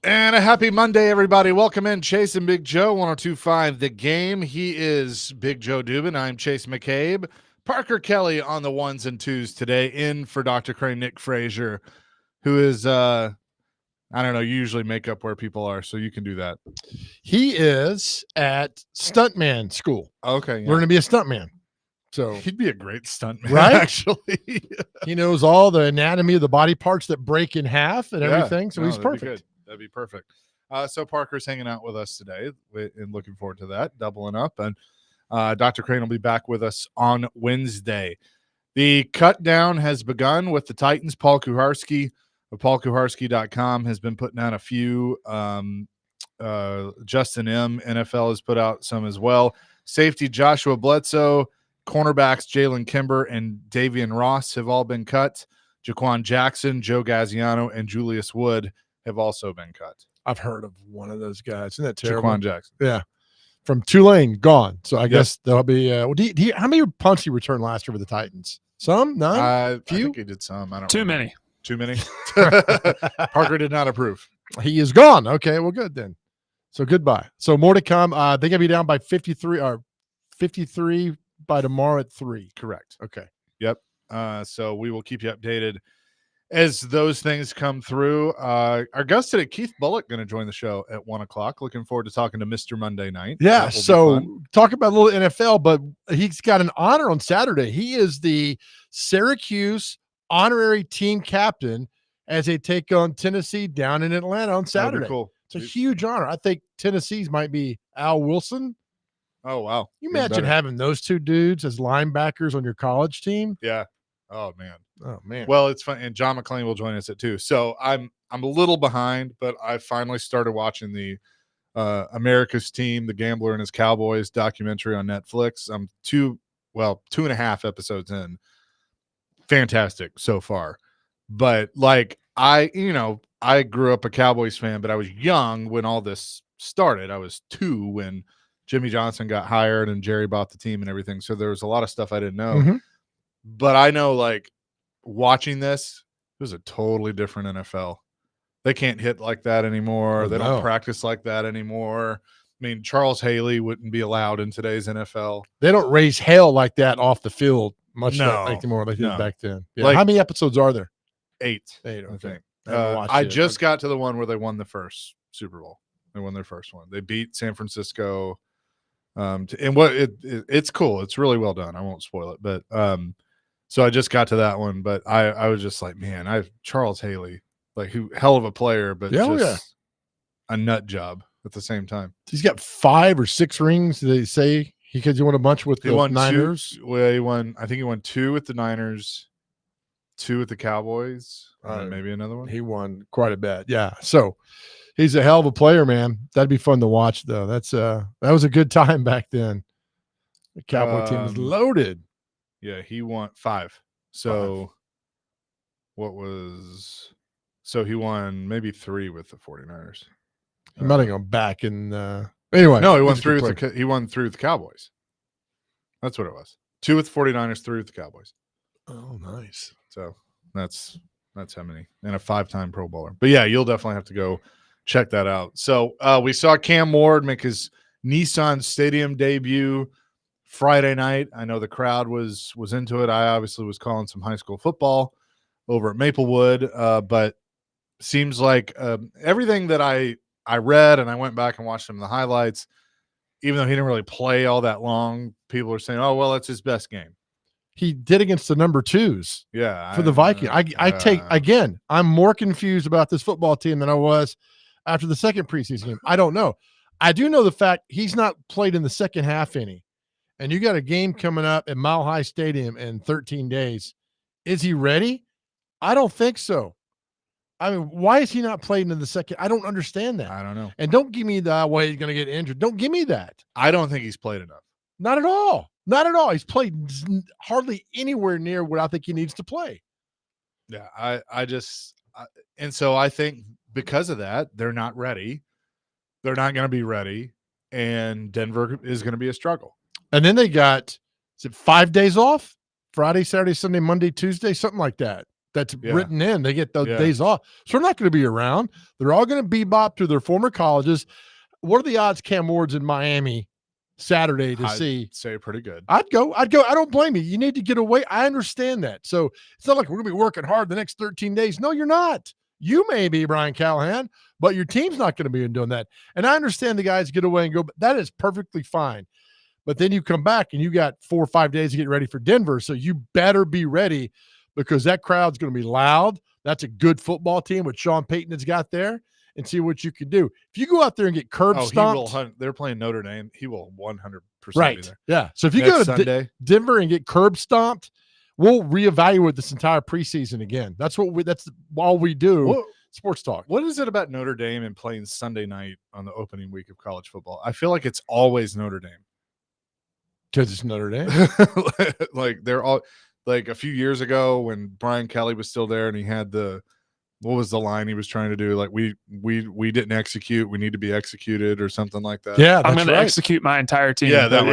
And a happy Monday, everybody. Welcome in Chase and Big Joe, 1025 The Game. He is Big Joe Dubin. I'm Chase McCabe. Parker Kelly on the ones and twos today, in for Dr. Crane Nick Frazier, who is, I don't know, you usually make up where people are, so you can do that. He is at stuntman school. Okay. Yeah. Learning to be a stuntman. So he'd be a great stuntman, right? Actually. He knows all the anatomy of the body parts that break in half and everything, so he's perfect. That'd be perfect. So Parker's hanging out with us today and looking forward to that, doubling up. And Dr. Crane will be back with us on Wednesday. The cut down has begun with the Titans. Paul Kuharski of paulkuharski.com has been putting out a few. Justin M. NFL has put out some as well. Safety Joshua Bledsoe, cornerbacks Jalen Kimber and Davian Ross have all been cut. Jaquan Jackson, Joe Gaziano, and Julius Wood have also been cut. I've heard of one of those guys. Isn't that terrible? Jaquan Jackson. Yeah. From Tulane, gone. So I guess there'll be how many punts he returned last year with the Titans? Some? None? Few? I think he did some. I don't Too remember. many. Too many? Parker did not approve. He is gone. Okay, well, good then. So goodbye. So more to come. They're going to be down by 53 by tomorrow at 3. Correct. Okay. Yep. So we will keep you updated as those things come through. Our guest today, Keith Bullock, going to join the show at 1 o'clock. Looking forward to talking to Mr. Monday Night. Yeah. So talk about a little NFL, but he's got an honor on Saturday. He is the Syracuse honorary team captain as they take on Tennessee down in Atlanta on Saturday. Cool. It's a huge honor. I think Tennessee's might be Al Wilson. Oh, wow. You imagine having those two dudes as linebackers on your college team? Yeah. Oh, man. Well, it's fun. And John McClain will join us at 2. So I'm a little behind, but I finally started watching the America's Team, The Gambler and His Cowboys documentary on Netflix. I'm 2.5 episodes in. Fantastic so far. But I grew up a Cowboys fan, but I was young when all this started. I was 2 when Jimmy Johnson got hired and Jerry bought the team and everything. So there was a lot of stuff I didn't know. Mm-hmm. But I know, watching this, it was a totally different NFL. They can't hit like that anymore. They don't practice like that anymore. I mean, Charles Haley wouldn't be allowed in today's NFL. They don't raise hell like that off the field much anymore like they did back then. Yeah. How many episodes are there? 8. 8, okay. I think. I just got to the one where they won the first Super Bowl. They won their first one. They beat San Francisco. It's cool. It's really well done. I won't spoil it, but so I just got to that one. But I was just like, man, Charles Haley, who hell of a player, but a nut job at the same time. He's got 5 or 6 rings. They say he won a bunch with the Niners. 2, I think he won 2 with the Niners, 2 with the Cowboys, and maybe another one. He won quite a bit. Yeah. So he's a hell of a player, man. That'd be fun to watch, though. That was a good time back then. The Cowboy team was loaded. Yeah, he won 5. So 5. So he won maybe 3 with the 49ers. He might have gone back and anyway. No, he won 3 with the Cowboys. That's what it was. 2 with the 49ers, 3 with the Cowboys. Oh, nice. So that's how many. And a 5-time Pro Bowler. But yeah, you'll definitely have to go check that out. So we saw Cam Ward make his Nissan Stadium debut Friday night. I know the crowd was into it. I obviously was calling some high school football over at Maplewood, but seems like everything that I read, and I went back and watched some of the highlights, even though he didn't really play all that long, people are saying, oh, well, it's his best game. He did against the number 2s. Yeah. For the Vikings. I'm more confused about this football team than I was after the second preseason game. I don't know. I do know the fact he's not played in the second half any. And you got a game coming up at Mile High Stadium in 13 days. Is he ready? I don't think so. I mean, why is he not playing in the second? I don't understand that. I don't know. And don't give me the way he's going to get injured. Don't give me that. I don't think he's played enough. Not at all. Not at all. He's played hardly anywhere near what I think he needs to play. Yeah, and so I think because of that, they're not ready. They're not going to be ready, and Denver is going to be a struggle. And then they got, is it 5 days off? Friday, Saturday, Sunday, Monday, Tuesday, something like that. that's written in. They get those days off. So they're not going to be around. They're all going to bebop to their former colleges. What are the odds Cam Ward's in Miami Saturday to see? I'd say pretty good. I'd go. I don't blame you. You need to get away. I understand that. So it's not like we're going to be working hard the next 13 days. No, you're not. You may be, Brian Callahan, but your team's not going to be doing that. And I understand the guys get away and go, but that is perfectly fine. But then you come back and you got 4 or 5 days to get ready for Denver. So you better be ready because that crowd's going to be loud. That's a good football team, what Sean Payton has got there, and see what you can do. If you go out there and get curb stomped. They're playing Notre Dame. He will 100% be there. Yeah. So if you go to Denver and get curb stomped, we'll reevaluate this entire preseason again. That's all we do. Sports talk. What is it about Notre Dame and playing Sunday night on the opening week of college football? I feel like it's always Notre Dame. Because it's Notre Dame. Like they're all like a few years ago when Brian Kelly was still there and he had what was the line he was trying to do? Like we didn't execute. We need to be executed or something like that. Yeah, I'm going to execute my entire team. Yeah, that one.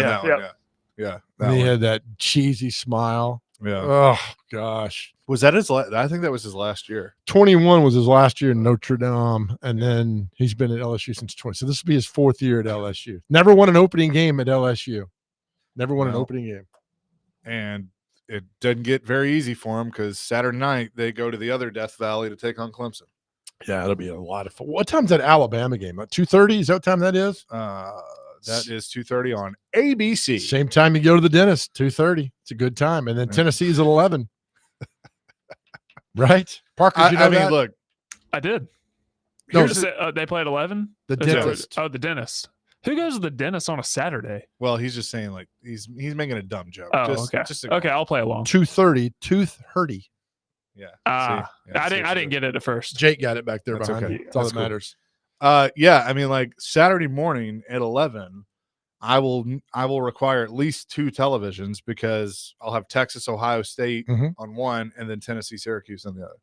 Yeah. He had that cheesy smile. Yeah. Oh gosh. Was that his? I think that was his last year. 21 was his last year in Notre Dame, and then he's been at LSU since 20. So this will be his 4th year at LSU. Never won an opening game at LSU. Never won an opening game. And it doesn't get very easy for him because Saturday night they go to the other Death Valley to take on Clemson. Yeah, it'll be a lot of fun. What time's that Alabama game? 2:30? Is that what time that is? That is 2:30 on ABC. Same time you go to the dentist, 2:30. It's a good time. And then Tennessee's at 11. Right? Parker, you know that? Look. I did. No, they play at 11? The dentist. The dentist. Who goes to the dentist on a Saturday? Well, he's just saying like he's making a dumb joke. Oh, okay. Okay, I'll play along. 2:30, tooth hurty. Yeah. I didn't get it at first. Jake got it back there behind okay. you. That's all that matters. Yeah, I mean, like Saturday morning at 11, I will require at least 2 televisions because I'll have Texas, Ohio State on one, and then Tennessee, Syracuse on the other.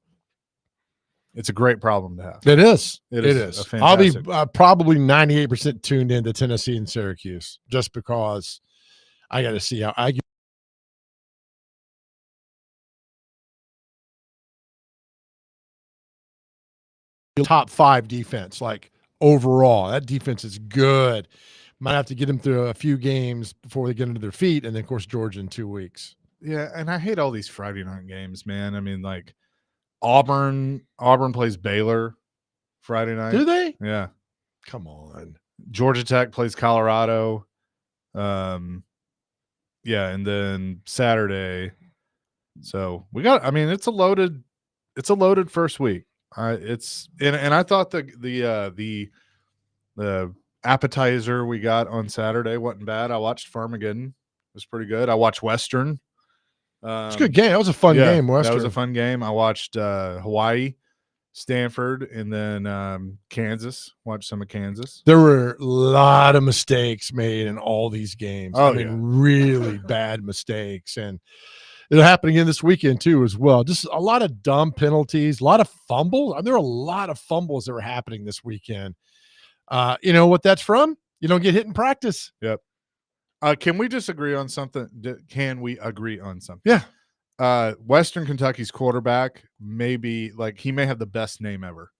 It's a great problem to have. It is. It is. I'll be probably 98% tuned into Tennessee and Syracuse just because I got to see how I get. Top 5 defense, like overall. That defense is good. Might have to get them through a few games before they get into their feet, and then of course Georgia in 2 weeks. Yeah, and I hate all these Friday night games, man. I mean, like Auburn plays Baylor Friday night. Do they? Yeah. Come on. Georgia Tech plays Colorado. Yeah, and then Saturday. So we got. I mean, it's a loaded first week. And I thought the appetizer we got on Saturday wasn't bad. I watched Farmageddon. It was pretty good. I watched Western. It's a good game. That was a fun game, Western. That was a fun game. I watched Hawaii, Stanford, and then Kansas. Watched some of Kansas. There were a lot of mistakes made in all these games. Really bad mistakes. And it'll happen again this weekend too as well. Just a lot of dumb penalties, a lot of fumbles. There are a lot of fumbles that were happening this weekend. You know what that's from? You don't get hit in practice. Yep. Can we disagree on something? Can we agree on something? Yeah. Western Kentucky's quarterback he may have the best name ever.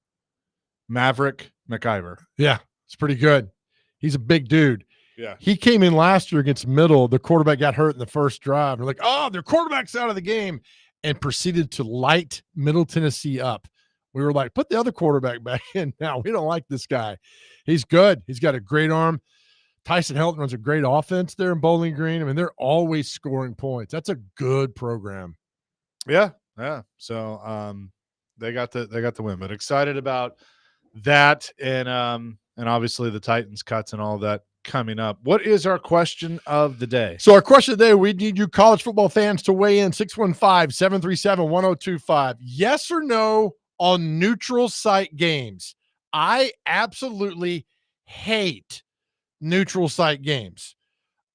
Maverick McIver. Yeah, it's pretty good. He's a big dude. Yeah. He came in last year against Middle. The quarterback got hurt in the first drive. They're like, oh, their quarterback's out of the game, and proceeded to light Middle Tennessee up. We were like, put the other quarterback back in now. We don't like this guy. He's good. He's got a great arm. Tyson Helton runs a great offense there in Bowling Green. I mean, they're always scoring points. That's a good program. Yeah. Yeah. So they got the win, but excited about that. And obviously the Titans cuts and all that coming up. What is our question of the day? So our question of the day, we need you college football fans to weigh in. 615-737-1025. Yes or no on neutral site games? I absolutely hate neutral site games.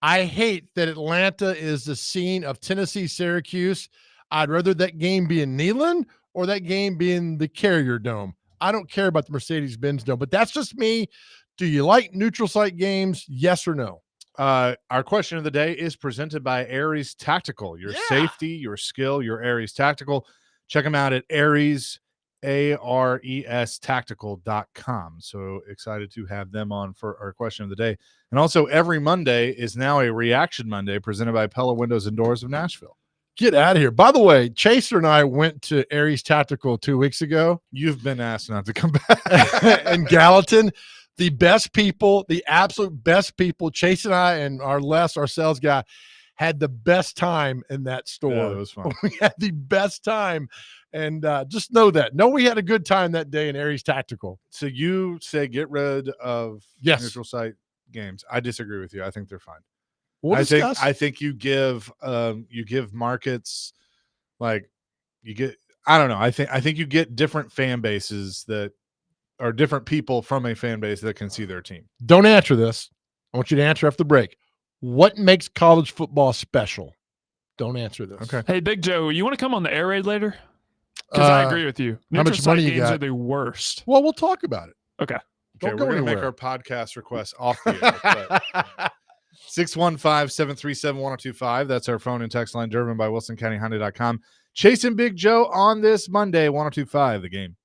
I hate that Atlanta is the scene of Tennessee, Syracuse. I'd rather that game be in Neyland or that game be in the Carrier Dome. I don't care about the Mercedes-Benz Dome, but that's just me. Do you like neutral site games? Yes or no? Our question of the day is presented by Aries Tactical. Your safety, your skill, your Aries Tactical. check them out at Ares, ARES tactical.com. So excited to have them on for our question of the day. And also every Monday is now a Reaction Monday presented by Pella Windows and Doors of Nashville. Get out of here. By the way, Chaser and I went to Ares Tactical 2 weeks ago. You've been asked not to come back. In Gallatin. The best people, the absolute best people, Chase and I and our sales guy, had the best time in that store. Yeah, it was fun. We had the best time. And just know that. Know we had a good time that day in Ares Tactical. So you say get rid of neutral site games. I disagree with you. I think they're fine. We'll discuss. I think you give markets like you get. I don't know. I think you get different fan bases that are different people from a fan base that can see their team. Don't answer this. I want you to answer after the break. What makes college football special? Don't answer this. Okay. Hey, Big Joe, you want to come on the air raid later? Because I agree with you. How much money you games got? Are the worst. Well, we'll talk about it. Okay. We're going to make our podcast requests off the air. 615-737-1025. That's our phone and text line, driven by WilsonCountyHonda.com. Chasing Big Joe on this Monday, 1025, the game.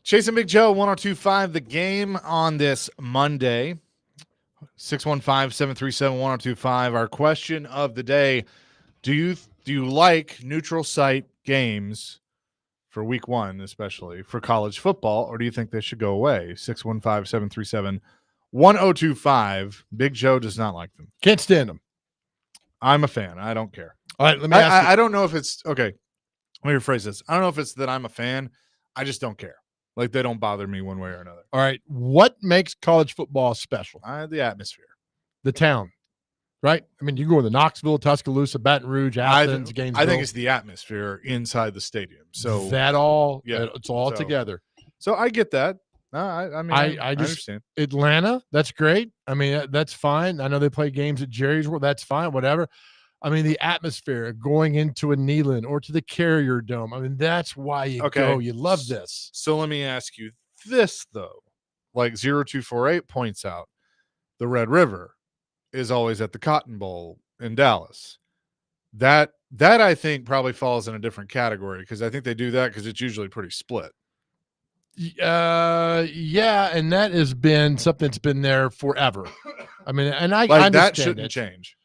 Chasing Big Joe, 102.5, the game on this Monday. 615-737-1025. Our question of the day: Do you like neutral site games for week 1, especially for college football, or do you think they should go away? 615-737-1025. Big Joe does not like them. Can't stand them. I'm a fan. I don't care. All right, let me ask you. I don't know if it's okay. Let me rephrase this. I don't know if it's that I'm a fan. I just don't care. Like, they don't bother me one way or another. All right, what makes college football special? The atmosphere. The town, right? I mean, you go to Knoxville, Tuscaloosa, Baton Rouge, Athens, Gainesville. I think it's the atmosphere inside the stadium. So that all, yeah, it's all together. So I get that. I mean, I just understand. Atlanta, that's great. I mean, that's fine. I know they play games at Jerry's World. That's fine, whatever. I mean, the atmosphere going into a Neyland or to the Carrier Dome. I mean, that's why you go. You love this. So let me ask you this, though. Like 0248 points out, the Red River is always at the Cotton Bowl in Dallas. That I think probably falls in a different category, because I think they do that because it's usually pretty split. Yeah, and that has been something that's been there forever. I mean, and I like that understand shouldn't change.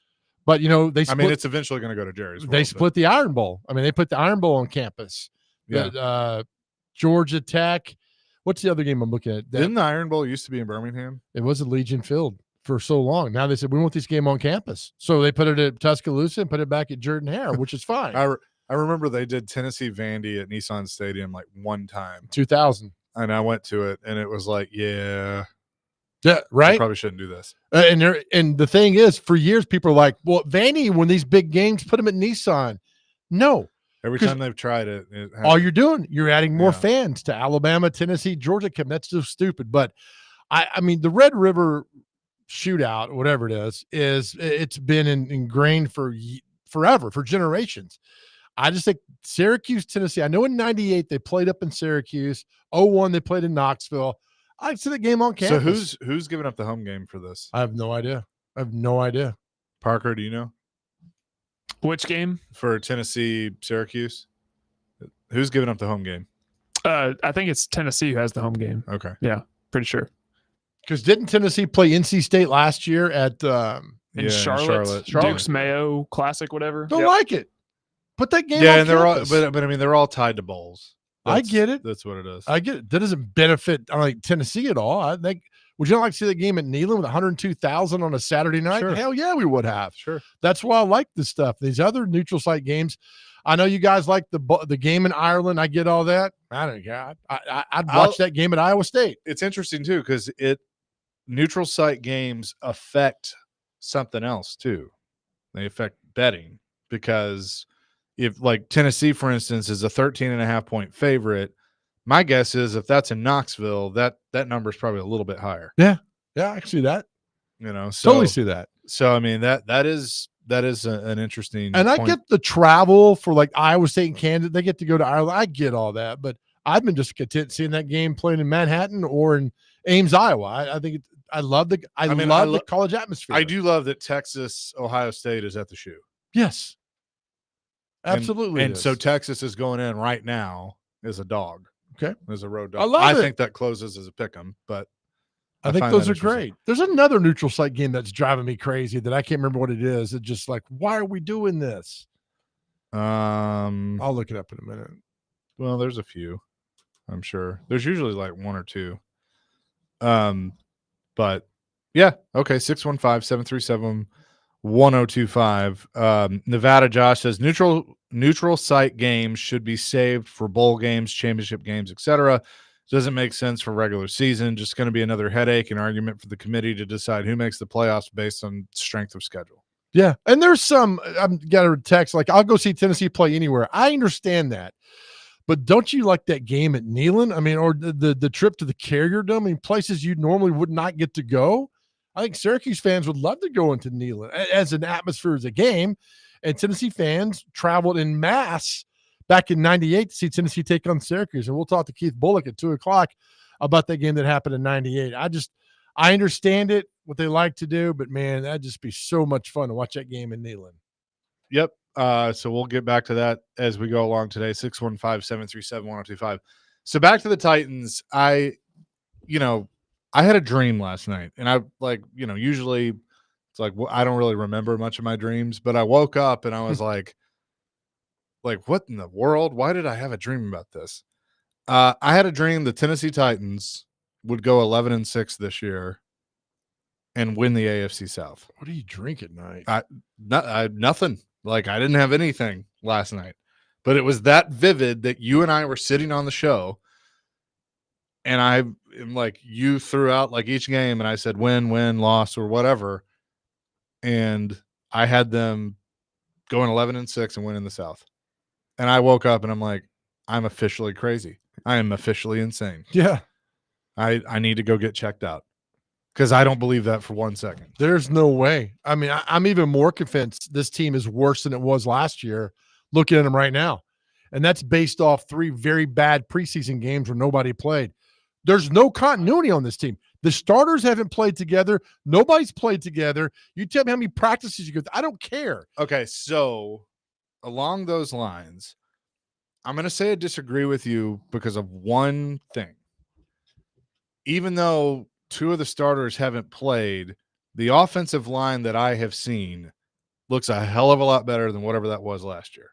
But it's eventually going to go to Jerry's World. They split the Iron Bowl. I mean, they put the Iron Bowl on campus. Yeah. Georgia Tech. What's the other game I'm looking at? Didn't the Iron Bowl used to be in Birmingham? It was at Legion Field for so long. Now they said, we want this game on campus. So they put it at Tuscaloosa and put it back at Jordan-Hare, which is fine. I remember they did Tennessee Vandy at Nissan Stadium like one time. 2000. And I went to it, and it was like, yeah, right. You probably shouldn't do this. And the thing is, for years, people are like, well, Vandy, when these big games, put them at Nissan. No. Every time they've tried it, all you're doing, you're adding more fans to Alabama, Tennessee, Georgia. That's so stupid. But I mean, the Red River shootout, whatever it is it's been ingrained for forever, for generations. I just think Syracuse, Tennessee. I know in '98 they played up in Syracuse. 01 they played in Knoxville. I see the game on campus. So who's giving up the home game for this? I have no idea. Parker, do you know? Which game? For Tennessee, Syracuse? Who's giving up the home game? I think it's Tennessee who has the home game. Okay. Yeah, pretty sure. Because didn't Tennessee play NC State last year at in Charlotte. Duke's Mayo Classic, whatever. Don't like it. Put that game on and they're campus. all but I mean they're all tied to bowls. I get it. That's what it is. I get it. That doesn't benefit like Tennessee at all. I think. Would you like to see the game at Neyland with 102,000 on a Saturday night? Sure. Hell yeah, we would have. Sure. That's why I like this stuff. These other neutral site games. I know you guys like the game in Ireland. I get all that. I don't care. I'd watch that game at Iowa State. It's interesting too, because neutral site games affect something else too. They affect betting, because if like Tennessee, for instance, is a 13.5-point favorite, my guess is if that's in Knoxville, that number is probably a little bit higher. Yeah, I see that. Totally see that. So I mean that is an interesting. And point. I get the travel for like Iowa State and Kansas. They get to go to Ireland. I get all that, but I've been just content seeing that game playing in Manhattan or in Ames, Iowa. I think I love the love the college atmosphere. I do love that Texas, Ohio State is at the shoe. Yes, absolutely. And so Texas is going in right now as a dog. Okay, as a road dog. I love it. I think that closes as a pick'em, but I think those are great. There's another neutral site game that's driving me crazy that I can't remember what it is. It's just like, why are we doing this? I'll look it up in a minute. Well, there's a few, I'm sure. There's usually like one or two. But yeah, okay. 615-737-1025. Nevada Josh says neutral site games should be saved for bowl games, championship games, etc. Doesn't make sense for regular season. Just going to be another headache and argument for the committee to decide who makes the playoffs based on strength of schedule. Yeah, and there's some. I've got a text like, I'll go see Tennessee play anywhere. I understand that, but don't you like that game at Neyland? I mean, or the trip to the Carrier Dome? I mean, places you normally would not get to go. I think Syracuse fans would love to go into Neyland as an atmosphere as a game, and Tennessee fans traveled in mass back in '98 to see Tennessee take on Syracuse. And we'll talk to Keith Bullock at 2:00 about that game that happened in '98. I understand it, what they like to do, but man, that'd just be so much fun to watch that game in Neyland. Yep. So we'll get back to that as we go along today. 615-737-1025. So back to the Titans. I had a dream last night, and I usually it's like I don't really remember much of my dreams, but I woke up and I was like, what in the world? Why did I have a dream about this? I had a dream the Tennessee Titans would go 11-6 this year and win the AFC South. What do you drink at night? Nothing. Like I didn't have anything last night, but it was that vivid that you and I were sitting on the show, and I am like, you threw out like each game, and I said win, loss, or whatever, and I had them going 11-6 and winning the South. And I woke up and I'm like, I'm officially crazy. I am officially insane. Yeah. I need to go get checked out because I don't believe that for 1 second. There's no way. I mean, I'm even more convinced this team is worse than it was last year, looking at them right now. And that's based off 3 very bad preseason games where nobody played. There's no continuity on this team. The starters haven't played together. Nobody's played together. You tell me how many practices you go through. I don't care. Okay, so along those lines, I'm going to say I disagree with you because of one thing. Even though 2 of the starters haven't played, the offensive line that I have seen looks a hell of a lot better than whatever that was last year.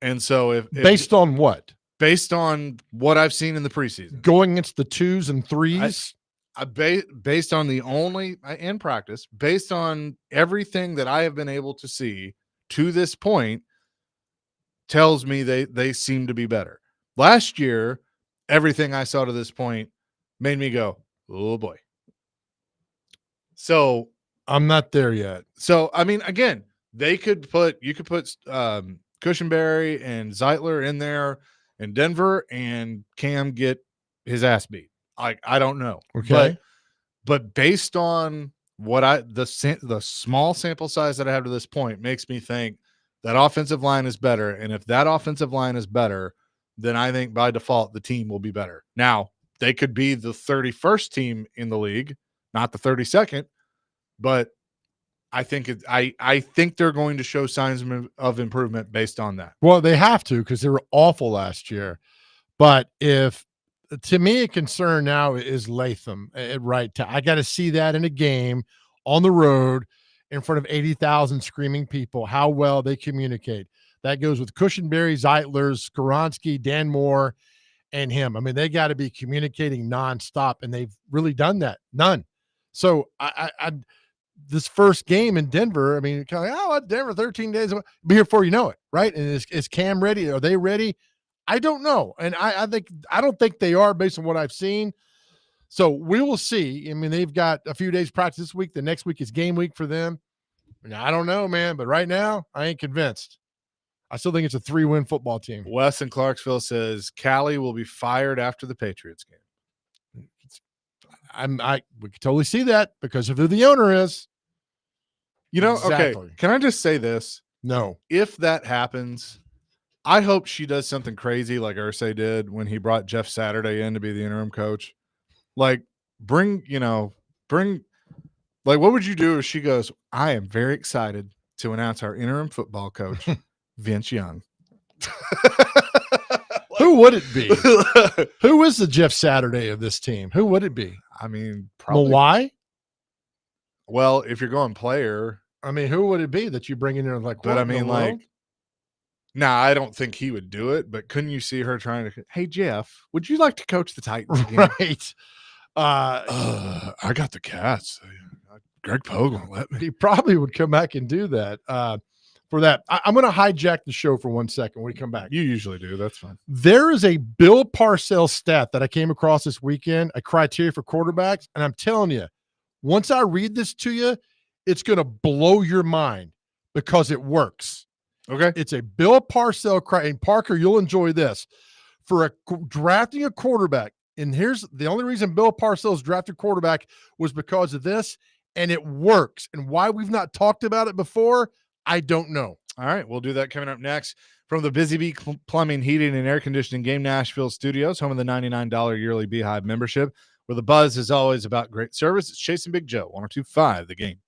And so if based on what? Based on what I've seen in the preseason. Going against the 2s and 3s? Based on the only in practice, based on everything that I have been able to see to this point, tells me they seem to be better. Last year, everything I saw to this point made me go, oh boy. So I'm not there yet. So I mean, again, you could put Cushenberry and Zeitler in there in Denver, and Cam get his ass beat. I don't know. Okay. But based on what the small sample size that I have to this point makes me think that offensive line is better. And if that offensive line is better, then I think by default the team will be better. Now, they could be the 31st team in the league, not the 32nd, but I think I think they're going to show signs of improvement based on that. Well, they have to because they were awful last year. But to me, a concern now is Latham at right time. I got to see that in a game on the road in front of 80,000 screaming people, how well they communicate. That goes with Cushenberry, Zeitler, Skoronski, Dan Moore, and him. I mean, they got to be communicating nonstop, and they've really done that. None. So I this first game in Denver, I mean, kind of like, Denver 13 days, be here before you know it, right? And is Cam ready? Are they ready? I don't know. And I don't think they are based on what I've seen. So we will see. I mean, they've got a few days practice this week. The next week is game week for them. I don't know, man, but right now I ain't convinced. I still think it's a 3-win football team. Wes in Clarksville says Callie will be fired after the Patriots game. We can totally see that because of who the owner is. Okay. Can I just say this? No. If that happens, I hope she does something crazy like Irsay did when he brought Jeff Saturday in to be the interim coach. Like, what would you do if she goes, I am very excited to announce our interim football coach, Vince Young. Who would it be? Who is the Jeff Saturday of this team? Who would it be? I mean, probably. Mawai? Well, if you're going player. I mean, who would it be that you bring in there and like, but I mean, like, I don't think he would do it, but couldn't you see her trying to, hey, Jeff, would you like to coach the Titans again? Right. I got the Cats. Greg Pogue won't let me. He probably would come back and do that. For that, I'm going to hijack the show for 1 second when we come back. You usually do. That's fine. There is a Bill Parcells stat that I came across this weekend, a criteria for quarterbacks, and I'm telling you, once I read this to you, it's going to blow your mind because it works. Okay. It's a Bill Parcells criteria. And Parker, you'll enjoy this. For drafting a quarterback, and here's the only reason Bill Parcells drafted quarterback was because of this, and it works. And why we've not talked about it before, I don't know. All right, we'll do that coming up next from the Busy Bee Plumbing, Heating, and Air Conditioning Game Nashville Studios, home of the $99 yearly Beehive membership, where the buzz is always about great service. It's Chase and Big Joe, 102.5 The Game.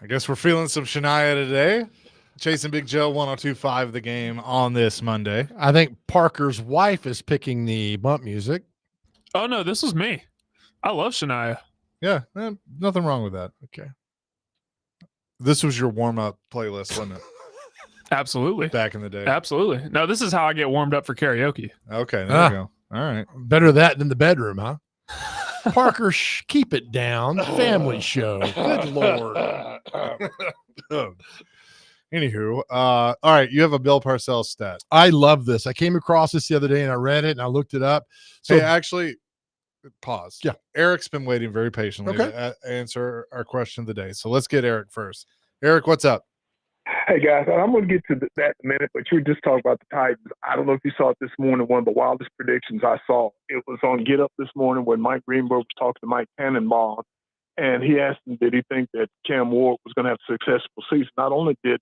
I guess we're feeling some Shania today. Chasing Big Joe 102.5 the game on this Monday. I think Parker's wife is picking the bump music. Oh no, this was me. I love Shania. Yeah, nothing wrong with that. Okay. This was your warm-up playlist, wasn't it? Absolutely. Back in the day. Absolutely. No, this is how I get warmed up for karaoke. Okay, there you go. All right. Better that than the bedroom, huh? Parker, keep it down. Family show. Good Lord. Anywho, all right, you have a Bill Parcells stat. I love this. I came across this the other day and I read it and I looked it up. So Hey, actually, pause. Yeah. Eric's been waiting very patiently Okay. to answer our question of the day. So let's get Eric first. Eric, what's up? Hey, guys, I'm going to get to that in a minute, but you were just talking about the Titans. I don't know if you saw it this morning. One of the wildest predictions I saw, it was on Get Up this morning when Mike Greenberg was talking to Mike Tannenbaum, and he asked him, did he think that Cam Ward was going to have a successful season? Not only did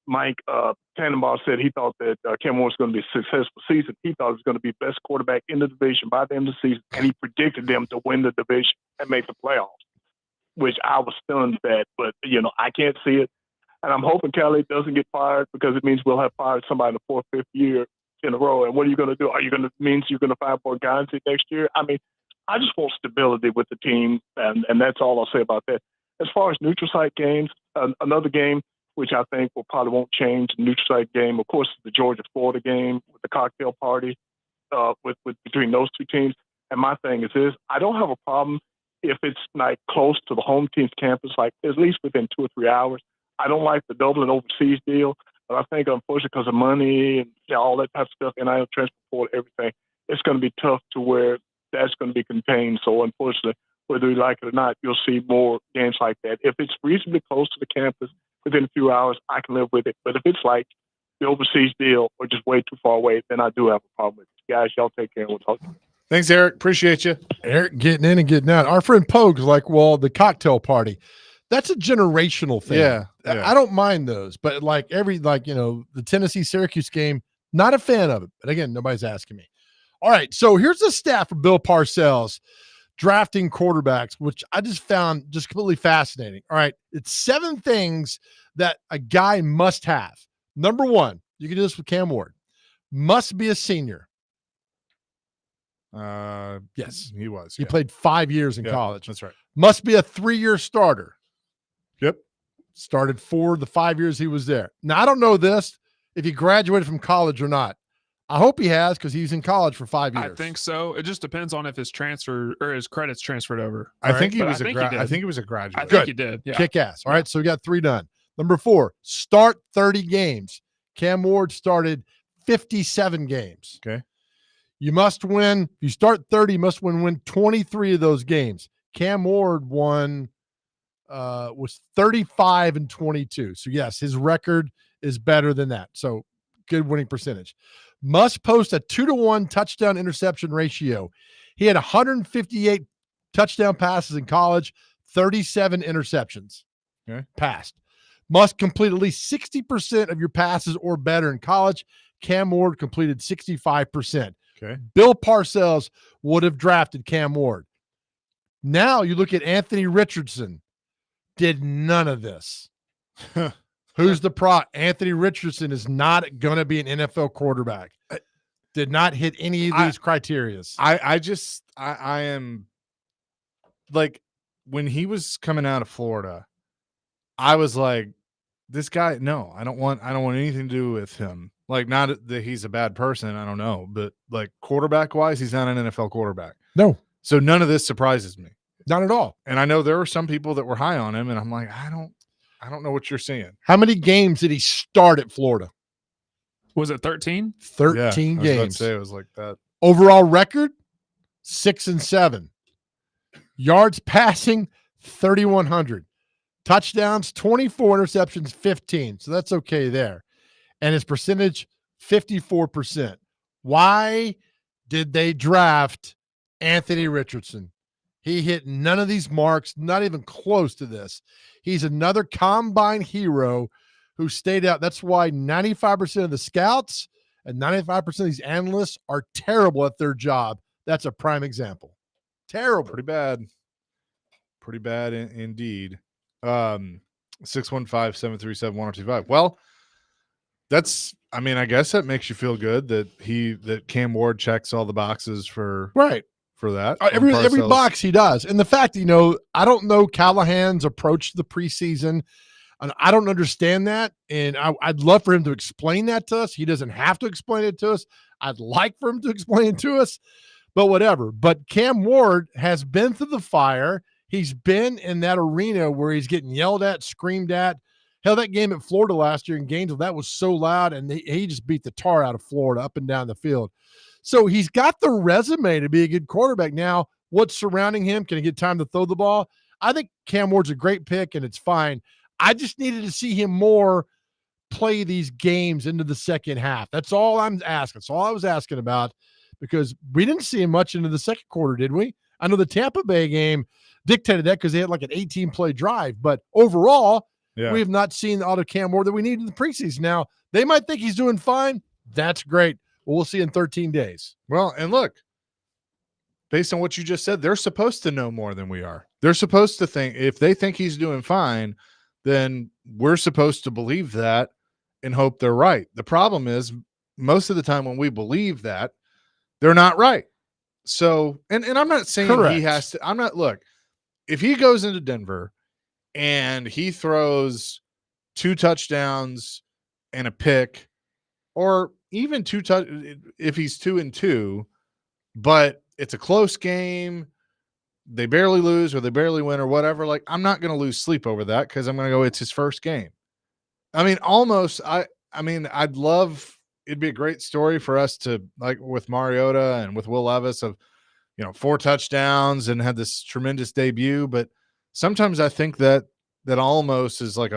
Mike Tannenbaum said he thought that Cam Ward was going to be a successful season, he thought he was going to be best quarterback in the division by the end of the season, and he predicted them to win the division and make the playoffs, which I was stunned at. But, I can't see it. And I'm hoping Kelly doesn't get fired because it means we'll have fired somebody in the fourth, fifth year in a row. And what are you going to do? Means you're going to fire Borgonzi next year? I mean, I just want stability with the team, and that's all I'll say about that. As far as neutral site games, another game which I think won't change, the neutral site game, of course, the Georgia-Florida game with the cocktail party with between those two teams. And my thing is this, I don't have a problem if it's like close to the home team's campus, like at least within 2 or 3 hours. I don't like the Dublin overseas deal, but I think unfortunately because of money and all that type of stuff, NIL transport, everything, it's going to be tough to where that's going to be contained. So unfortunately, whether you like it or not, you'll see more games like that. If it's reasonably close to the campus within a few hours, I can live with it. But if it's like the overseas deal or just way too far away, then I do have a problem with it. Guys, y'all take care and we'll talk to you. Thanks, Eric. Appreciate you. Eric getting in and getting out. Our friend Pogue's like, well, the cocktail party. That's a generational thing. Yeah. I don't mind those, but the Tennessee-Syracuse game, not a fan of it. But again, nobody's asking me. All right, so here's the stat for Bill Parcells drafting quarterbacks, which I just found just completely fascinating. All right, it's 7 things that a guy must have. Number 1, you can do this with Cam Ward, must be a senior. Yes, he was. He played 5 years in college. That's right. Must be a 3-year starter. Yep. Started for the 5 years he was there. Now, I don't know this, if he graduated from college or not. I hope he has because he's in college for 5 years. I think so. It just depends on if his transfer or his credits transferred over. I think he was a graduate. I think he did. Yeah. Kick ass. All right, so we got 3 done. Number 4, start 30 games. Cam Ward started 57 games. Okay. You must win. If you start 30, you must win 23 of those games. Cam Ward was 35-22. So yes, his record is better than that. So good winning percentage. Must post a 2-to-1 touchdown interception ratio. He had 158 touchdown passes in college, 37 interceptions. Okay. Passed. Must complete at least 60% of your passes or better in college. Cam Ward completed 65%. Okay. Bill Parcells would have drafted Cam Ward. Now you look at Anthony Richardson. Did none of this. Who's the pro? Anthony Richardson is not going to be an NFL quarterback. Did not hit any of these criterias. I am like, when he was coming out of Florida, I was like, this guy, no, I don't want anything to do with him. Like, not that he's a bad person, I don't know, but like quarterback wise, he's not an NFL quarterback. No. So none of this surprises me. Not at all. And I know there were some people that were high on him, and I'm like, I don't know what you're seeing. How many games did he start at Florida? Was it 13? 13 I was about games. to say it was like that. Overall record, 6-7. Yards passing, 3,100. Touchdowns, 24. Interceptions, 15. So that's okay there. And his percentage, 54%. Why did they draft Anthony Richardson? He hit none of these marks, not even close to this. He's another combine hero who stayed out. That's why 95% of the scouts and 95% of these analysts are terrible at their job. That's a prime example. Terrible. Pretty bad. Pretty bad indeed. 615-737-1025. Well, I guess that makes you feel good that Cam Ward checks all the boxes for Right. that. Every box he does. And the fact, I don't know Callahan's approach to the preseason. And I don't understand that. And I'd love for him to explain that to us. He doesn't have to explain it to us. I'd like for him to explain it to us, but whatever. But Cam Ward has been through the fire. He's been in that arena where he's getting yelled at, screamed at. Hell, that game at Florida last year in Gainesville, that was so loud, and he just beat the tar out of Florida up and down the field. So he's got the resume to be a good quarterback. Now, what's surrounding him? Can he get time to throw the ball? I think Cam Ward's a great pick, and it's fine. I just needed to see him more play these games into the second half. That's all I'm asking. That's all I was asking about, because we didn't see him much into the second quarter, did we? I know the Tampa Bay game dictated that because they had like an 18-play drive, but overall, we have not seen the auto Cam Ward that we need in the preseason. Now, they might think he's doing fine. That's great. We'll see in 13 days. Well, and look, based on what you just said, they're supposed to know more than we are. They're supposed to think, if they think he's doing fine, then we're supposed to believe that and hope they're right. The problem is, most of the time when we believe that, they're not right. So, and I'm not saying Correct. he has to, look, if he goes into Denver and he throws 2 touchdowns and a pick, or even if he's 2-2, but it's a close game, they barely lose or they barely win or whatever, like, I'm not going to lose sleep over that, because I'm going to go, it's his first game. I mean, almost, I'd love, it'd be a great story for us to, like with Mariota and with Will Levis, of, 4 touchdowns and had this tremendous debut. But sometimes I think that almost is like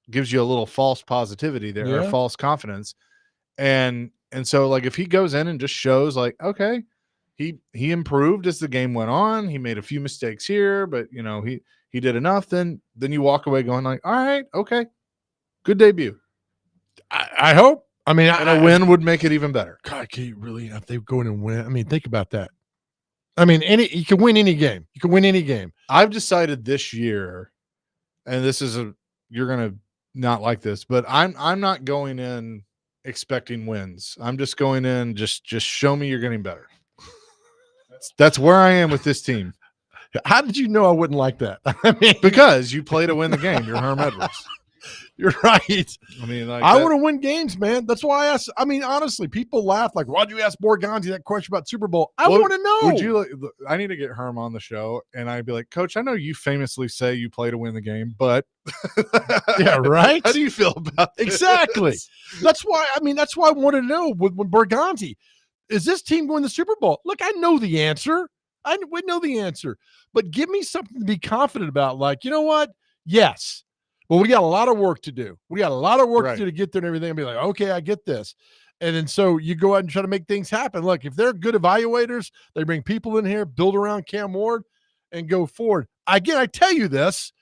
gives you a little false positivity there, or false confidence. And so, like, if he goes in and just shows, like, okay, he improved as the game went on, he made a few mistakes here, but he did enough, then you walk away going like, all right, okay, good debut. I hope. And a win would make it even better. God, can you really, if they go in and win? Think about that. You can win any game. You can win any game. I've decided this year, and this is you're going to not like this, but I'm not going in expecting wins. I'm just going in, just show me you're getting better. That's where I am with this team. How did you know I wouldn't like that? Because you play to win the game. You're Herm Edwards. You're right. I want to win games, man. That's why I asked. Honestly, people laugh like, why'd you ask Borganzi that question about Super Bowl? I want to know. I need to get Herm on the show, and I'd be like, Coach, I know you famously say you play to win the game, but yeah, right. How do you feel about this? Exactly? That's why I wanted to know with Borganzi, is this team going to the Super Bowl? Look, I know the answer. I would know the answer, but give me something to be confident about. Like, you know what? Yes. But we got a lot of work to do. We got a lot of work to do to get there and everything, and be like, okay, I get this. And then so you go out and try to make things happen. Look, if they're good evaluators, they bring people in here, build around Cam Ward, and go forward. Again, I tell you this,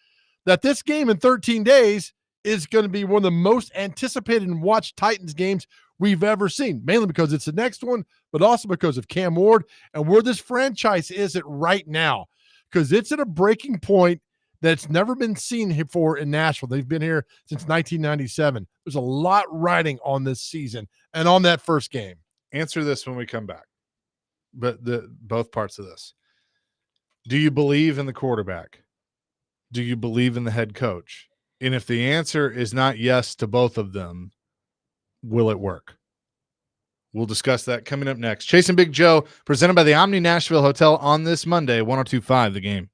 that this game in 13 days is going to be one of the most anticipated and watched Titans games we've ever seen, mainly because it's the next one, but also because of Cam Ward and where this franchise is at right now, because it's at a breaking point that's never been seen before in Nashville. They've been here since 1997. There's a lot riding on this season and on that first game. Answer this when we come back, but both parts of this. Do you believe in the quarterback? Do you believe in the head coach? And if the answer is not yes to both of them, will it work? We'll discuss that coming up next. Chasing Big Joe, presented by the Omni Nashville Hotel on this Monday, 102.5 The Game.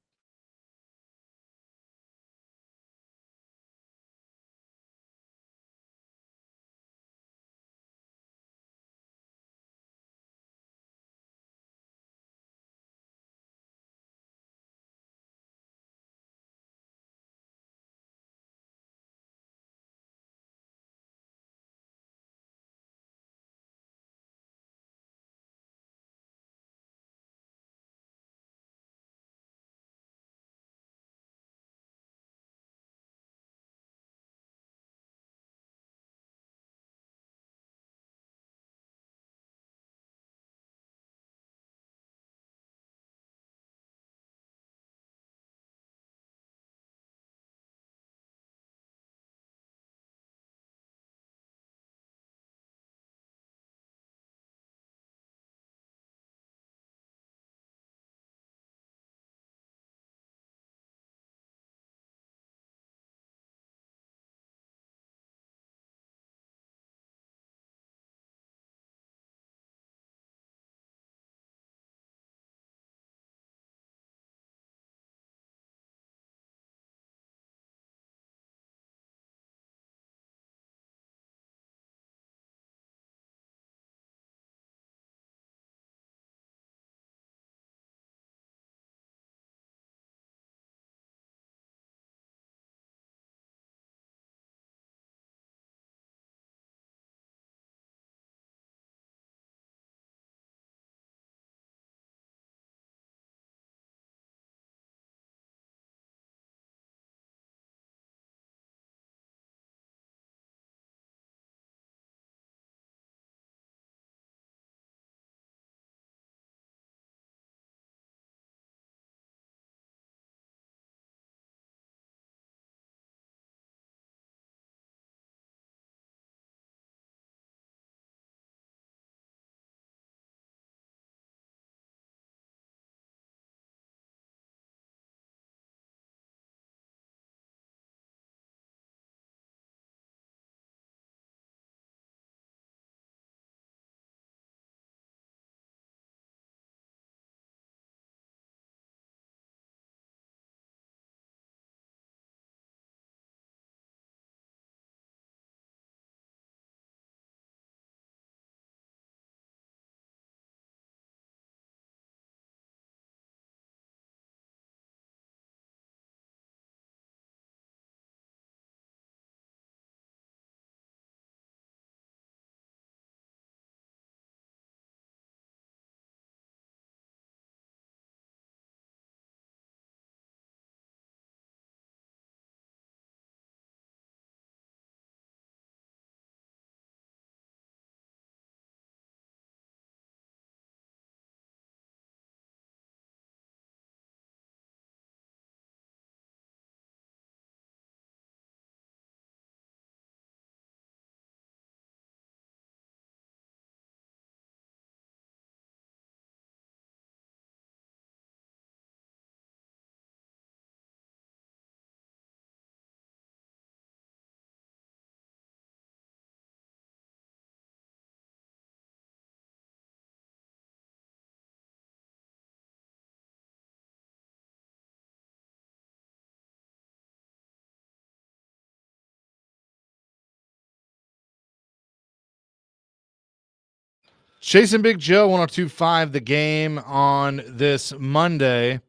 Chasing Big Joe, 102.5 The Game on this Monday.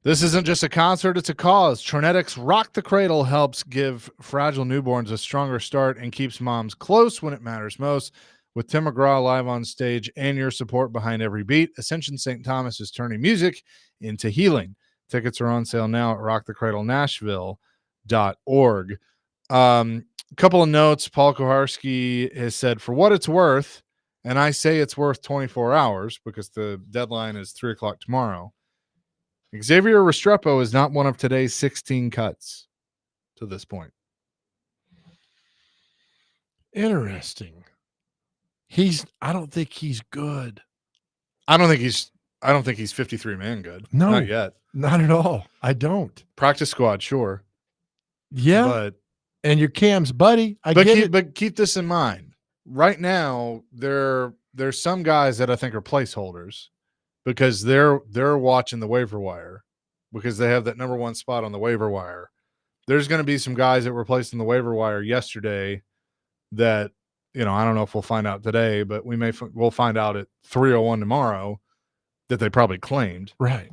This isn't just a concert, it's a cause. Trinetics Rock the Cradle helps give fragile newborns a stronger start and keeps moms close when it matters most. With Tim McGraw live on stage and your support behind every beat, Ascension St. Thomas is turning music into healing. Tickets are on sale now at rockthecradlenashville.org. Couple of notes. Paul Koharski has said, for what it's worth, and I say it's worth 24 hours because the deadline is 3 o'clock tomorrow, Xavier Restrepo is not one of today's 16 cuts to this point. Interesting. I don't think he's good. I don't think he's 53-man good. No. Not yet. Not at all. I don't. Practice squad, sure. Yeah. And your Cam's buddy. But keep this in mind. Right now, there's some guys that I think are placeholders because they're watching the waiver wire because they have that number one spot on the waiver wire. There's going to be some guys that were placed on the waiver wire yesterday that, I don't know if we'll find out today, but we'll find out at 3:01 tomorrow that they probably claimed. Right.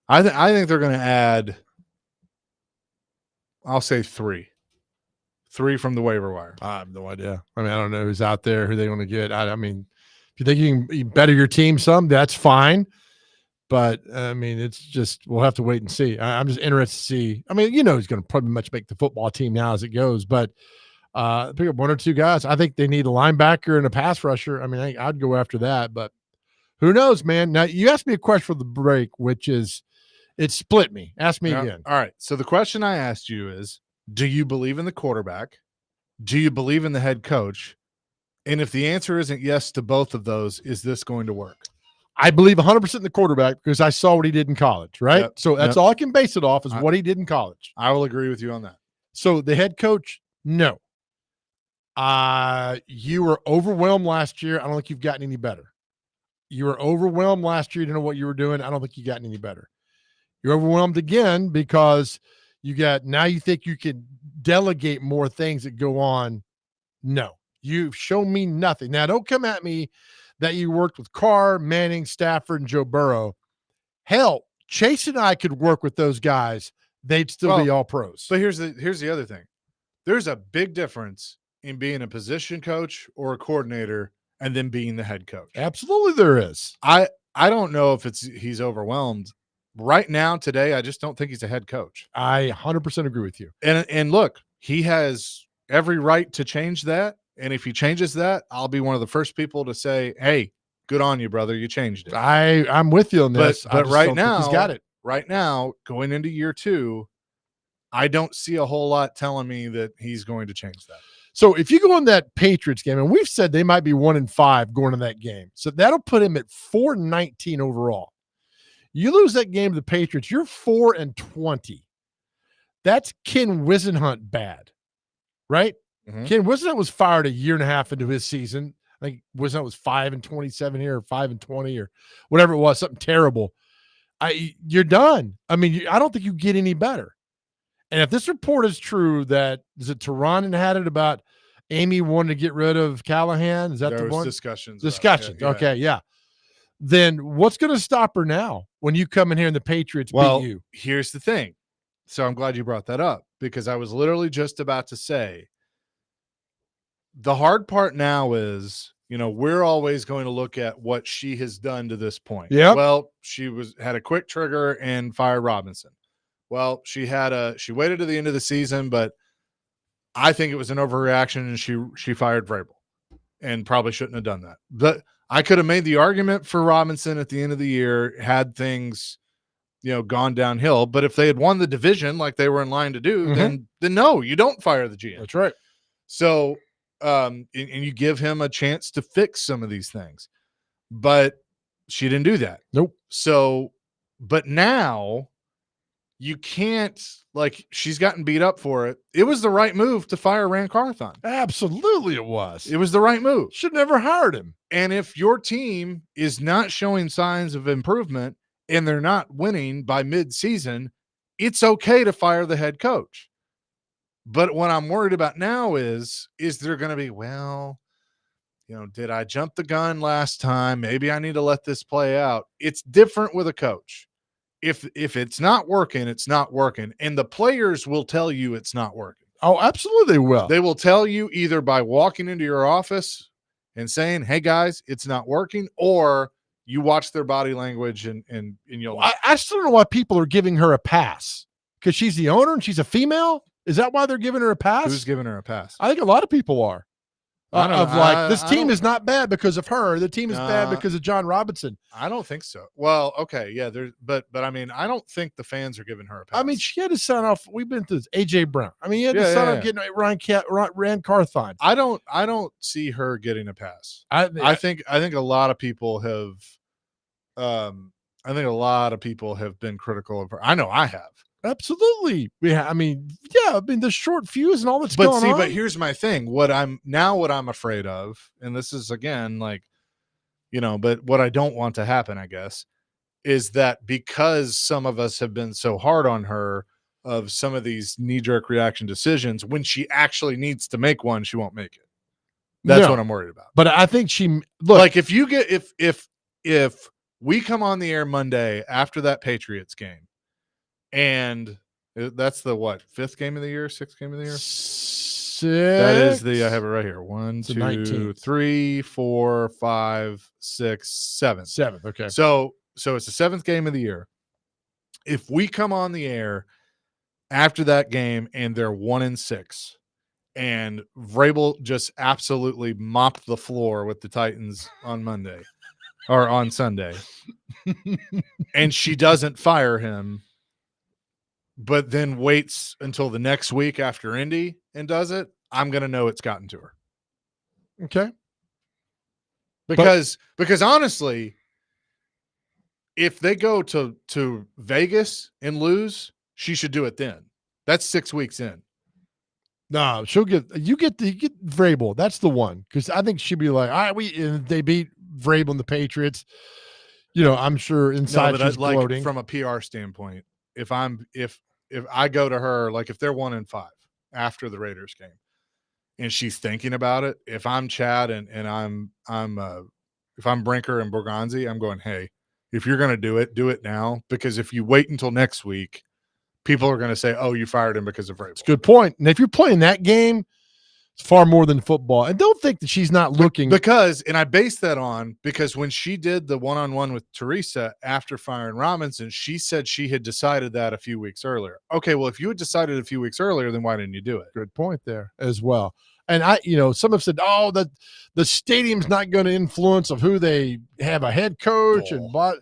I think they're going to add, I'll say 3 from the waiver wire. I have no idea. I mean, I don't know who's out there, who they want to get. I mean, if you think you can better your team some, that's fine. But, I mean, it's just we'll have to wait and see. I'm just interested to see. I mean, he's going to pretty much make the football team now as it goes. But pick up 1 or 2 guys. I think they need a linebacker and a pass rusher. I mean, I'd go after that. But who knows, man? Now, you asked me a question for the break, which is it split me. Ask me again. All right. So the question I asked you is, do you believe in the quarterback? Do you believe in the head coach? And if the answer isn't yes to both of those, is this going to work? I believe 100% in the quarterback because I saw what he did in college, right? Yep. So that's all I can base it off is what he did in college. I will agree with you on that. So the head coach, no. You were overwhelmed last year. I don't think you've gotten any better. You were overwhelmed last year. You didn't know what you were doing. I don't think you've gotten any better. You're overwhelmed again because now you think you can delegate more things that go on. No, you've shown me nothing. Now, don't come at me that you worked with Carr, Manning, Stafford, and Joe Burrow. Hell, Chase and I could work with those guys. They'd still be all pros. But here's the other thing. There's a big difference in being a position coach or a coordinator and then being the head coach. Absolutely there is. I don't know if he's overwhelmed. Right now, today, I just don't think he's a head coach. I 100% agree with you. And look, he has every right to change that. And if he changes that, I'll be one of the first people to say, hey, good on you, brother. You changed it. I'm with you on this. But right now, he's got it. Right now, going into year 2, I don't see a whole lot telling me that he's going to change that. So if you go in that Patriots game, and we've said they might be 1-5 going in that game. So that'll put him at 4-19 overall. You lose that game to the Patriots, you're 4-20. That's Ken Wisenhunt bad, right? Mm-hmm. Ken Wisenhunt was fired a year and a half into his season. I think Wisenhunt was 5-27 here, or 5-20, or whatever it was, something terrible. You're done. I mean, I don't think you get any better. And if this report is true, that is it Tehran had it about Amy wanting to get rid of Callahan? Is that there the was one? Discussions. Yeah. Okay, yeah. Then what's going to stop her now when you come in here and the Patriots beat you? Here's the thing. So I'm glad you brought that up because I was literally just about to say the hard part now is, we're always going to look at what she has done to this point. Yeah. Well, she had a quick trigger and fired Robinson. Well, she waited to the end of the season, but I think it was an overreaction and she fired Vrabel and probably shouldn't have done that. But I could have made the argument for Robinson at the end of the year had things, gone downhill. But if they had won the division like they were in line to do, then no, you don't fire the GM. That's right. So, and you give him a chance to fix some of these things. But she didn't do that. Nope. So, but now you can't, she's gotten beat up for it. It was the right move to fire Rand Carthon. Absolutely it was. It was the right move. Should never hired him. And if your team is not showing signs of improvement and they're not winning by mid-season, it's okay to fire the head coach. But what I'm worried about now is there going to be, did I jump the gun last time? Maybe I need to let this play out. It's different with a coach. If it's not working, it's not working. And the players will tell you it's not working. Oh, absolutely they will. They will tell you either by walking into your office and saying, hey, guys, it's not working, or you watch their body language and you'll. I still don't know why people are giving her a pass, because she's the owner and she's a female. Is that why they're giving her a pass? Who's giving her a pass? I think a lot of people are. This team is not bad because of her. The team is bad because of John Robinson. I don't think so. Well, okay, yeah, but I mean, I don't think the fans are giving her a pass. I mean, she had to sign off. We've been through this. AJ Brown. I mean, he had to sign off getting Rand Carthon. I don't see her getting a pass. I think a lot of people have. I think a lot of people have been critical of her. I know I have. Absolutely. I mean, the short fuse and all that's going on. But here's my thing. What I'm afraid of, and this is again but what I don't want to happen, I guess, is that because some of us have been so hard on her of some of these knee-jerk reaction decisions, when she actually needs to make one, she won't make it. That's what I'm worried about. But I think if you get if we come on the air Monday after that Patriots game, and that's the fifth game of the year, sixth game of the year? Six. That is I have it right here. 1, It's 2, 3, 4, 5, 6, 7. Seventh, okay. So it's the seventh game of the year. If we come on the air after that game and they're 1-6, and Vrabel just absolutely mopped the floor with the Titans on Monday or on Sunday, and she doesn't fire him, but then waits until the next week after Indy and does it, I'm going to know it's gotten to her. Okay. Because honestly, if they go to Vegas and lose, she should do it then. That's 6 weeks in. No, you get Vrabel. That's the one. Because I think she'd be like, all right, they beat Vrabel and the Patriots. I'm sure inside she's gloating. From a PR standpoint, if I go to her, like if they're 1-5 after the Raiders game and she's thinking about it, if I'm Chad and if I'm Brinker and Borgonzi, I'm going, hey, if you're going to do it now, because if you wait until next week, people are going to say, oh, you fired him because of Vrabel. It's a good point. And if you're playing that game, it's far more than football. And don't think that she's not looking. And I base that on because when she did the one-on-one with Teresa after firing Robinson, she said she had decided that a few weeks earlier. Okay, well, if you had decided a few weeks earlier, then why didn't you do it? Good point there as well. And some have said, oh, the stadium's not going to influence of who they have a head coach but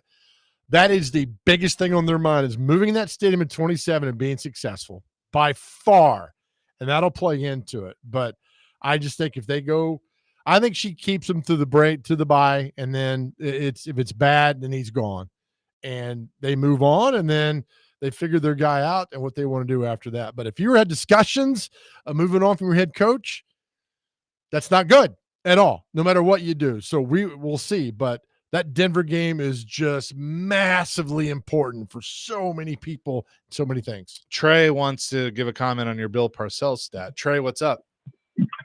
that is the biggest thing on their mind is moving that stadium in 27 and being successful by far. And that'll play into it. But I just think if they go, I think she keeps him through the break to the bye. And then if it's bad, then he's gone and they move on. And then they figure their guy out and what they want to do after that. But if you had discussions of moving on from your head coach, that's not good at all, no matter what you do. So we'll see. But that Denver game is just massively important for so many people, so many things. Trey wants to give a comment on your Bill Parcells stat. Trey, what's up?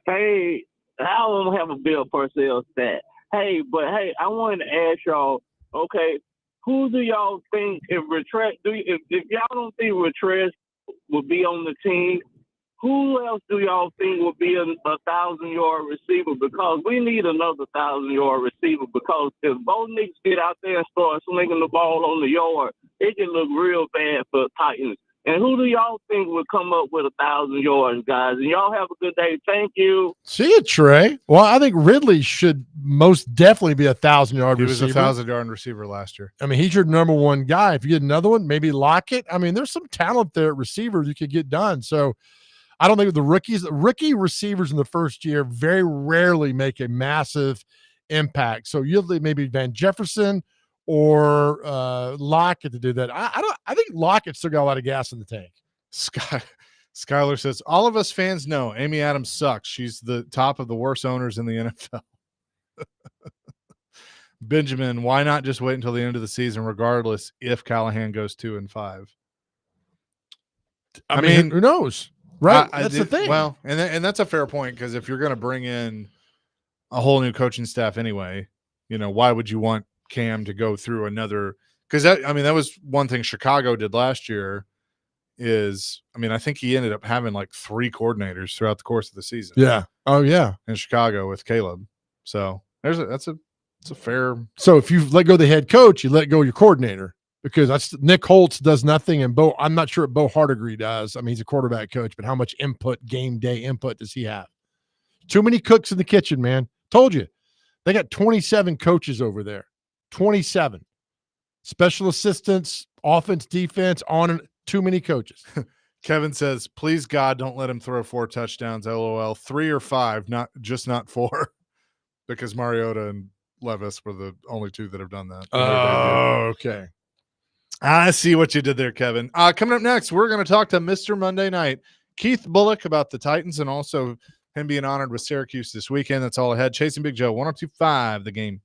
Hey, I don't have a Bill Parcells stat. Hey, I wanted to ask y'all, okay, who do y'all think if y'all don't think Ratrez will be on the team, who else do y'all think will be a 1,000-yard receiver? Because we need another 1,000-yard receiver. Because if both niggas get out there and start slinging the ball on the yard, it can look real bad for the Titans. And who do y'all think would come up with 1,000 yards, guys? And y'all have a good day. Thank you. See you, Trey. Well, I think Ridley should most definitely be 1,000-yard receiver. He was a 1,000-yard receiver last year. I mean, he's your number one guy. If you get another one, maybe Lockett. I mean, there's some talent there at receiver you could get done. So I don't think the rookie receivers in the first year very rarely make a massive impact. So usually maybe Van Jefferson or Lockett to do that. I think Lockett still got a lot of gas in the tank. Skylar says, all of us fans know Amy Adams sucks. She's the top of the worst owners in the NFL. Benjamin, why not just wait until the end of the season, regardless if Callahan goes 2-5? I mean, who knows? Right. That's the thing. Well, and that's a fair point because if you're going to bring in a whole new coaching staff anyway. Why would you want Cam to go through another? Because that was one thing Chicago did last year. I think he ended up having like 3 coordinators throughout the course of the season. Yeah. Oh yeah. In Chicago with Caleb. So that's a fair. So if you let go of the head coach, you let go of your coordinator, because Nick Holtz does nothing, and I'm not sure what Bo Hardigree does. I mean, he's a quarterback coach, but how much game day input does he have? Too many cooks in the kitchen, man. Told you. They got 27 coaches over there. 27. Special assistants, offense, defense, too many coaches. Kevin says, please God, don't let him throw 4 touchdowns. LOL. 3 or 5, not 4, because Mariota and Levis were the only 2 that have done that. Oh, okay. I see what you did there, Kevin. Coming up next, we're going to talk to Mr. Monday Night, Keith Bullock, about the Titans and also him being honored with Syracuse this weekend. That's all ahead. Chasing Big Joe, 102.5 The Game.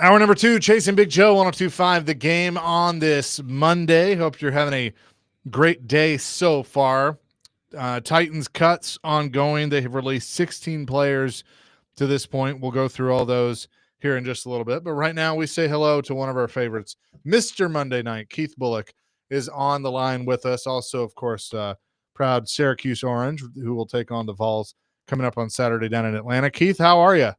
Hour number 2, Chasing Big Joe, 102.5 The Game on this Monday. Hope you're having a great day so far. Titans cuts ongoing. They have released 16 players to this point. We'll go through all those here in just a little bit. But right now, we say hello to one of our favorites, Mr. Monday Night. Keith Bullock is on the line with us. Also, of course, proud Syracuse Orange, who will take on the Vols coming up on Saturday down in Atlanta. Keith, how are you?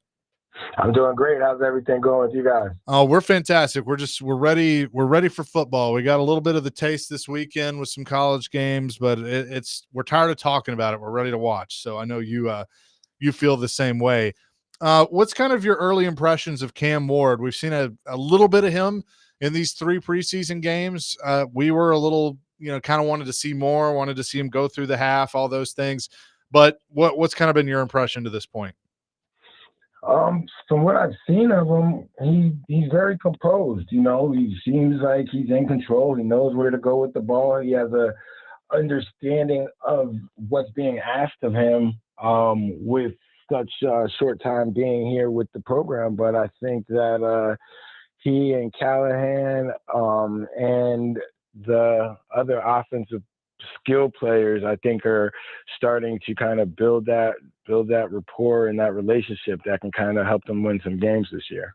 I'm doing great. How's everything going with you guys? Oh, we're fantastic. We're ready. We're ready for football. We got a little bit of the taste this weekend with some college games, but we're tired of talking about it. We're ready to watch. So I know you feel the same way. What's kind of your early impressions of Cam Ward? We've seen a little bit of him in these 3 preseason games. We were a little, kind of wanted to see more, wanted to see him go through the half, all those things. But what's kind of been your impression to this point? From what I've seen of him, he's very composed. He seems like he's in control. He knows where to go with the ball. He has a understanding of what's being asked of him with such a short time being here with the program. But I think that he and Callahan and the other offensive skill players, I think, are starting to kind of build that rapport and that relationship that can kind of help them win some games this year.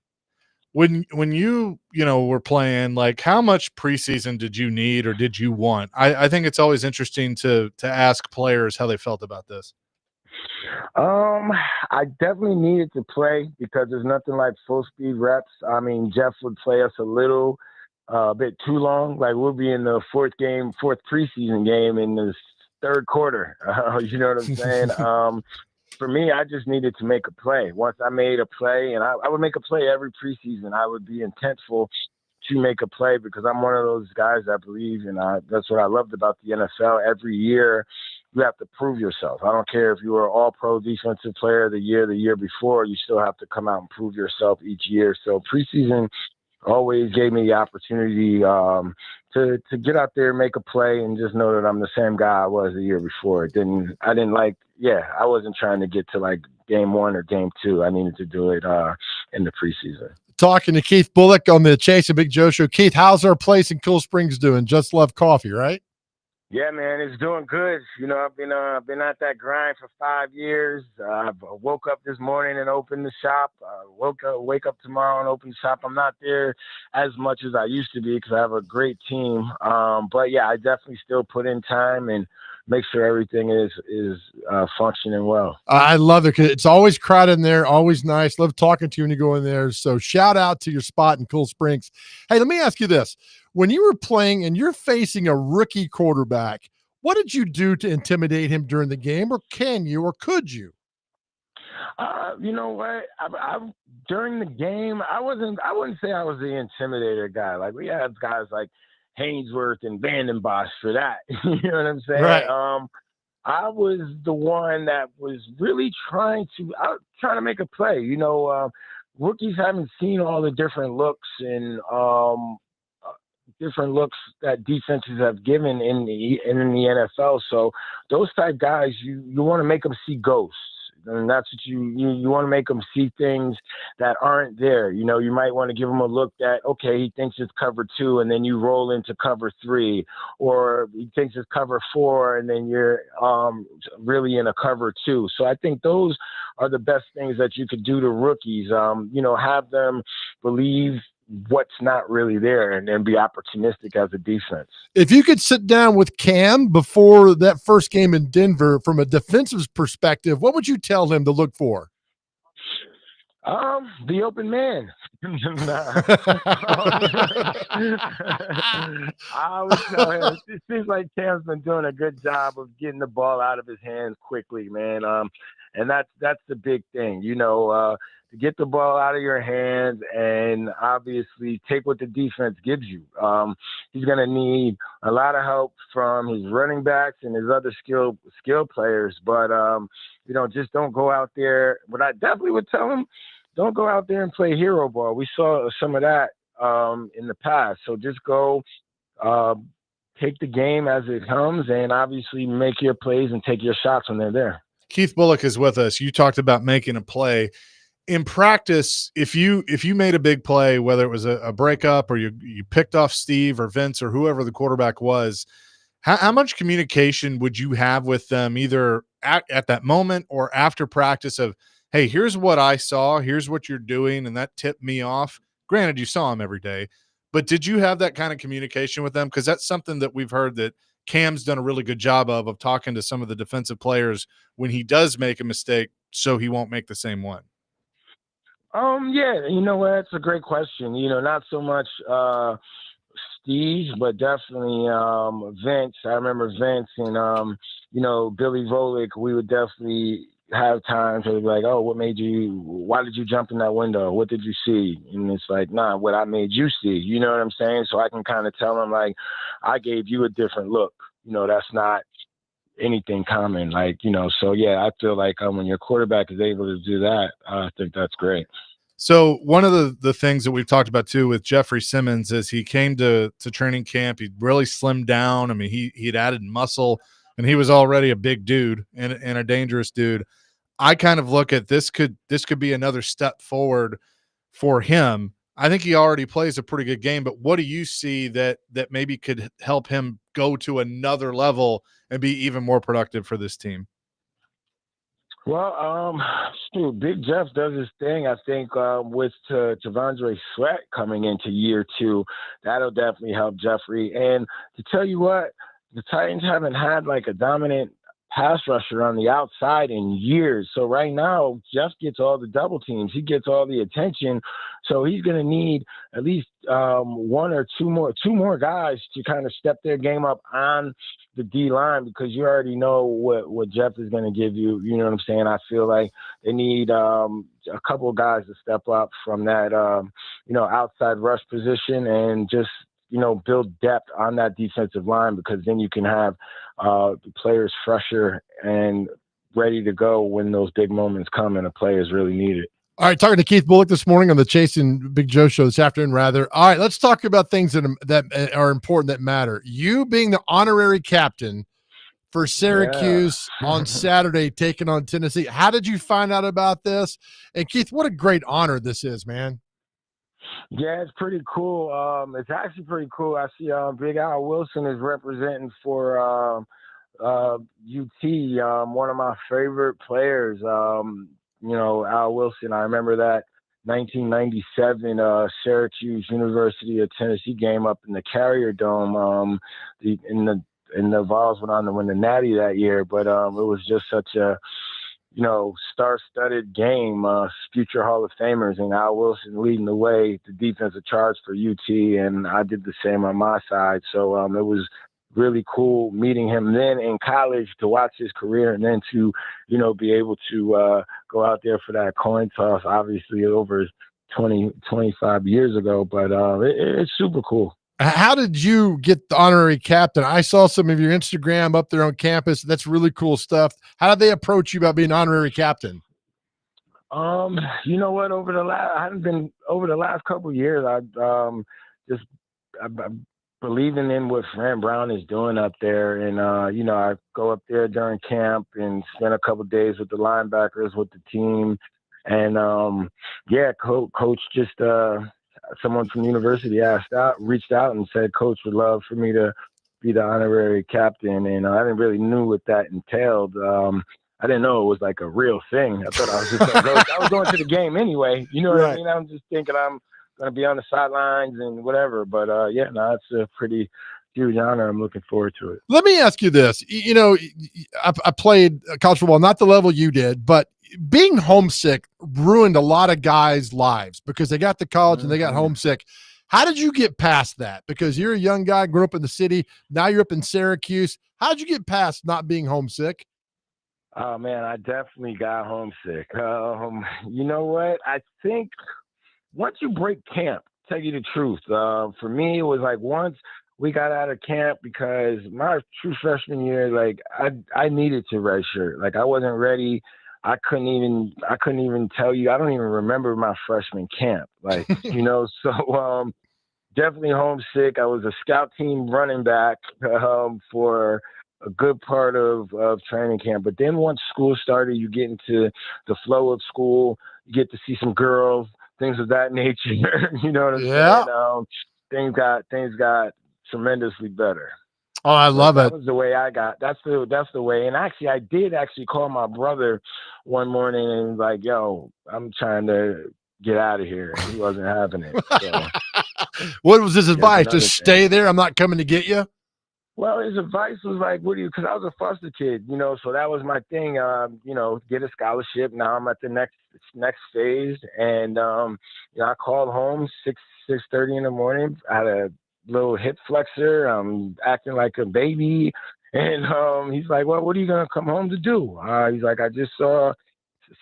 When you were playing, like, how much preseason did you need or did you want? I think it's always interesting to ask players how they felt about this. I definitely needed to play because there's nothing like full speed reps. I mean, Jeff would play us a bit too long. Like, we'll be in the fourth preseason game in the third quarter. You know what I'm saying? For me, I just needed to make a play. Once I made a play, and I would make a play every preseason, I would be intentful to make a play because I'm one of those guys that believe, and that's what I loved about the NFL. Every year, you have to prove yourself. I don't care if you were all-pro defensive player of the year before, you still have to come out and prove yourself each year. So preseason always gave me the opportunity to get out there, make a play, and just know that I'm the same guy I was the year before. I wasn't trying to get to like game 1 or game 2. I needed to do it in the preseason. Talking to Keith Bullock on the Chase and Big Joe show. Keith, how's our place in Cool Springs doing? Just love coffee, right? Yeah, man, it's doing good. I've been at that grind for 5 years. I woke up this morning and opened the shop. Wake up tomorrow and open the shop. I'm not there as much as I used to be because I have a great team. But yeah, I definitely still put in time and make sure everything is functioning well. I love it because it's always crowded in there, always nice. Love talking to you when you go in there. So shout out to your spot in Cool Springs. Hey, let me ask you this. When you were playing and you're facing a rookie quarterback, what did you do to intimidate him during the game, or can you, or could you? You know what? During the game, I wouldn't say I was the intimidator guy. Like, we had guys like Hainsworth and Vandenbosch for that. You know what I'm saying? Right. I was the one that was really trying to make a play. Rookies haven't seen all the different looks and different looks that defenses have given in the NFL. So those type guys, you want to make them see ghosts. And that's what you want to make them see things that aren't there. You might want to give them a look that, okay, he thinks it's cover 2, and then you roll into cover 3, or he thinks it's cover 4, and then you're really in a cover 2. So I think those are the best things that you could do to rookies. Have them believe what's not really there and then be opportunistic as a defense. If you could sit down with Cam before that first game in Denver from a defensive perspective, what would you tell him to look for? The open man. I would tell him, it seems like Cam's been doing a good job of getting the ball out of his hands quickly, man. And that's the big thing, to get the ball out of your hands and obviously take what the defense gives you. He's going to need a lot of help from his running backs and his other skill players. But, just don't go out there. What I definitely would tell him, don't go out there and play hero ball. We saw some of that in the past. So just go take the game as it comes and obviously make your plays and take your shots when they're there. Keith Bullock is with us. You talked about making a play. in practice, if you made a big play, whether it was a breakup or you picked off Steve or Vince or whoever the quarterback was, how much communication would you have with them either at that moment or after practice of, hey, here's what I saw, here's what you're doing, and that tipped me off? Granted, you saw him every day, but did you have that kind of communication with them? Because that's something that we've heard that Cam's done a really good job of talking to some of the defensive players when he does make a mistake so he won't make the same one. Yeah, you know what? It's a great question. Not so much Steve, but definitely Vince. I remember Vince and Billy Volick. We would definitely have times where they'd be like, "Oh, why did you jump in that window? What did you see?" And it's like, "Nah, what I made you see." You know what I'm saying? So I can kind of tell them, like, I gave you a different look. That's not anything common. So yeah, I feel like when your quarterback is able to do that, I think that's great. So one of the things that we've talked about too with Jeffrey Simmons is he came to training camp. He really slimmed down. I mean, he'd added muscle, and he was already a big dude and a dangerous dude. I kind of look at this could be another step forward for him. I think he already plays a pretty good game, but what do you see that maybe could help him go to another level and be even more productive for this team? Well, Big Jeff does his thing. I think with T'Vondre Sweat coming into year 2, that'll definitely help Jeffrey. And to tell you what, the Titans haven't had like a dominant pass rusher on the outside in years. So right now, Jeff gets all the double teams. He gets all the attention. So he's going to need at least one or two more guys to kind of step their game up on the D line, because you already know what Jeff is going to give you. You know what I'm saying? I feel like they need a couple of guys to step up from that, outside rush position and just, build depth on that defensive line, because then you can have the players fresher and ready to go when those big moments come and a player is really needed. All right, talking to Keith Bullock this morning on the Chasing Big Joe show this afternoon, rather. All right, let's talk about things that are important, that matter. You being the honorary captain for Syracuse on Saturday, taking on Tennessee. How did you find out about this? And Keith, what a great honor this is, man. Yeah, it's pretty cool. It's actually pretty cool. I see Big Al Wilson is representing for UT, one of my favorite players. Al Wilson, I remember that 1997 Syracuse University of Tennessee game up in the Carrier Dome. The Vols went on to win the Natty that year, but it was just such a star-studded game, future Hall of Famers, and Al Wilson leading the way, the defensive charge for UT, and I did the same on my side. So it was really cool meeting him then in college, to watch his career, and then to, be able to go out there for that coin toss, obviously over 25 years ago, but it's super cool. How did you get the honorary captain? I saw some of your Instagram up there on campus. That's really cool stuff. How did they approach you about being honorary captain? You know what? Over the last couple of years, I'm believing in what Fran Brown is doing up there, and I go up there during camp and spend a couple of days with the linebackers, with the team, and coach just someone from the university reached out and said, "Coach would love for me to be the honorary captain," and I didn't really knew what that entailed. I didn't know it was like a real thing. I thought I was just I was going to the game anyway. You know what I mean? I'm just thinking I'm going to be on the sidelines and whatever. But it's a pretty huge honor. I'm looking forward to it. Let me ask you this. I played college football, not the level you did, but being homesick ruined a lot of guys' lives because they got to college and they got homesick. How did you get past that? Because you're a young guy, grew up in the city. Now you're up in Syracuse. How did you get past not being homesick? Oh, man, I definitely got homesick. You know what? I think once you break camp, tell you the truth, for me, it was like once we got out of camp, because my true freshman year, like I needed to redshirt. Like I wasn't ready. I couldn't even tell you. I don't even remember my freshman camp. Like, so definitely homesick. I was a scout team running back for a good part of training camp. But then once school started, you get into the flow of school. you get to see some girls, things of that nature. You know what I'm Yeah. saying? Things got tremendously better. Oh, I love it. That was the way I got. That's the way. And actually, I did call my brother one morning and was like, "Yo, I'm trying to get out of here." And he wasn't having it. So, what was his advice? another Just stay there. I'm not coming to get you. Well, his advice was like, because I was a foster kid, so that was my thing, get a scholarship. Now I'm at the next phase. And, I called home 6:30 in the morning. I had a little hip flexor. I'm acting like a baby. And he's like, well, what are you going to come home to do? He's like, I just saw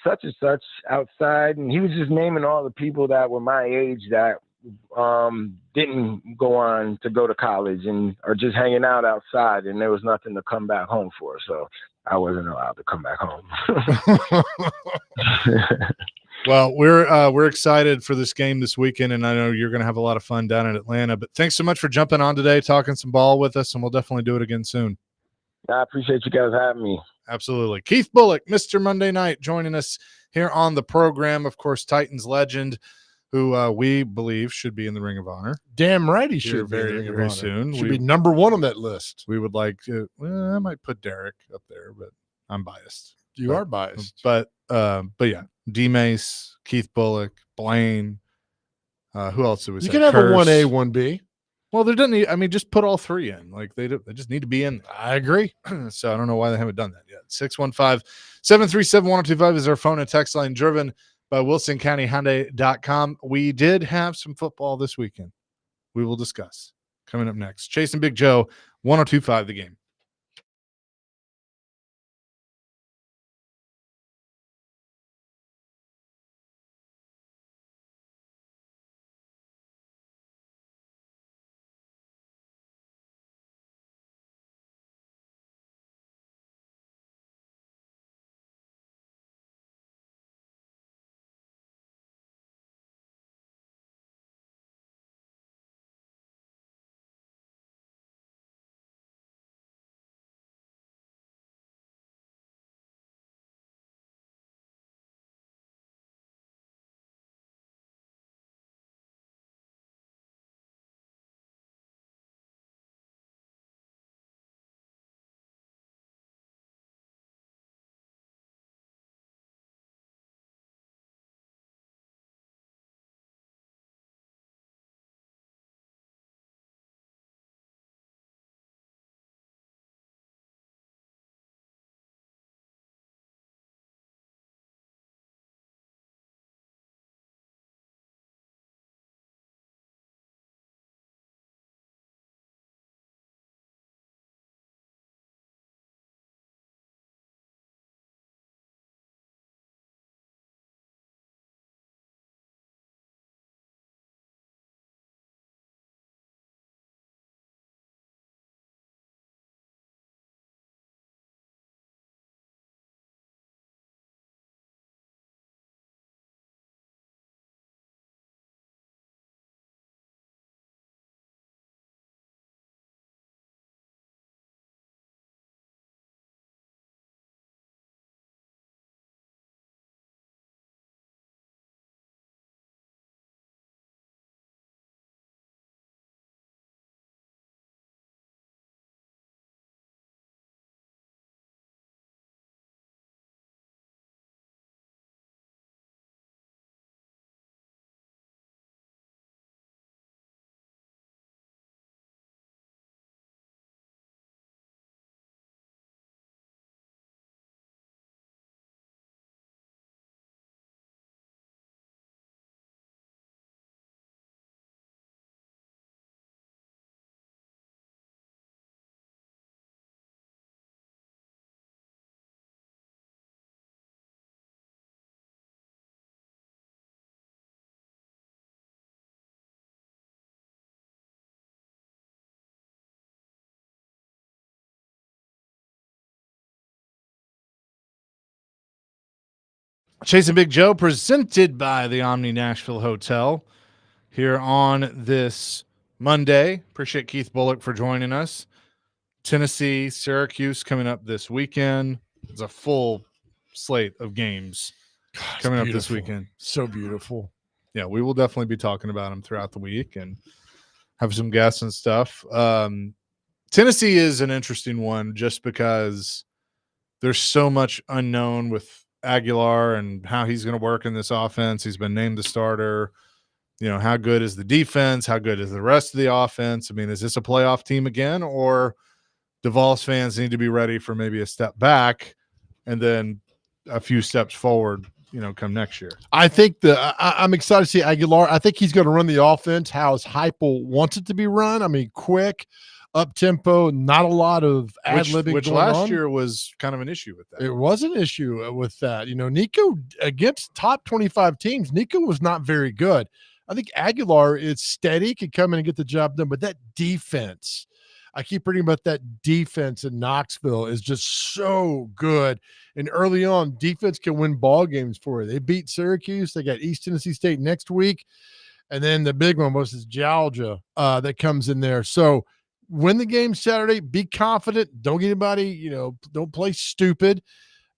such and such outside. And he was just naming all the people that were my age that didn't go on to go to college and are just hanging out outside, and there was nothing to come back home for. So I wasn't allowed to come back home. Well, we're excited for this game this weekend, and I know you're going to have a lot of fun down in Atlanta. But thanks so much for jumping on today, talking some ball with us, and we'll definitely do it again soon. I appreciate you guys having me. Absolutely. Keith Bullock, Mr. Monday Night, joining us here on the program. Of course, Titans legend, who we believe should be in the Ring of Honor. Damn right he should be very soon. Should be number one on that list. We would like to. Well, I might put Derek up there, but I'm biased. You are biased, but yeah, D Mace, Keith Bullock, Blaine. Who else do we say? You can have a 1A, 1B. Well, there doesn't need. I mean, just put all three in. Like they just need to be in. I agree. So I don't know why they haven't done that yet. 615-737-1025 is our phone and text line, driven by WilsonCountyHyundai.com. We did have some football this weekend. We will discuss coming up next. Chase and Big Joe, 102.5 The Game. Chase and Big Joe, presented by the Omni Nashville Hotel, here on this Monday. Appreciate Keith Bullock for joining us. Tennessee, Syracuse coming up this weekend. It's a full slate of games Gosh, coming up this beautiful. weekend. So beautiful. Yeah, we will definitely be talking about them throughout the week and have some guests and stuff. Tennessee is an interesting one just because there's so much unknown with Aguilar and how he's going to work in this offense. He's been named the starter. You know, how good is the defense? How good is the rest of the offense? I mean, is this a playoff team again, or the Vols fans need to be ready for maybe a step back and then a few steps forward, you know, come next year? I think I'm excited to see Aguilar. I think he's going to run the offense how his Heupel wants it to be run. I mean, quick, up tempo, not a lot of ad-libbing which going last on. year was kind of an issue with that. It was an issue with that. You know, Nico against top 25 teams, Nico was not very good. I think Aguilar is steady, can come in and get the job done, but that defense, I keep reading about that defense in Knoxville is just so good. And early on, defense can win ball games for you. They beat Syracuse. They got East Tennessee State next week. And then the big one was Georgia that comes in there. So win the game Saturday, be confident. Don't get anybody, you know, don't play stupid.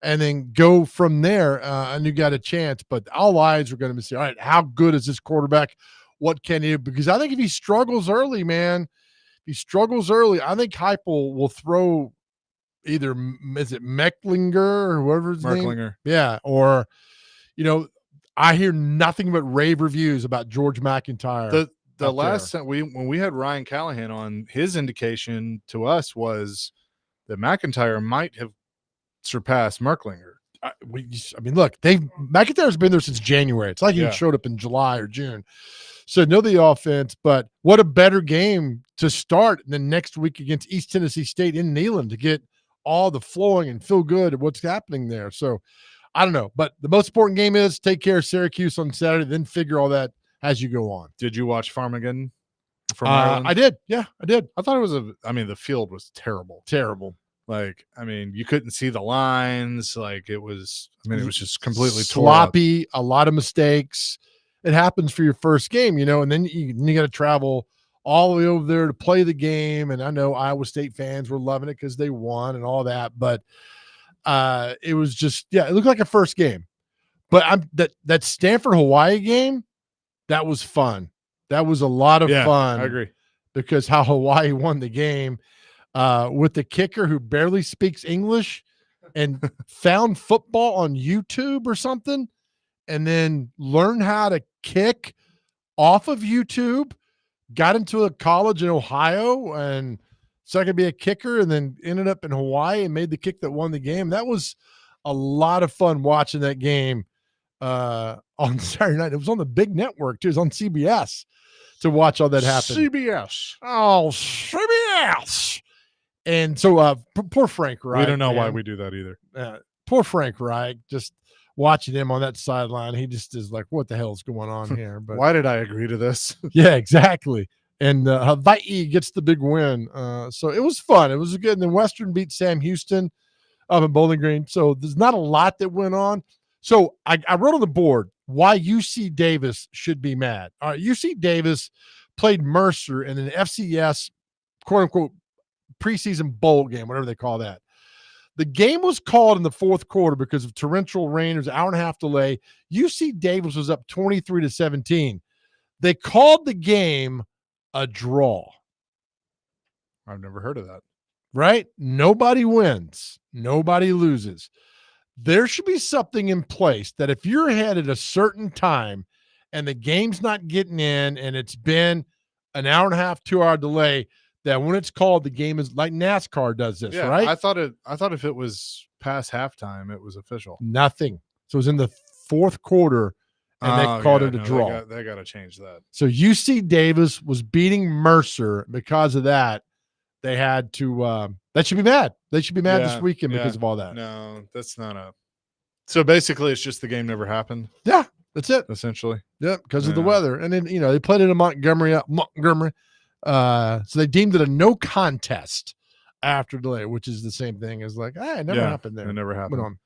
And then go from there, and you got a chance. But all eyes are going to be saying, all right, how good is this quarterback? What can he do? Because I think if he struggles early, man, I think Heupel will throw either, is it Mecklinger or whoever his name? Merklinger. Yeah. Or, you know, I hear nothing but rave reviews about George McIntyre. The last time when we had Ryan Callahan on, his indication to us was that McIntyre might have surpassed Merklinger. I mean, look, McIntyre's been there since January. It's like he Yeah. showed up in July or June. So know the offense, but what a better game to start than next week against East Tennessee State in Neyland to get all the flowing and feel good at what's happening there. So I don't know, but the most important game is take care of Syracuse on Saturday, then figure all that as you go on. Did you watch Farmigan from Maryland? I did. Yeah, I did. I thought it was the field was terrible. Terrible. Like, I mean, you couldn't see the lines. Like, it was just completely tore up. sloppy, a lot of mistakes. It happens for your first game, you know, and then you got to travel all the way over there to play the game. And I know Iowa State fans were loving it because they won and all that, but it was just, it looked like a first game. But that Stanford Hawaii game, that was fun. That was a lot of fun. I agree. Because how Hawaii won the game with the kicker who barely speaks English and found football on YouTube or something, and then learned how to kick off of YouTube, got into a college in Ohio, and so I could be a kicker, and then ended up in Hawaii and made the kick that won the game. That was a lot of fun watching that game on Saturday night. It was on the big network, too. It was on CBS to watch all that happen. CBS. Oh, CBS. And so poor Frank Reich. We don't know why we do that either. Poor Frank Reich, just watching him on that sideline. He just is like, what the hell is going on here? But why did I agree to this? yeah, exactly. And Hawaii gets the big win. So it was fun. It was good. And then Western beat Sam Houston up in Bowling Green. So there's not a lot that went on. So I wrote on the board why UC Davis should be mad. All right, UC Davis played Mercer in an FCS, quote unquote, preseason bowl game, whatever they call that. The game was called in the fourth quarter because of torrential rain. There was an hour and a half delay. UC Davis was up 23-17. They called the game a draw. I've never heard of that. Right? Nobody wins. Nobody loses. There should be something in place that if you're ahead at a certain time and the game's not getting in and it's been an hour and a half, 2 hour delay, that when it's called, the game is like NASCAR does this, right? I thought if it was past halftime, it was official. Nothing. So it was in the fourth quarter and they called it a draw. They got to change that. So UC Davis was beating Mercer. Because of that, they had to that should be mad. They should be mad this weekend because of all that. No, that's not a. So basically, it's just the game never happened. Yeah, that's it. Essentially. Yep, because of the weather. And then, they played it in Montgomery. So they deemed it a no contest after delay, which is the same thing as like, it never happened there. It never happened. Went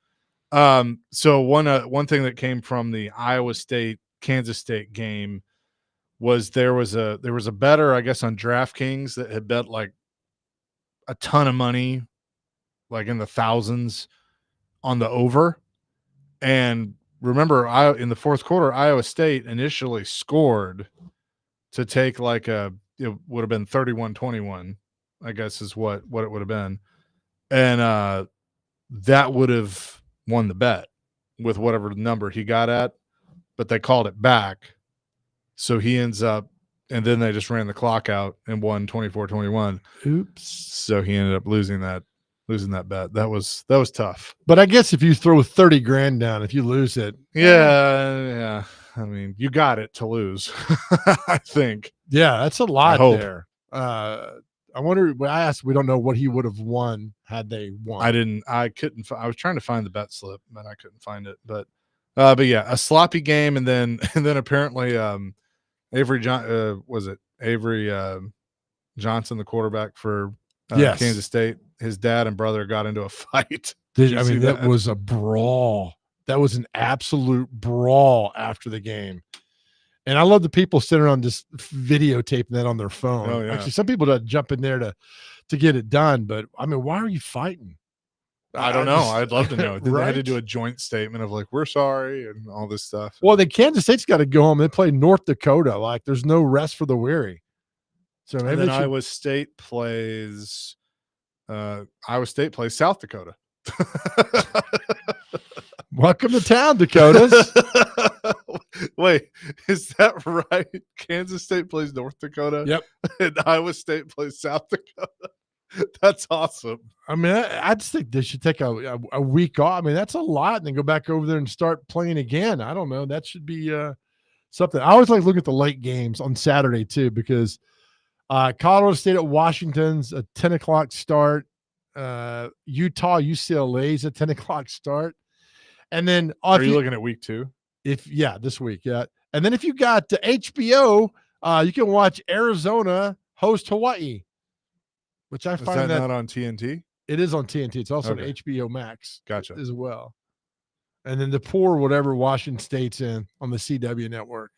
on. So one thing that came from the Iowa State Kansas State game was there was a bettor, I guess, on DraftKings that had bet like a ton of money, like in the thousands, on the over, and remember, in the fourth quarter, Iowa State initially scored to take like it would have been 31-21, I guess is what it would have been. And that would have won the bet with whatever number he got at, but they called it back. So he ends up, and then they just ran the clock out and won 24-21. Oops. So he ended up losing that bet. That was tough. But I guess if you throw $30,000 down, if you lose it. Yeah. I mean, you got it to lose, I think. Yeah, that's a lot hope. there. I wonder, I asked, we don't know what he would have won had they won. I was trying to find the bet slip, but I couldn't find it. But yeah, a sloppy game. And then apparently, Avery Johnson, the quarterback for Yes. Kansas State, his dad and brother got into a fight. That was a brawl. That was an absolute brawl after the game. And I love the people sitting around just videotaping that on their phone. Oh, yeah. Actually, some people don't jump in there to get it done. But, I mean, why are you fighting? I don't know. I'd love to know. They Right? had to do a joint statement of like, we're sorry and all this stuff. Well, then Kansas State's got to go home. They play North Dakota. Like, there's no rest for the weary. So maybe and then they should... Iowa State plays South Dakota. Welcome to town, Dakotas. Wait, is that right? Kansas State plays North Dakota? Yep. And Iowa State plays South Dakota? That's awesome. I mean, I just think they should take a week off. I mean, that's a lot, and then go back over there and start playing again. I don't know. That should be something. I always like looking at the late games on Saturday, too, because Colorado State at Washington's a 10 o'clock start. Utah, UCLA's a 10 o'clock start. And then are you looking at week 2? This week, yeah. And then if you got HBO, you can watch Arizona host Hawaii, which I find that not on TNT. It is on TNT. It's also Okay. on HBO Max. Gotcha. As well. And then the poor whatever Washington State's in on the CW network.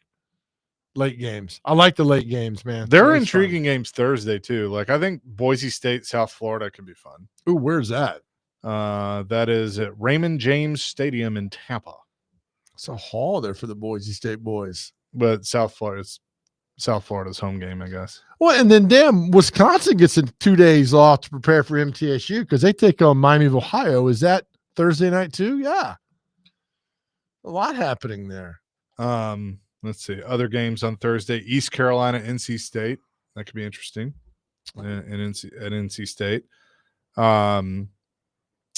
Late games. I like the late games, man. There are intriguing games Thursday too. Like I think Boise State, South Florida could be fun. Ooh, where's that? That is at Raymond James Stadium in Tampa. It's a haul there for the Boise State boys. But South Florida's home game, I guess. Well, and then damn, Wisconsin gets 2 days off to prepare for MTSU because they take on Miami of Ohio. Is that Thursday night too? Yeah. A lot happening there. Let's see. Other games on Thursday. East Carolina, NC State. That could be interesting. At NC State.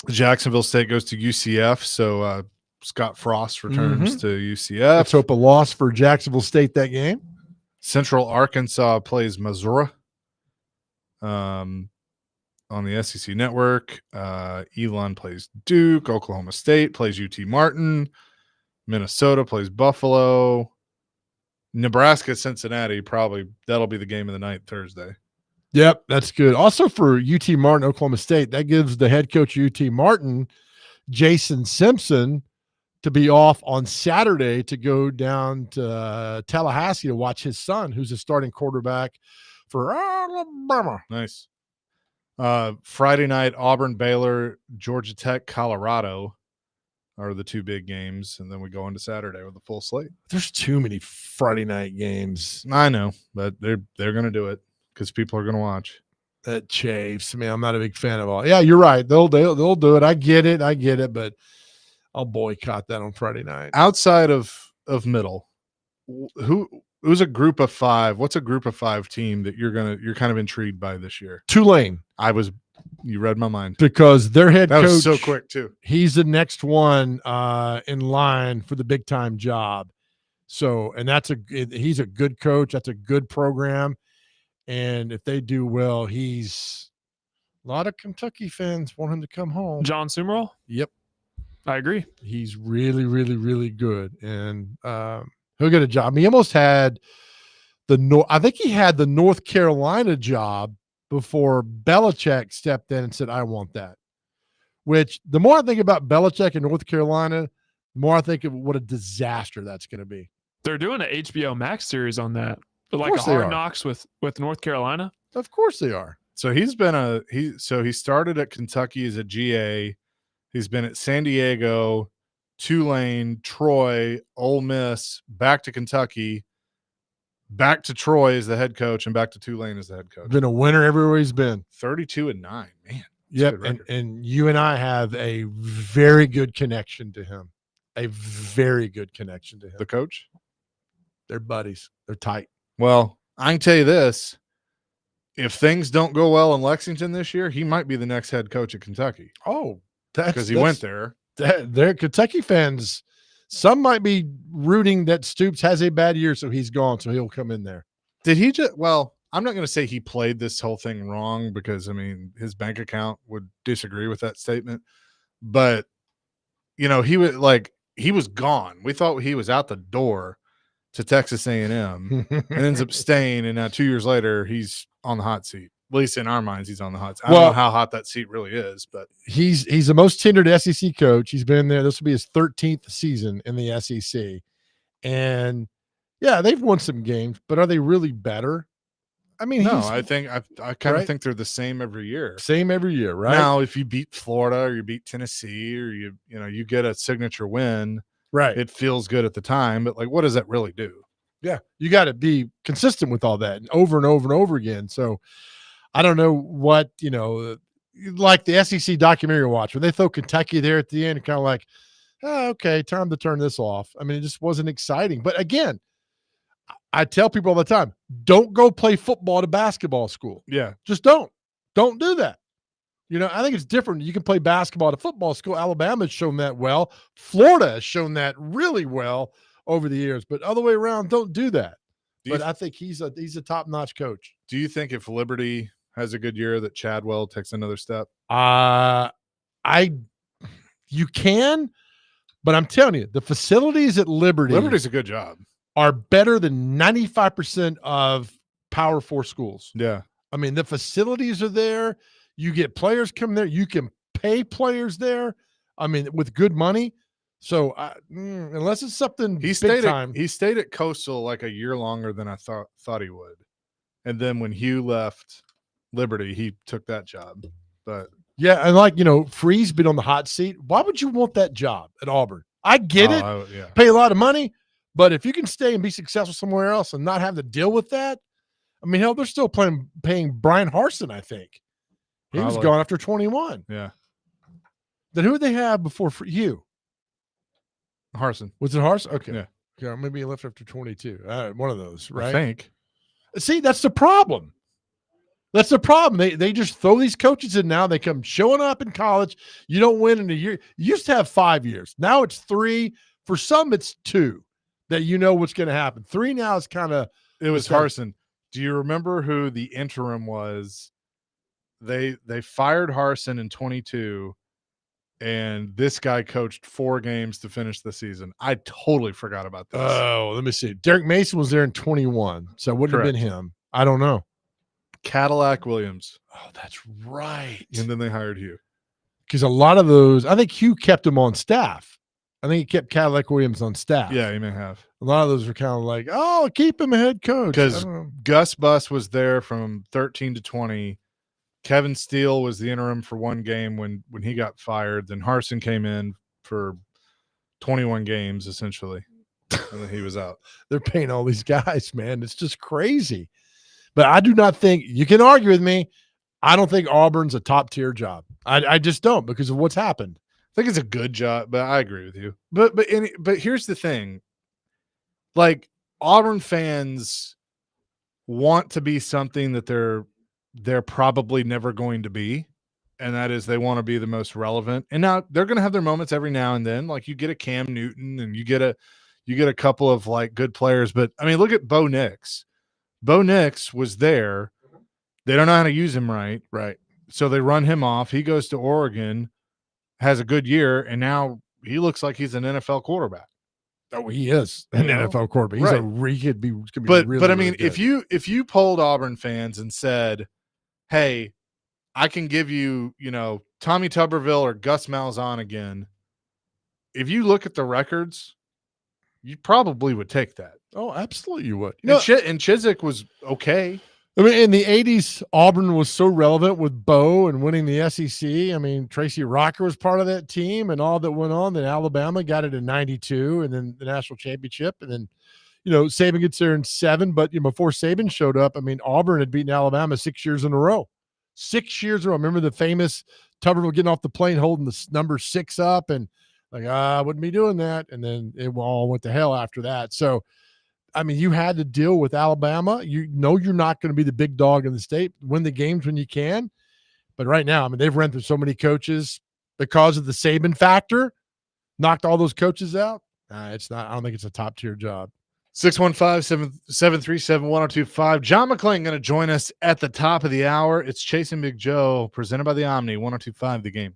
Jacksonville State goes to UCF. So Scott Frost returns to UCF. Let's hope a loss for Jacksonville State that game. Central Arkansas plays Missouri on the SEC network. Elon plays Duke. Oklahoma State plays UT Martin. Minnesota plays Buffalo. Nebraska, Cincinnati, probably that'll be the game of the night Thursday. Yep, that's good. Also for UT Martin, Oklahoma State, that gives the head coach of UT Martin, Jason Simpson, to be off on Saturday to go down to Tallahassee to watch his son, who's a starting quarterback for Alabama. Nice. Friday night, Auburn, Baylor, Georgia Tech, Colorado are the 2 big games, and then we go into Saturday with a full slate. There's too many Friday night games. I know, but they're going to do it because people are going to watch. That chafes me. I'm not a big fan of all. Yeah, you're right. They'll do it. I get it, but I'll boycott that on Friday night. Outside of middle, who's a group of 5? What's a group of 5 team that you're kind of intrigued by this year? Tulane. You read my mind because their head coach was so quick too. He's the next one in line for the big time job. So, and he's a good coach. That's a good program. And if they do well, a lot of Kentucky fans want him to come home. John Sumrall? Yep. I agree. He's really, really, really good. And he'll get a job. I mean, he almost had I think he had the North Carolina job before Belichick stepped in and said, I want that. Which the more I think about Belichick in North Carolina, the more I think of what a disaster that's going to be. They're doing an HBO Max series on that. Like a course they are. Hard Knocks with North Carolina. Of course they are. So he started at Kentucky as a GA. He's been at San Diego, Tulane, Troy, Ole Miss, back to Kentucky, back to Troy as the head coach, and back to Tulane as the head coach. Been a winner everywhere he's been. 32-9, man. Yep, and you and I have a very good connection to him. A very good connection to him. The coach? They're buddies. They're tight. Well, I can tell you this. If things don't go well in Lexington this year, he might be the next head coach at Kentucky. Oh, because he went there. They're Kentucky fans. Some might be rooting that Stoops has a bad year, so he's gone, so he'll come in there. Did he just – well, I'm not going to say he played this whole thing wrong because, I mean, his bank account would disagree with that statement. But, you know, he was gone. We thought he was out the door to Texas A&M and ends up staying, and now 2 years later he's on the hot seat. At least in our minds, he's on the hot seat. I don't know how hot that seat really is, but he's the most tenured SEC coach. He's been there. This will be his 13th season in the SEC. And, yeah, they've won some games, but are they really better? I mean, no, I kind of think they're the same every year. Same every year, right? Now, if you beat Florida or you beat Tennessee or you get a signature win, right? It feels good at the time, but like, what does that really do? Yeah, you got to be consistent with all that and over and over again. So, I don't know what like the SEC documentary watch when they throw Kentucky there at the end, kind of like, oh, okay, time to turn this off. I mean, it just wasn't exciting. But again, I tell people all the time, don't go play football at a basketball school. Yeah. Just don't do that. I think it's different. You can play basketball at a football school. Alabama's shown that well. Florida has shown that really well over the years, but other way around, don't do that. But I think he's a top-notch coach. Do you think if Liberty has a good year that Chadwell takes another step? You can, but I'm telling you, the facilities at Liberty's a good job. Are better than 95% of Power 4 schools. Yeah. I mean, the facilities are there. You get players coming there. You can pay players there. I mean, with good money. So unless it's something he stayed at Coastal like a year longer than I thought he would. And then when Hugh left Liberty, he took that job. But yeah, and Free's been on the hot seat. Why would you want that job at Auburn? I get it. Pay a lot of money. But if you can stay and be successful somewhere else and not have to deal with that, I mean, hell, they're still paying Brian Harsin, I think. He was gone after 21. Yeah. Then who did they have before you? Harsin. Was it Harsin? Okay. Yeah. Maybe he left after 22. One of those, right? I think. See, that's the problem. That's the problem. They just throw these coaches in now. They come showing up in college. You don't win in a year. You used to have 5 years. Now it's 3. For some, it's 2. That what's going to happen. 3 now is kind of – It was Harsin. Do you remember who the interim was? They fired Harsin in 22, and this guy coached 4 games to finish the season. I totally forgot about this. Oh, let me see. Derek Mason was there in 21, so it wouldn't have been him. I don't know. Cadillac Williams. Oh, that's right. And then they hired Hugh. Because a lot of those – I think Hugh kept him on staff. I think he kept Cadillac Williams on staff. Yeah, he may have. A lot of those were kind of like, oh, keep him a head coach. Because Gus Bus was there from 13 to 20. Kevin Steele was the interim for 1 game when he got fired. Then Harsin came in for 21 games, essentially. And then he was out. They're paying all these guys, man. It's just crazy. But I do not think – you can argue with me. I don't think Auburn's a top-tier job. I just don't because of what's happened. I think it's a good job, but I agree with you. But here's the thing. Like, Auburn fans want to be something that they're probably never going to be, and that is they want to be the most relevant. And now they're going to have their moments every now and then. Like, you get a Cam Newton and you get a couple of like good players, but I mean, look at Bo Nix. Bo Nix was there. They don't know how to use him right. Right. So they run him off. He goes to Oregon, has a good year, and now he looks like he's an NFL quarterback. Oh, he is an NFL quarterback. He's he could be but really, I mean, really if you polled Auburn fans and said, "Hey, I can give you, Tommy Tuberville or Gus Malzahn again," if you look at the records, you probably would take that. Oh, absolutely, you would. And Chizik was okay. I mean, in the 80s, Auburn was so relevant with Bo and winning the SEC. I mean, Tracy Rocker was part of that team and all that went on. Then Alabama got it in 92 and then the national championship. And then, Saban gets there in 7. But before Saban showed up, I mean, Auburn had beaten Alabama 6 years in a row. 6 years in a row. Remember the famous Tuberville getting off the plane holding the number 6 up and like, I wouldn't be doing that. And then it all went to hell after that. So, I mean, you had to deal with Alabama. You know you're not going to be the big dog in the state. Win the games when you can. But right now, I mean, they've run through so many coaches because of the Saban factor, knocked all those coaches out. It's not. I don't think it's a top-tier job. 615-737-1025. John McClain going to join us at the top of the hour. It's Chasing Big Joe, presented by the Omni, 1025 The Game.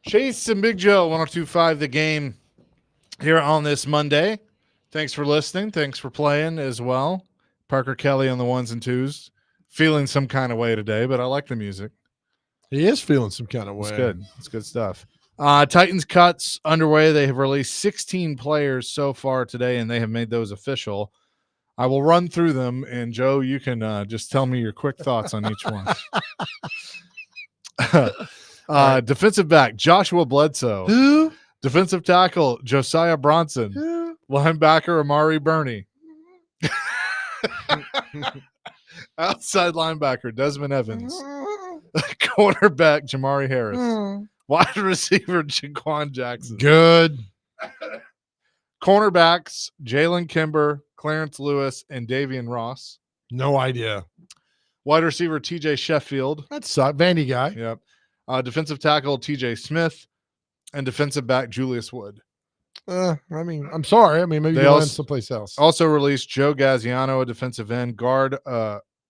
Chase and Big Joe, 1025 The Game here on this Monday. Thanks for listening. Thanks for playing as well. Parker Kelly on the ones and twos. feeling some kind of way today, but I like the music. He is feeling some kind of way. It's good. It's good stuff. Titans cuts underway. They have released 16 players so far today, and they have made those official. I will run through them, and Joe, you can just tell me your quick thoughts on each one. Defensive back, Joshua Bledsoe. Who? Defensive tackle, Josiah Bronson. Who? Linebacker, Amari Burney. Outside linebacker, Desmond Evans. Cornerback, Jamari Harris. Wide receiver, Jaquan Jackson. Good. Cornerbacks, Jalen Kimber, Clarence Lewis, and Davian Ross. No idea. Wide receiver, TJ Sheffield. That's Vandy guy. Yep. Defensive tackle, TJ Smith. And defensive back, Julius Wood. I'm sorry. Maybe They you also- land someplace else. Also released Joe Gaziano, a defensive end. Guard,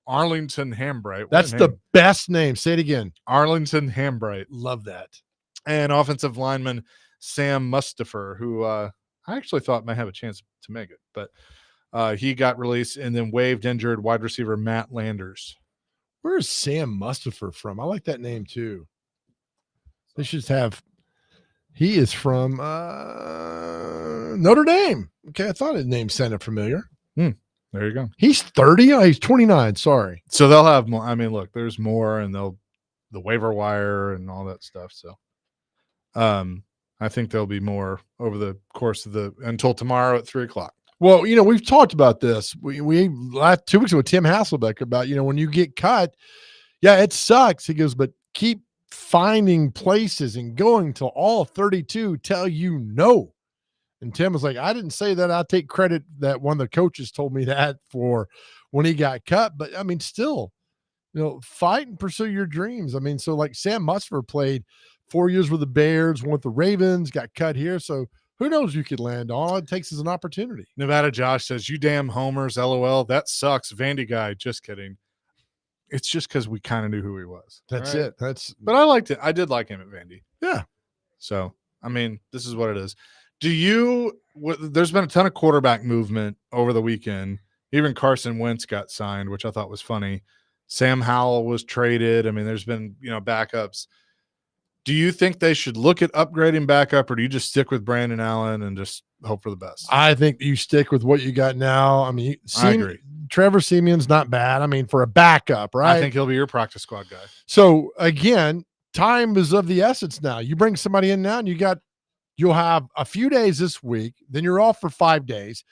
Arlington Hambright. What That's a the name. best name. Say it again. Arlington Hambright. Love that. And offensive lineman, Sam Mustafer, who I actually thought might have a chance to make it. But he got released and then waived injured wide receiver Matt Landers. Where's Sam Mustafer from? I like that name too. They should have. He is from Notre Dame. Okay, I thought his name sounded familiar. There you go. He's 30. Oh, he's 29. Sorry. So they'll have more. I mean, look, there's more, and the waiver wire and all that stuff. So, I think there'll be more over the course of until tomorrow at 3:00. Well, we've talked about this. We last 2 weeks ago with Tim Hasselbeck about, when you get cut, yeah, it sucks. He goes, but keep finding places and going till all 32 tell you no. And Tim was like, I didn't say that. I take credit that one of the coaches told me that for when he got cut. But still, fight and pursue your dreams. So like Sam Mustafer played 4 years with the Bears, went with the Ravens, got cut here. So who knows you could land? All it takes is an opportunity. Nevada Josh says, "You damn homers, LOL. That sucks, Vandy guy." Just kidding. It's just because we kind of knew who he was. That's right? it. But I liked it. I did like him at Vandy. Yeah. So, this is what it is. There's been a ton of quarterback movement over the weekend. Even Carson Wentz got signed, which I thought was funny. Sam Howell was traded. There's been, backups. Do you think they should look at upgrading backup, or do you just stick with Brandon Allen and just hope for the best? I think you stick with what you got now. I agree. Trevor Simeon's not bad. For a backup, right? I think he'll be your practice squad guy. So again, time is of the essence now. You bring somebody in now and you'll have a few days this week, then you're off for 5 days.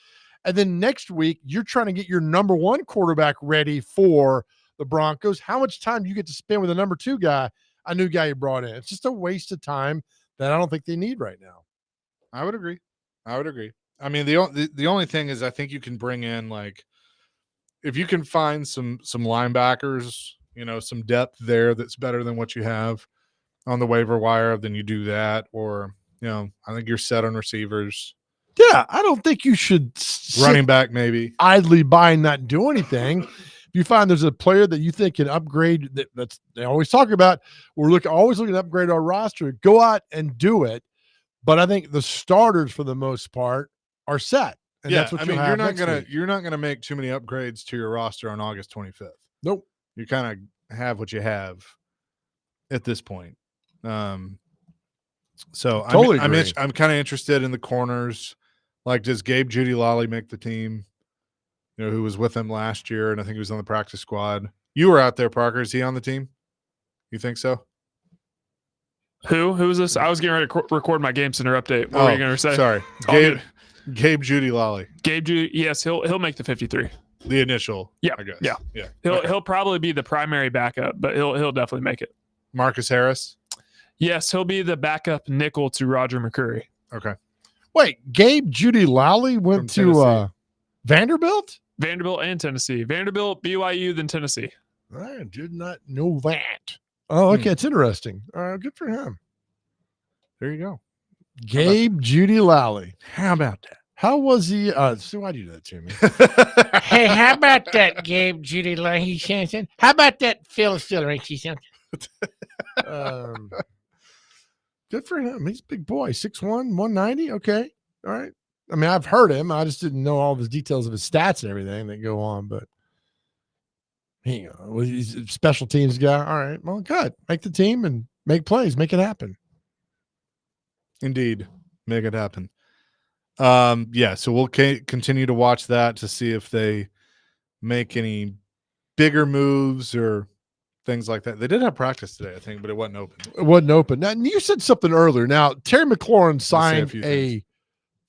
And then next week, you're trying to get your number one quarterback ready for the Broncos. How much time do you get to spend with a number two guy, a new guy you brought in? It's just a waste of time that I don't think they need right now. I would agree. The only thing is I think you can bring in, like, if you can find some linebackers, some depth there that's better than what you have on the waiver wire, then you do that. Or, I think you're set on receivers. Yeah, I don't think you should Running back, maybe. idly by and not do anything. If you find there's a player that you think can upgrade, that's they always talk about, always looking to upgrade our roster, go out and do it. But I think the starters, for the most part, are set. And that's what you're not gonna make too many upgrades to your roster on August 25th. Nope. You kind of have what you have at this point. So Totally I'm agree. kind of interested in the corners. Like, does Gabe Judy Lally make the team? Who was with him last year, and I think he was on the practice squad. You were out there, Parker. Is he on the team? You think so? Who is this? I was getting ready to record my Game Center update. What were you going to say? Sorry, Gabe Judy Lally. Gabe Judy. Yes, he'll make the 53. The initial. Yeah, I guess. yeah. He'll probably be the primary backup, but he'll definitely make it. Marcus Harris. Yes, he'll be the backup nickel to Roger McCreary. Okay. Wait, Gabe Judy Lally went to Vanderbilt? Vanderbilt and Tennessee. Vanderbilt, BYU, then Tennessee. I did not know that. Oh, okay. It's interesting. Good for him. There you go. Gabe Judy Lally. How about that? How was he? So why'd you do that to me? Hey, how about that, Gabe Judy Leahy Shanson? How about that, Phil Richie Shanson? Good for him. He's a big boy. 6'1", 190. Okay. All right. I've heard him. I just didn't know all the details of his stats and everything that go on, but He's a special teams guy. All right, well, good. Make the team and make plays. Make it happen. Indeed, make it happen. So we'll continue to watch that to see if they make any bigger moves or things like that. They did have practice today, I think, but it wasn't open. It wasn't open. Now, you said something earlier. Now, Terry McLaurin signed a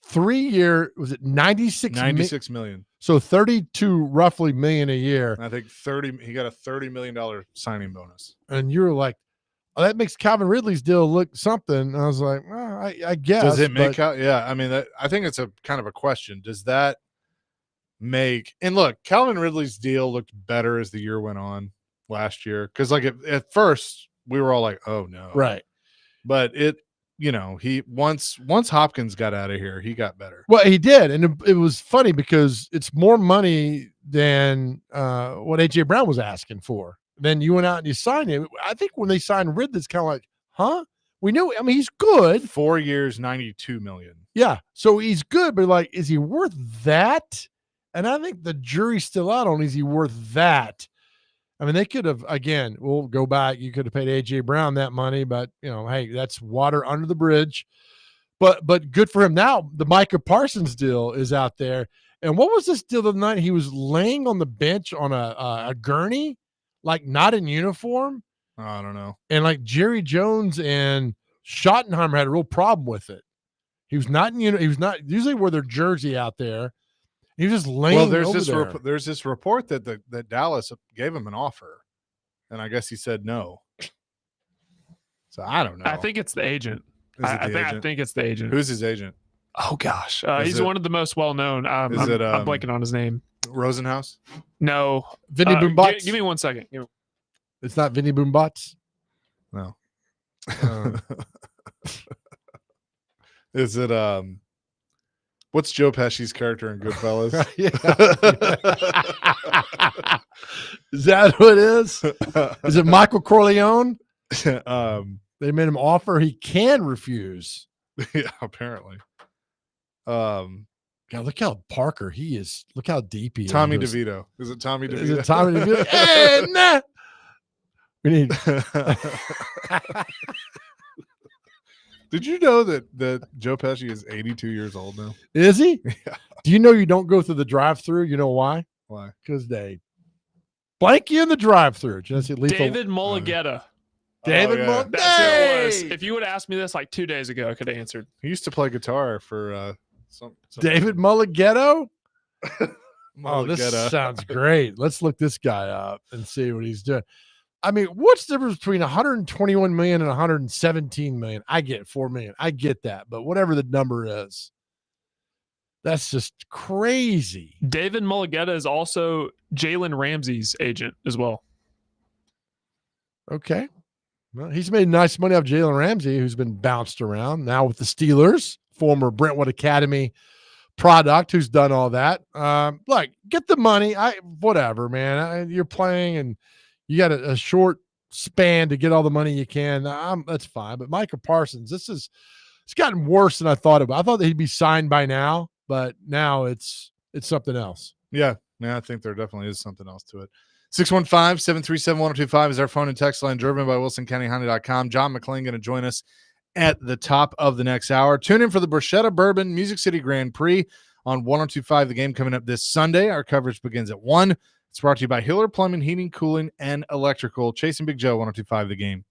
3-year, was it 96 million. So 32 roughly million a year. I think he got a $30 million signing bonus. And you were like, oh, that makes Calvin Ridley's deal look something. And I was like, well, I guess. Does it make I mean, I think it's a kind of a question. Does that make – and look, Calvin Ridley's deal looked better as the year went on last year. Because, like, at first, we were all like, oh, no. Right. But he once Hopkins got out of here, he got better. Well, he did. And it was funny because it's more money than what A.J. Brown was asking for. Then you went out and you signed him. I think when they signed Ridley, it's kind of like, huh? We know. I mean, he's good. 4 years, $92 million. Yeah. So he's good, but like, is he worth that? And I think the jury's still out on, is he worth that? I mean, they could have, again, we'll go back. You could have paid A.J. Brown that money, but, hey, that's water under the bridge. But good for him. Now, the Micah Parsons deal is out there. And what was this deal the night? He was laying on the bench on a gurney, like not in uniform. Oh, I don't know. And like Jerry Jones and Schottenheimer had a real problem with it. He was not he was not usually wear their jersey out there. He was just laying. Well, there's this report that Dallas gave him an offer, and I guess he said no. So I don't know. I think it's the agent. I think it's the agent. Who's his agent? Oh gosh, he's one of the most well known. I'm blanking on his name. Rosenhaus? No, Vinny Boombots. Give me 1 second. It's not Vinny Boombots. No. Is it what's Joe Pesci's character in Goodfellas? Is that who it is? Is it Michael Corleone? They made him offer he can refuse. Yeah, apparently. God, look how Parker he is. Look how deep he is. Tommy DeVito. Is it Tommy DeVito? Is it Tommy DeVito? Hey, nah. We need. Did you know that Joe Pesci is 82 years old now? Is he? Yeah. Do you know you don't go through the drive-through? You know why? Why? Because they blank you in the drive-through. David Mulligetta. David Mulligetta. That's who it was. If you would ask me this like 2 days ago, I could have answered. He used to play guitar for some David Mulligetta? Oh, this sounds great. Let's look this guy up and see what he's doing. I mean, what's the difference between 121 million and 117 million? I get 4 million. I get that. But whatever the number is, that's just crazy. David Mulligetta is also Jalen Ramsey's agent as well. Okay. Well, he's made nice money off Jalen Ramsey, who's been bounced around now with the Steelers, former Brentwood Academy product, who's done all that. Look, get the money. Whatever, man. You're playing and you got a short span to get all the money you can. That's fine. But Micah Parsons, it's gotten worse than I thought about. I thought that he'd be signed by now, but now it's something else. Yeah, I think there definitely is something else to it. 615-737-1025 is our phone and text line, driven by WilsonCountyHonda.com. John McClain going to join us at the top of the next hour. Tune in for the Bruschetta Bourbon Music City Grand Prix on 1025. The game coming up this Sunday. Our coverage begins at 1. It's brought to you by Hiller Plumbing, Heating, Cooling, and Electrical. Chasing Big Joe, 1025 The Game.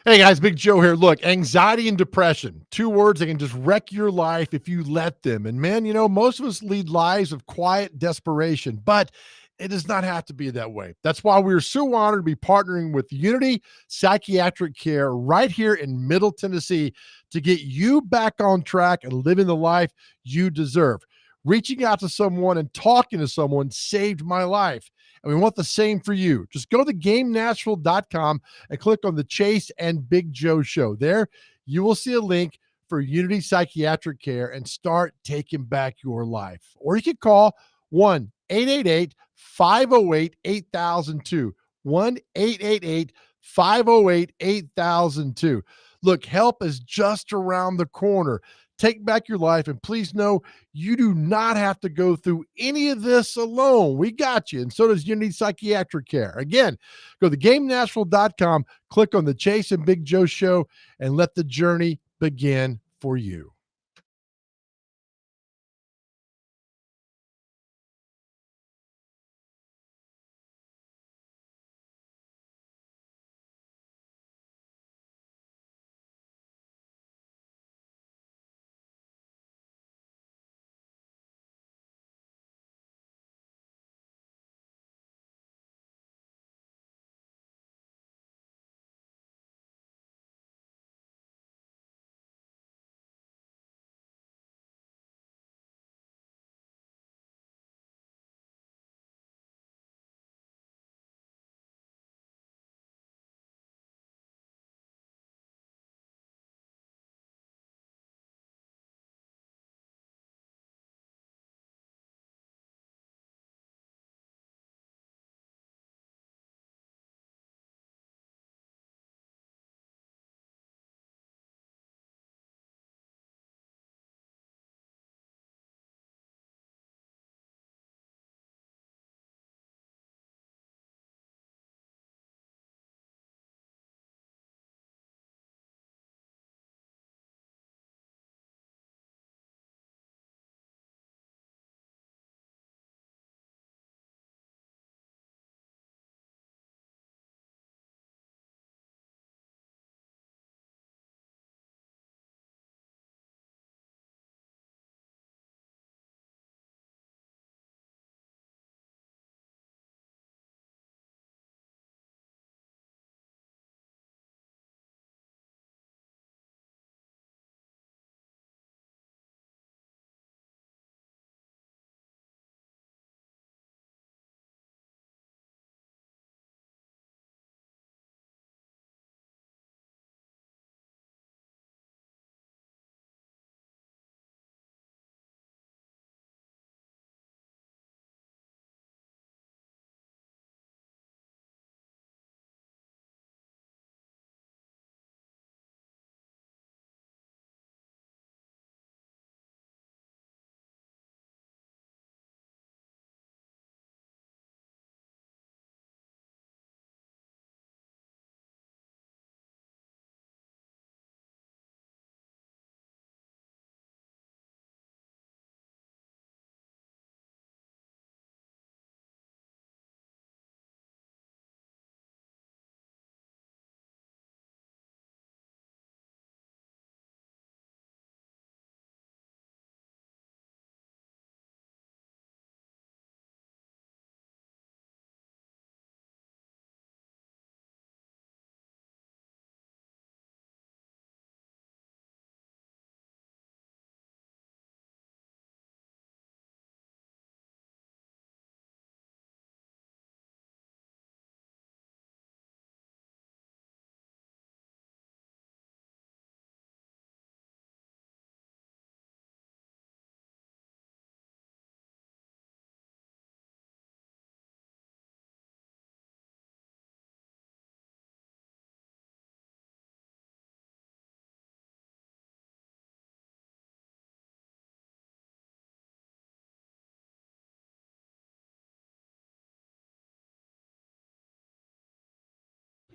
Hey guys, Big Joe here. Look, anxiety and depression, 2 words that can just wreck your life if you let them. And man, most of us lead lives of quiet desperation, but it does not have to be that way. That's why we're so honored to be partnering with Unity Psychiatric Care right here in Middle Tennessee to get you back on track and living the life you deserve. Reaching out to someone and talking to someone saved my life. And we want the same for you. Just go to GameNashville.com and click on the Chase and Big Joe show. There, you will see a link for Unity Psychiatric Care and start taking back your life. Or you can call 1-888 1-888-508-8002. 1-888-508-8002. Look, help is just around the corner. Take back your life, and please know you do not have to go through any of this alone. We got you, and so does Unity Psychiatric Care. Again, go to GameNashville.com, click on the Chase and Big Joe Show, and let the journey begin for you.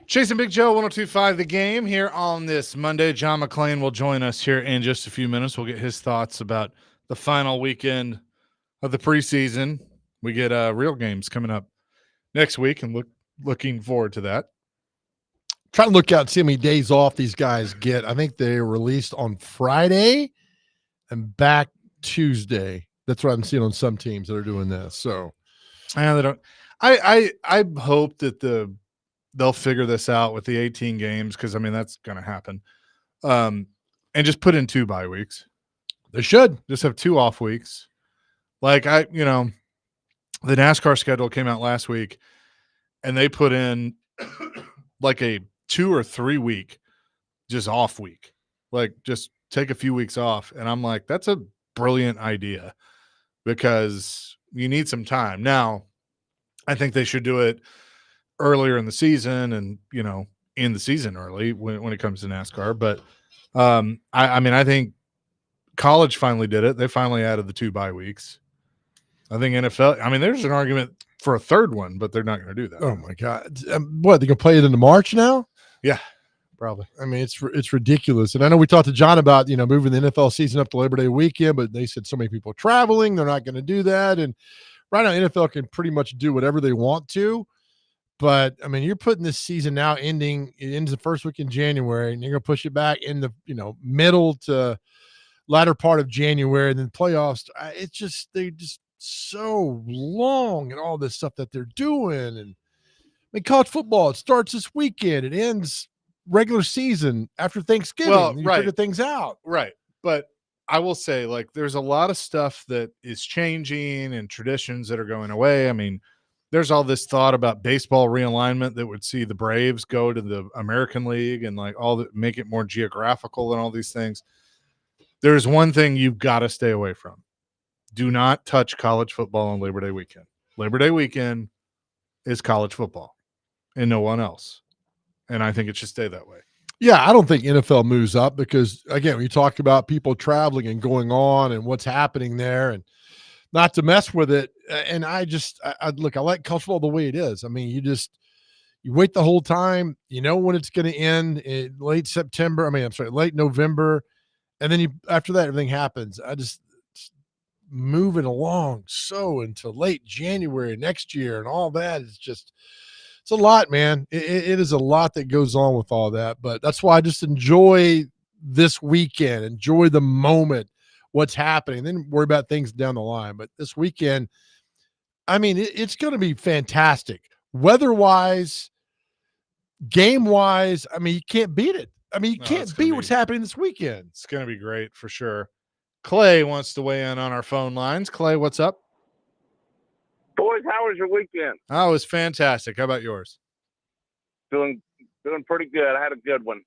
Chasing Big Joe, 102.5 The Game here on this Monday. John McClain will join us here in just a few minutes. We'll get his thoughts about the final weekend of the preseason. We get real games coming up next week, and looking forward to that. Trying to look out, see how many days off these guys get. I think they released on Friday and back Tuesday. That's what I'm seeing on some teams that are doing this. So, they don't. I hope that they'll figure this out with the 18 games, because I mean that's going to happen. And just put in 2 bye weeks. They should just have 2 off weeks. Like the NASCAR schedule came out last week, and they put in like a 2 or 3 week just off week. Like just take a few weeks off, and I'm like, that's a brilliant idea, because you need some time. Now, I think they should do it earlier in the season and, in the season early when it comes to NASCAR. But I mean, I think college finally did it. They finally added the 2 bye weeks. I think NFL, I mean, there's an argument for a third one, but they're not going to do that. Oh my God. What, they can play it into March now? Yeah, probably. I mean, it's ridiculous. And I know we talked to John about, moving the NFL season up to Labor Day weekend, but they said so many people are traveling, they're not going to do that. And right now, NFL can pretty much do whatever they want to. But I mean, you're putting this season now ending, it ends the first week in January, and you're going to push it back in the, middle to latter part of January, and then playoffs. They're just so long and all this stuff that they're doing. And I mean, college football, it starts this weekend. It ends regular season after Thanksgiving. Well, you figure things out. Right. But I will say, like, there's a lot of stuff that is changing and traditions that are going away. I mean, there's all this thought about baseball realignment that would see the Braves go to the American League and like make it more geographical and all these things. There's one thing you've got to stay away from. Do not touch college football on Labor Day weekend. Labor Day weekend is college football and no one else. And I think it should stay that way. Yeah, I don't think NFL moves up because, again, we talk about people traveling and going on and what's happening there and not to mess with it. And I like college football the way it is. I mean, you wait the whole time, when it's going to end in late November. And then after that, everything happens. It's moving along until late January next year and all that is just, it's a lot, man. It is a lot that goes on with all that, but that's why I just enjoy this weekend, enjoy the moment, what's happening, then worry about things down the line. But this weekend, I mean, it's going to be fantastic. Weather-wise, game-wise, I mean, you can't beat it. I mean, you can't beat what's happening this weekend. It's going to be great for sure. Clay wants to weigh in on our phone lines. Clay, what's up? Boys, how was your weekend? Oh, it was fantastic. How about yours? Doing pretty good. I had a good one.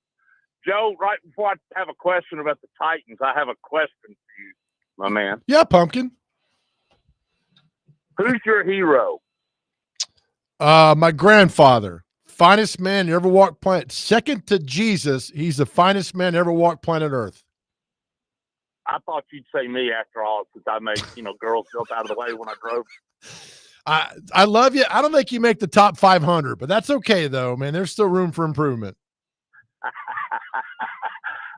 Joe, right before I have a question about the Titans, I have a question for you, my man. Yeah, Pumpkin. Who's your hero? My grandfather. Finest man ever walked planet. Second to Jesus, he's the finest man ever walked planet Earth. I thought you'd say me after all, since I made girls jump out of the way when I drove. I love you. I don't think you make the top 500, but that's okay though, man. There's still room for improvement.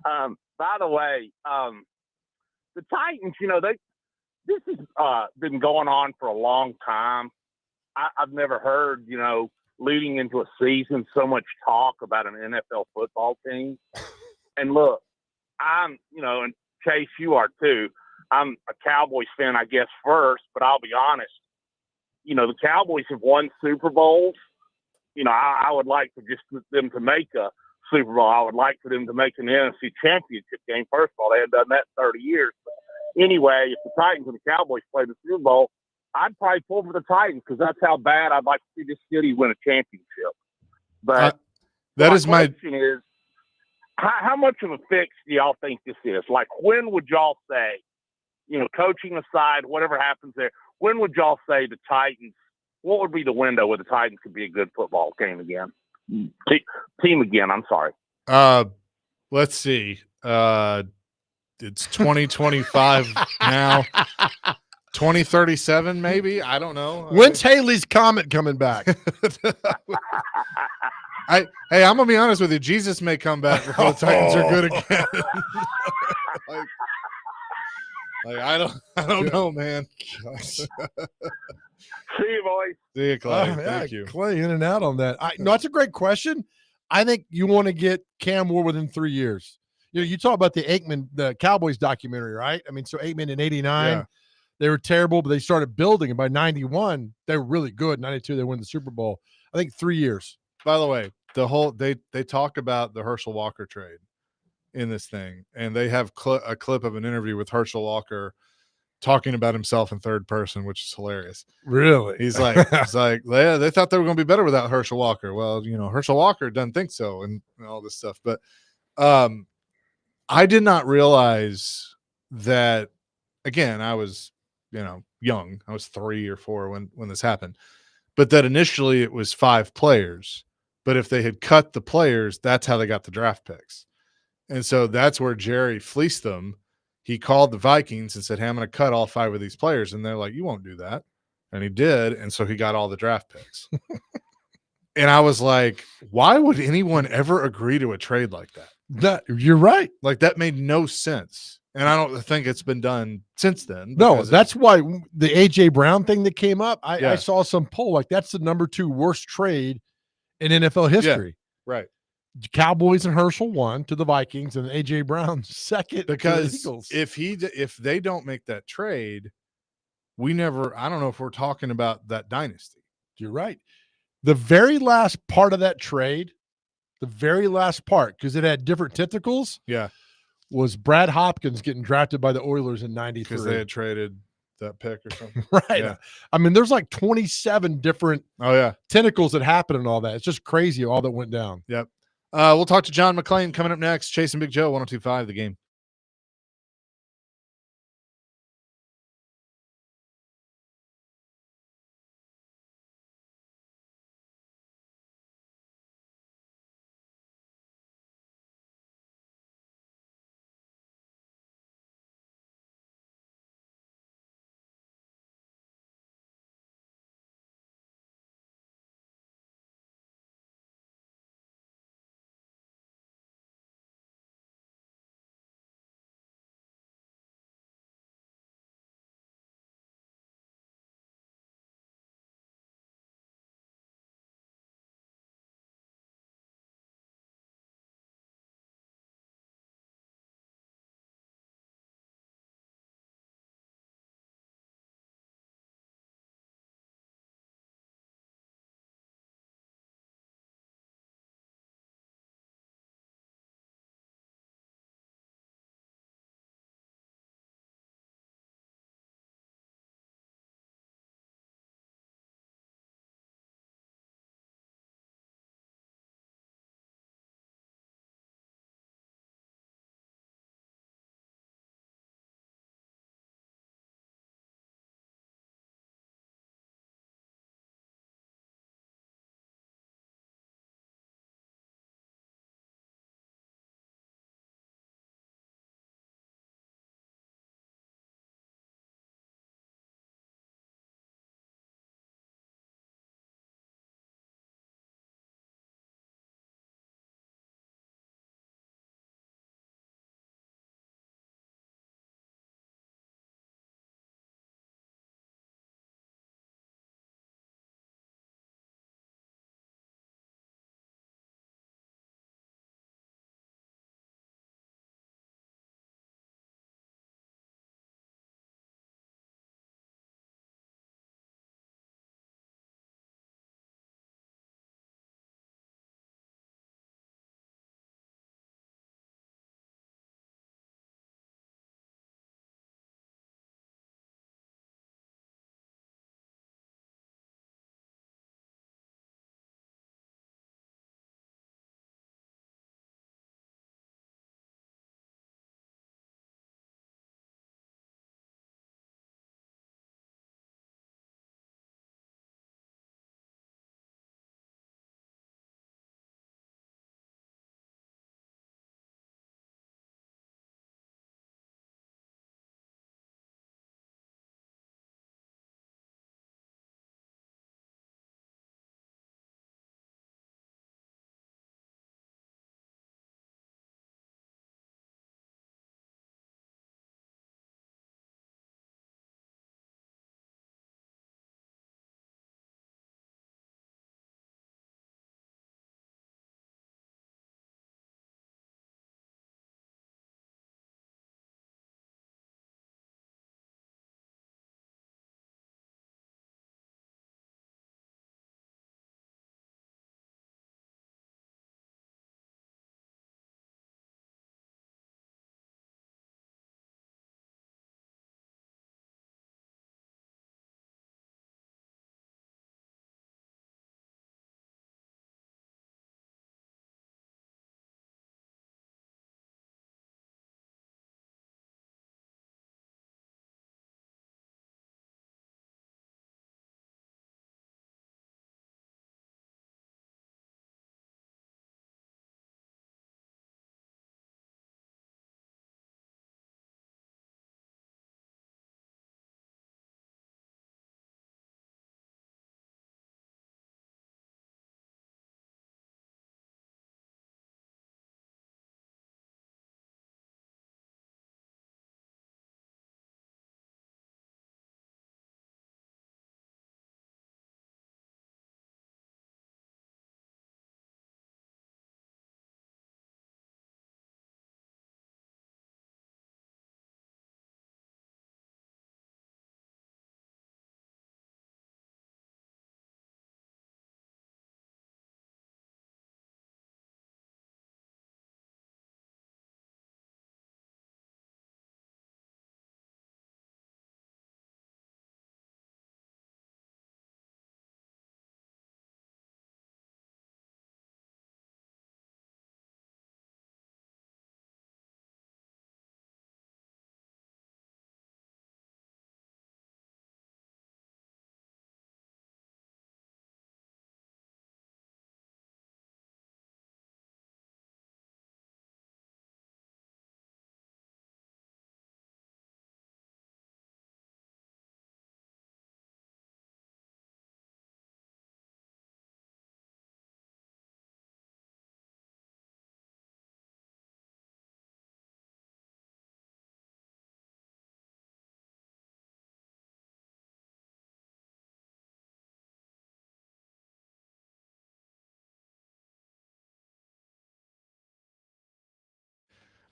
By the way, the Titans, this has been going on for a long time. I've never heard, leading into a season, so much talk about an NFL football team. And look, I'm, and Chase, you are too. I'm a Cowboys fan, I guess, first, but I'll be honest. The Cowboys have won Super Bowls. I would like for them to make a Super Bowl. I would like for them to make an NFC championship game. First of all, they haven't done that in 30 years. But anyway, if the Titans and the Cowboys play the Super Bowl, I'd probably pull for the Titans because that's how bad I'd like to see this city win a championship. But that is my question is, how much of a fix do y'all think this is? Like, when would y'all say, coaching aside, whatever happens there, when would y'all say the Titans, what would be the window where the Titans could be a good football game again? Team again, I'm sorry. Let's see. It's 2025 now. 2037, maybe. I don't know. When's Haley's Comet coming back? I'm gonna be honest with you. Jesus may come back before the Titans are good again. I don't know, man. See you, boys. See you, Clay. Thank you. Clay, in and out on that. No, that's a great question. I think you want to get Cam Moore within 3 years. You talk about the Cowboys documentary, right? I mean, so Aikman in 89, they were terrible, but they started building, and by 91, they were really good. 92, they won the Super Bowl. I think 3 years. By the way, they talk about the Herschel Walker trade in this thing, and they have a clip of an interview with Herschel Walker talking about himself in third person, which is hilarious. Really? He's like, yeah, they thought they were going to be better without Herschel Walker. Well, Herschel Walker doesn't think so, and all this stuff. But I did not realize that. Again, I was young. I was 3 or 4 when this happened. but that initially it was 5 players. But if they had cut the players, that's how they got the draft picks. And so that's where Jerry fleeced them. He called the Vikings and said, hey, I'm going to cut all 5 of these players. And they're like, you won't do that. And he did. And so he got all the draft picks. And I was like, why would anyone ever agree to a trade like that? You're right. Like, that made no sense. And I don't think it's been done since then. No, that's why the AJ Brown thing that came up, I saw some poll like that's the number 2 worst trade in NFL history. Yeah, right. Cowboys and Herschel won to the Vikings, and AJ Brown second because to the Eagles. If they don't make that trade, I don't know if we're talking about that dynasty. You're right. The very last part of that trade, because it had different tentacles. Yeah. Was Brad Hopkins getting drafted by the Oilers in 93. Because they had traded that pick or something. Right. Yeah. I mean, there's like 27 different tentacles that happen and all that. It's just crazy all that went down. Yep. We'll talk to John McClain coming up next. Chasing Big Joe, 102.5 The Game.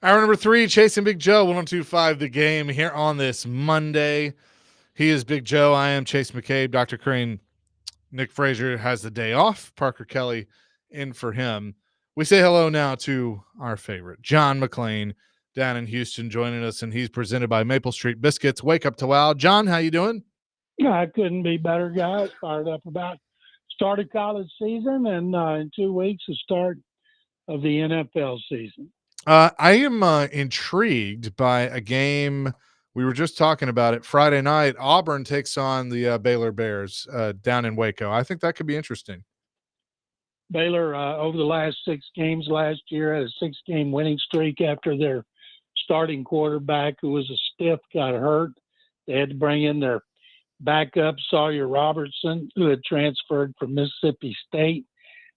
Hour number 3, Chasing Big Joe, 102.5 The Game here on this Monday. He is Big Joe. I am Chase McCabe. Dr. Crane, Nick Frazier has the day off. Parker Kelly in for him. We say hello now to our favorite, John McClain, down in Houston, joining us, and he's presented by Maple Street Biscuits. Wake up to wow. John, how you doing? Yeah, I couldn't be better, guys. Fired up about started college season, and in 2 weeks the start of the NFL season. I am intrigued by a game. We were just talking about it Friday night. Auburn takes on the Baylor Bears down in Waco. I think that could be interesting. Baylor, over the last 6 games last year, had a 6-game winning streak after their starting quarterback, who was a stiff, got hurt. They had to bring in their backup, Sawyer Robertson, who had transferred from Mississippi State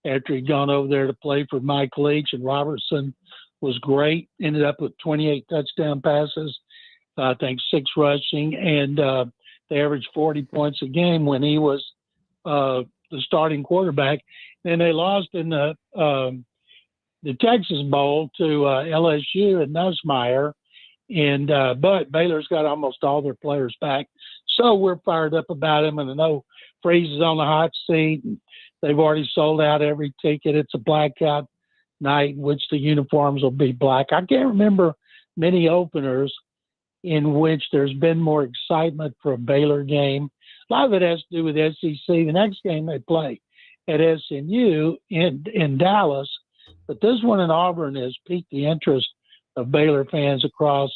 after he'd gone over there to play for Mike Leach. And Robertson was great, ended up with 28 touchdown passes, I think 6 rushing, and they averaged 40 points a game when he was the starting quarterback. Then they lost in the Texas Bowl to LSU and Nussmeier, and but Baylor's got almost all their players back, so we're fired up about him. And I know Freeze is on the hot seat, and they've already sold out every ticket. It's a blackout night in which the uniforms will be black. I can't remember many openers in which there's been more excitement for a Baylor game. A lot of it has to do with SEC. The next game they play at SMU in Dallas, but this one in Auburn has piqued the interest of Baylor fans across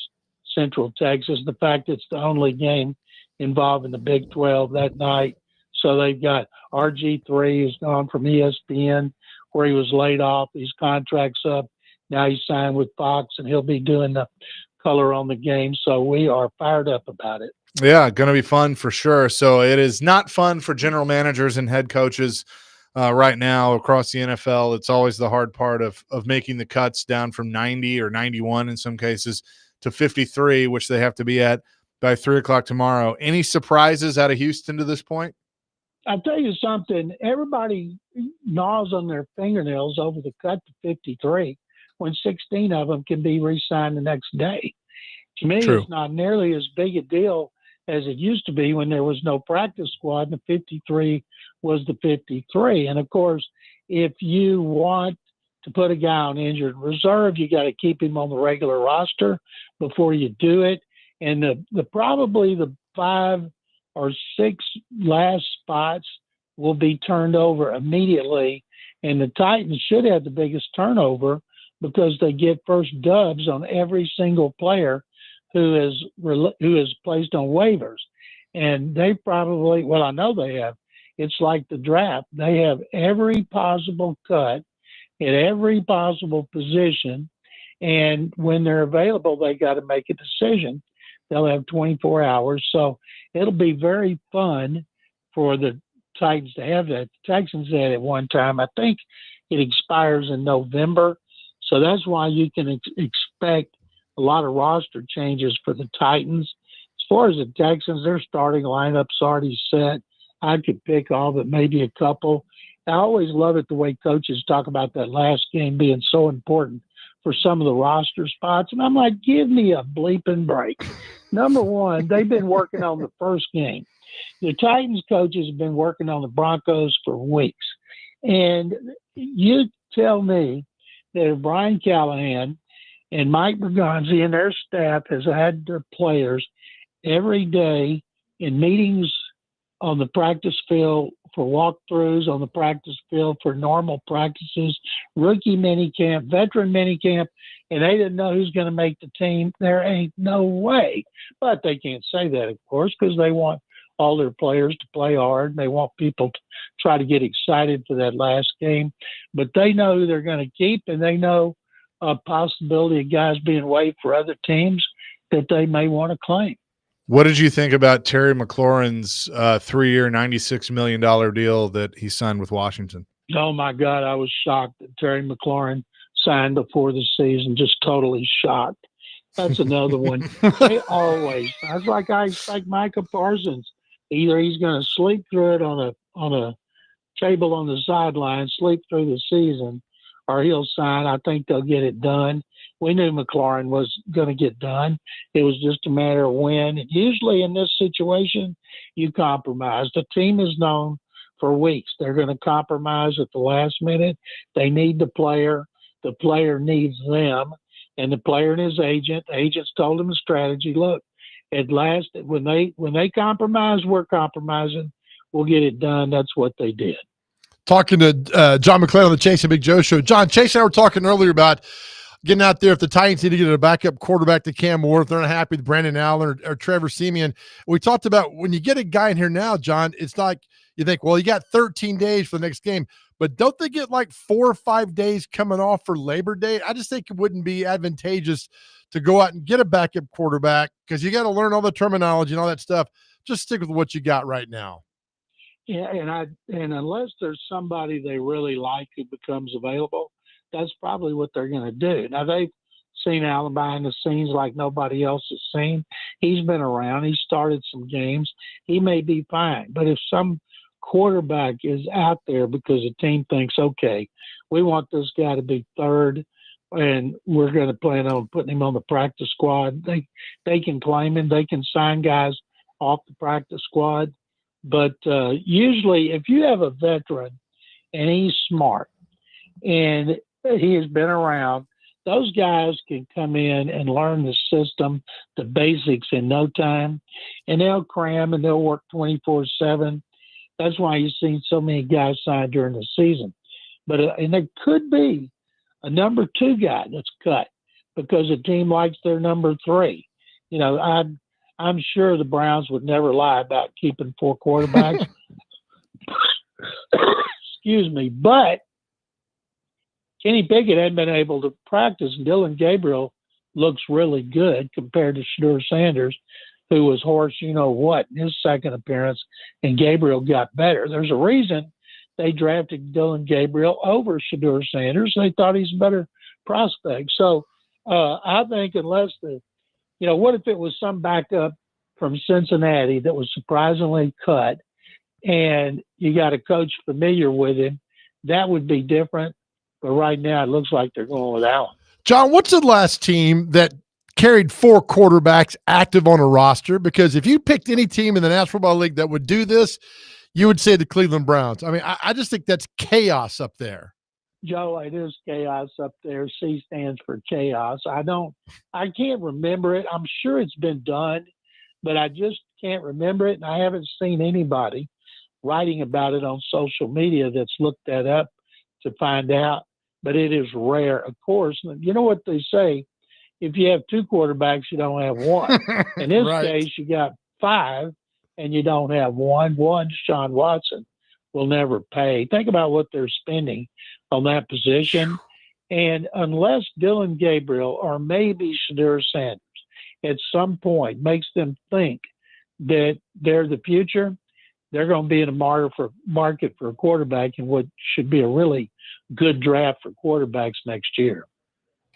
Central Texas. The fact it's the only game involving the Big 12 that night. So they've got RG3, who's gone from ESPN, where he was laid off. His contract's up. Now he's signed with Fox, and he'll be doing the color on the game. So we are fired up about it. Yeah, going to be fun for sure. So it is not fun for general managers and head coaches right now across the NFL. It's always the hard part of making the cuts down from 90 or 91 in some cases to 53, which they have to be at by 3 o'clock tomorrow. Any surprises out of Houston to this point? I'll tell you something. Everybody gnaws on their fingernails over the cut to 53 when 16 of them can be re-signed the next day. To me, True. It's not nearly as big a deal as it used to be when there was no practice squad, and the 53 was the 53. And, of course, if you want to put a guy on injured reserve, you got to keep him on the regular roster before you do it. And the probably the 5 or 6 last spots will be turned over immediately. And the Titans should have the biggest turnover because they get first dubs on every single player who is placed on waivers. And they probably, well, I know they have. It's like the draft. They have every possible cut at every possible position. And when they're available, they got to make a decision. They'll have 24 hours. So it'll be very fun for the Titans to have that. The Texans had it one time. I think it expires in November. So that's why you can expect a lot of roster changes for the Titans. As far as the Texans, their starting lineup's already set. I could pick all but maybe a couple. I always love it the way coaches talk about that last game being so important for some of the roster spots. And I'm like, give me a bleeping break. Number one, they've been working on the first game. The Titans coaches have been working on the Broncos for weeks. And you tell me that if Brian Callahan and Mike Bergonzi and their staff has had their players every day in meetings on the practice field for walkthroughs, on the practice field for normal practices, rookie minicamp, veteran minicamp, and they didn't know who's going to make the team, there ain't no way. But they can't say that, of course, because they want all their players to play hard. They want people to try to get excited for that last game. But they know who they're going to keep, and they know a possibility of guys being waived for other teams that they may want to claim. What did you think about Terry McLaurin's 3-year, $96 million deal that he signed with Washington? Oh, my God, I was shocked that Terry McLaurin signed before the season, just totally shocked. That's another one. They always – I was like, I expect Micah Parsons. Either he's going to sleep through it on a table on the sideline, sleep through the season, or he'll sign. I think they'll get it done. We knew McLaurin was going to get done. It was just a matter of when. And usually in this situation, you compromise. The team is known for weeks. They're going to compromise at the last minute. They need the player. The player needs them. And the player and his agent, the agents told him the strategy. Look, at last, when they compromise, we're compromising. We'll get it done. That's what they did. Talking to John McClain on the Chase and Big Joe show. John, Chase and I were talking earlier about getting out there. If the Titans need to get a backup quarterback to Cam Moore, if they're not happy with Brandon Allen or Trevor Siemian. We talked about when you get a guy in here now, John, it's like you think, well, you got 13 days for the next game. But don't they get like 4 or 5 days coming off for Labor Day? I just think it wouldn't be advantageous to go out and get a backup quarterback because you got to learn all the terminology and all that stuff. Just stick with what you got right now. Yeah, and unless there's somebody they really like who becomes available, that's probably what they're going to do. Now, they've seen Allen behind the scenes like nobody else has seen. He's been around. He started some games. He may be fine. But if some quarterback is out there because the team thinks, okay, we want this guy to be third and we're going to plan on putting him on the practice squad, they can claim him. They can sign guys off the practice squad. But usually if you have a veteran and he's smart and he has been around, those guys can come in and learn the system, the basics in no time, and they'll cram and they'll work 24/7. That's why you've seen so many guys sign during the season. But and there could be a number 2 guy that's cut because the team likes their number 3. You know, I'm sure the Browns would never lie about keeping 4 quarterbacks. Excuse me. But Kenny Pickett hadn't been able to practice. Dylan Gabriel looks really good compared to Shedeur Sanders, who was hoarse, you know what, in his second appearance, and Gabriel got better. There's a reason they drafted Dylan Gabriel over Shedeur Sanders. They thought he's a better prospect. So I think unless what if it was some backup from Cincinnati that was surprisingly cut and you got a coach familiar with him, that would be different. But right now it looks like they're going with Allen. John, what's the last team that carried 4 quarterbacks active on a roster? Because if you picked any team in the National Football League that would do this, you would say the Cleveland Browns. I mean, I just think that's chaos up there. Joe, it is chaos up there. C stands for chaos. I can't remember it. I'm sure it's been done, but I just can't remember it. And I haven't seen anybody writing about it on social media that's looked that up to find out, but it is rare. Of course, you know what they say, if you have 2 quarterbacks, you don't have one. In this case, you got 5 and you don't have one. One, Deshaun Watson will never pay. Think about what they're spending on that position. And unless Dylan Gabriel or maybe Shedeur Sanders at some point makes them think that they're the future, they're going to be in a market for a quarterback in what should be a really good draft for quarterbacks next year.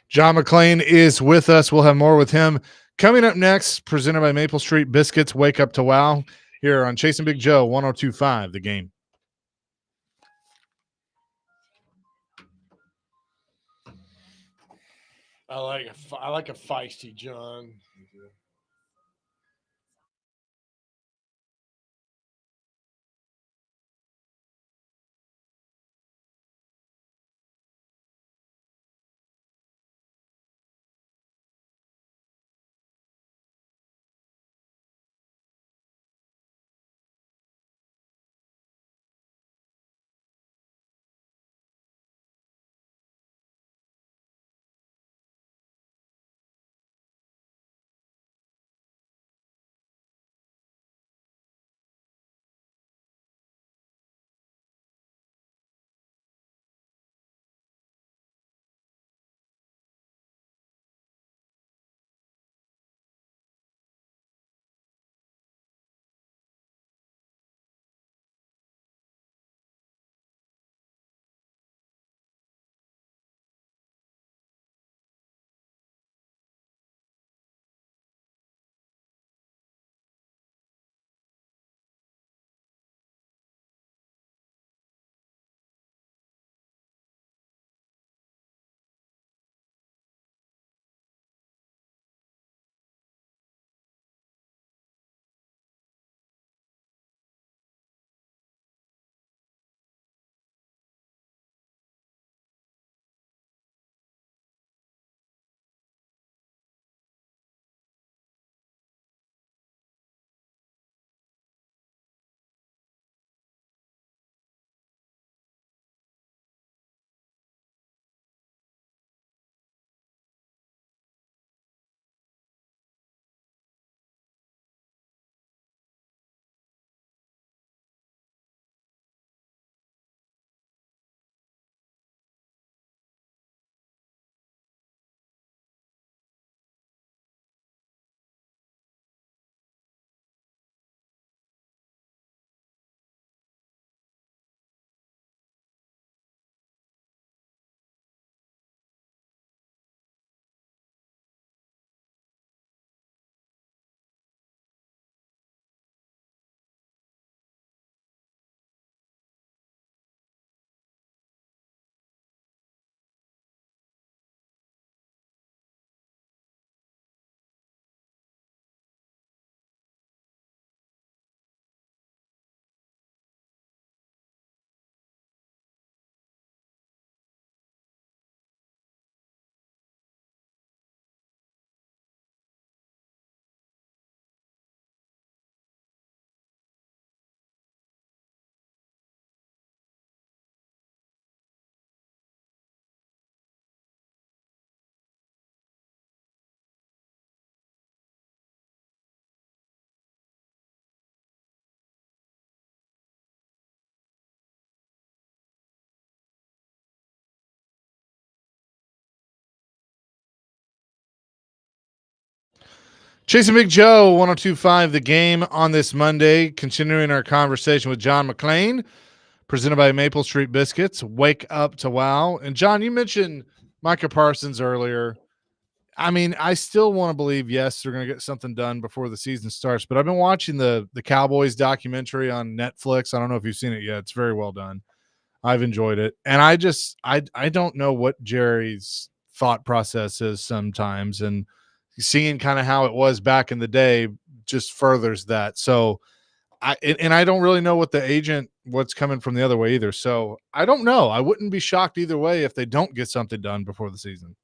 John McClain is with us. We'll have more with him coming up next, presented by Maple Street Biscuits. Wake up to wow here on Chasing Big Joe, 102.5 The Game. I like a feisty John. Chasing Big Joe, 102.5 The Game on this Monday. Continuing our conversation with John McClain, presented by Maple Street Biscuits. Wake up to wow. And John, you mentioned Micah Parsons earlier. I mean, I still want to believe, yes, they're going to get something done before the season starts. But I've been watching the Cowboys documentary on Netflix. I don't know if you've seen it yet. It's very well done. I've enjoyed it. And I don't know what Jerry's thought process is sometimes. And seeing kind of how it was back in the day just furthers that. So I don't really know what's coming from the other way either. So I don't know. I wouldn't be shocked either way if they don't get something done before the season.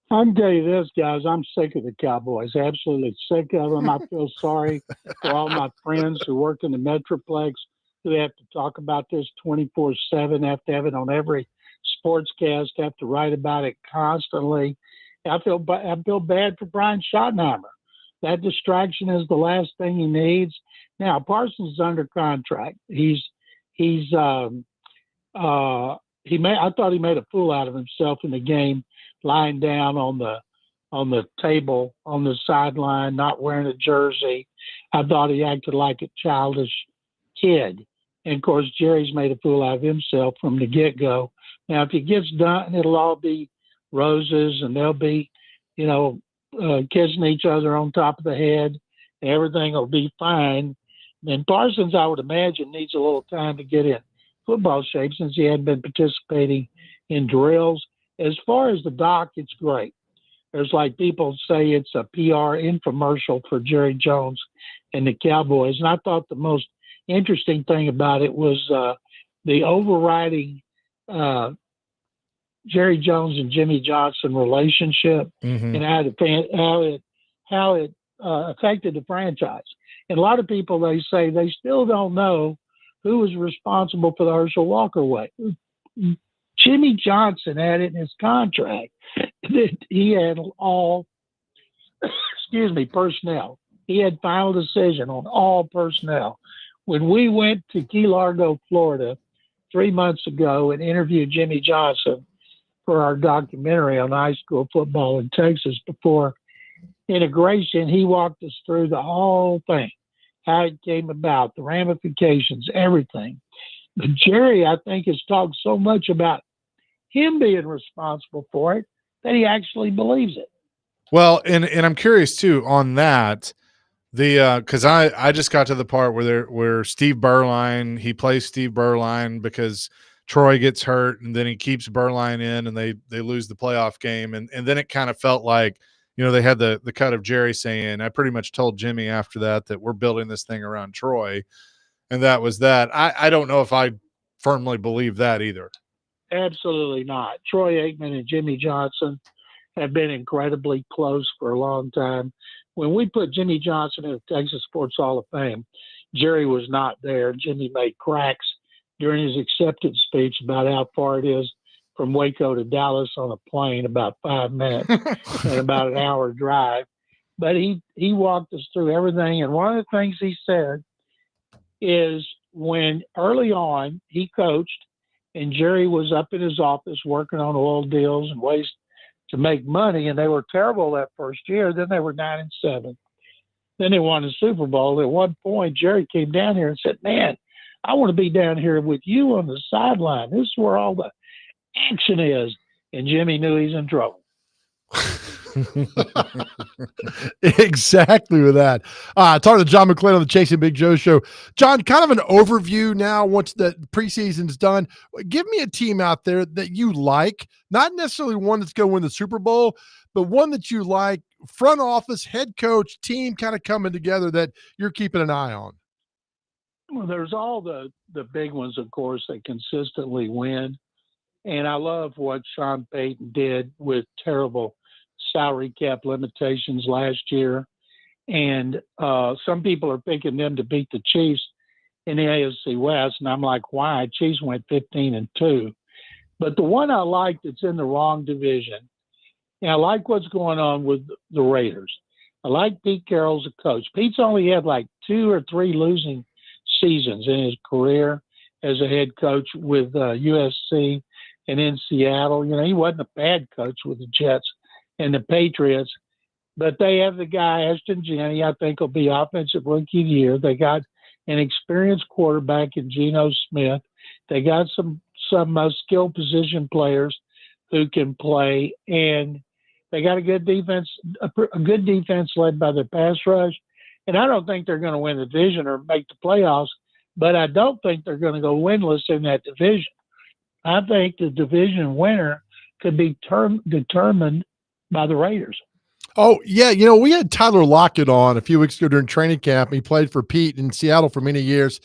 I can tell you this, guys. I'm sick of the Cowboys. Absolutely sick of them. I feel sorry for all my friends who work in the Metroplex who have to talk about this 24/7, have to have it on every sportscast, have to write about it constantly. I feel bad for Brian Schottenheimer. That distraction is the last thing he needs. Now Parsons is under contract. I thought he made a fool out of himself in the game, lying down on the table on the sideline, not wearing a jersey. I thought he acted like a childish kid. And of course, Jerry's made a fool out of himself from the get-go. Now, if it gets done, it'll all be roses, and they'll be, kissing each other on top of the head. And everything will be fine. And Parsons, I would imagine, needs a little time to get in football shape since he hadn't been participating in drills. As far as the doc, it's great. There's like people say it's a PR infomercial for Jerry Jones and the Cowboys. And I thought the most interesting thing about it was the overriding Jerry Jones and Jimmy Johnson relationship and how it affected the franchise. And a lot of people, they say they still don't know who was responsible for the Herschel Walker way. Jimmy Johnson had it in his contract that he had all, personnel. He had final decision on all personnel. When we went to Key Largo, Florida, 3 months ago and interviewed Jimmy Johnson for our documentary on high school football in Texas before integration, he walked us through the whole thing, how it came about, the ramifications, everything. But Jerry, I think, has talked so much about him being responsible for it that he actually believes it. Well, and I'm curious too on that. Because I just got to the part where Steve Berline, he plays Steve Berline because Troy gets hurt, and then he keeps Berline in, and they lose the playoff game, and then it kind of felt like, they had the cut of Jerry saying, I pretty much told Jimmy after that we're building this thing around Troy, and that was that. I don't know if I firmly believe that either. Absolutely not. Troy Aikman and Jimmy Johnson have been incredibly close for a long time. When we put Jimmy Johnson in the Texas Sports Hall of Fame, Jerry was not there. Jimmy made cracks during his acceptance speech about how far it is from Waco to Dallas on a plane, about 5 minutes and about an hour drive. But he walked us through everything. And one of the things he said is when early on he coached and Jerry was up in his office working on oil deals and ways to make money, and they were terrible that first year. Then they were 9-7. Then they won the Super Bowl. At one point, Jerry came down here and said, man, I want to be down here with you on the sideline. This is where all the action is. And Jimmy knew he's in trouble. Exactly with that. Talking to John McClain on the Chasing Big Joe show. John, kind of an overview now once the preseason's done. Give me a team out there that you like, not necessarily one that's going to win the Super Bowl, but one that you like, front office, head coach, team kind of coming together that you're keeping an eye on. Well, there's all the big ones, of course, that consistently win. And I love what Sean Payton did with terrible salary cap limitations last year. And some people are picking them to beat the Chiefs in the AFC West. And I'm like, why? Chiefs went 15-2. But the one I like that's in the wrong division, and I like what's going on with the Raiders. I like Pete Carroll as a coach. Pete's only had like 2 or 3 losing seasons in his career as a head coach with USC and in Seattle. He wasn't a bad coach with the Jets and the Patriots. But they have the guy, Ashton Janney, I think will be offensive rookie of the year. They got an experienced quarterback in Geno Smith. They got some skill position players who can play, and they got a good defense led by their pass rush. And I don't think they're going to win the division or make the playoffs, but I don't think they're going to go winless in that division. I think the division winner could be determined by the Raiders. Oh, yeah. We had Tyler Lockett on a few weeks ago during training camp. He played for Pete in Seattle for many years.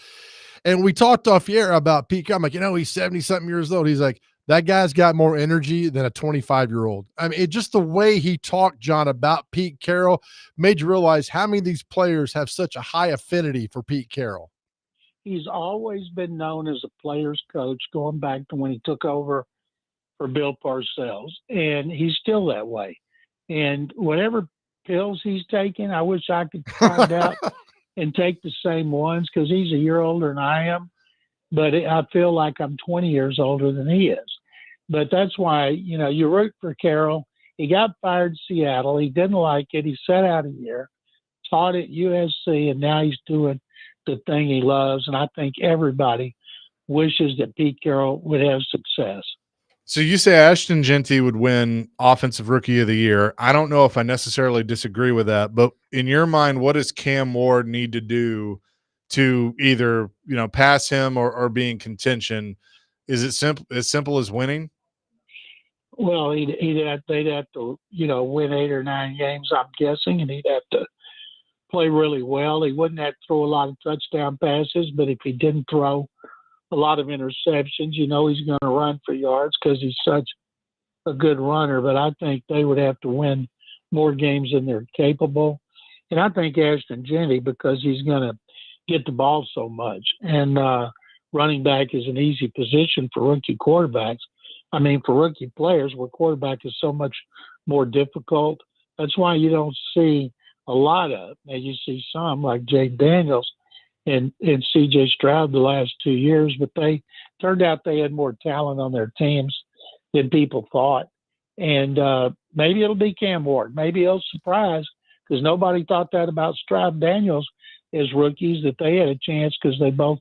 And we talked off the air about Pete. I'm like, he's 70-something years old. He's like, that guy's got more energy than a 25-year-old. I mean, just the way he talked, John, about Pete Carroll made you realize how many of these players have such a high affinity for Pete Carroll. He's always been known as a player's coach going back to when he took over for Bill Parcells. And he's still that way. And whatever pills he's taking, I wish I could find out and take the same ones because he's a year older than I am. But I feel like I'm 20 years older than he is. But that's why, you root for Carroll. He got fired in Seattle. He didn't like it. He sat out a year, taught at USC, and now he's doing the thing he loves. And I think everybody wishes that Pete Carroll would have success. So you say Ashton Janney would win Offensive Rookie of the Year. I don't know if I necessarily disagree with that, but in your mind, what does Cam Ward need to do to either pass him or be in contention? Is it simple as winning? Well, they'd have to win 8 or 9 games, I'm guessing, and he'd have to play really well. He wouldn't have to throw a lot of touchdown passes, but if he didn't throw a lot of interceptions, he's going to run for yards because he's such a good runner. But I think they would have to win more games than they're capable. And I think Ashton Janney, because he's going to get the ball so much, and running back is an easy position for rookie quarterbacks. I mean, for rookie players, where quarterback is so much more difficult. That's why you don't see a lot of. Now you see some like Jay Daniels and C.J. Stroud the last 2 years, but they turned out they had more talent on their teams than people thought. And maybe it'll be Cam Ward. Maybe he'll surprise because nobody thought that about Stroud and Daniels as rookies, that they had a chance because they both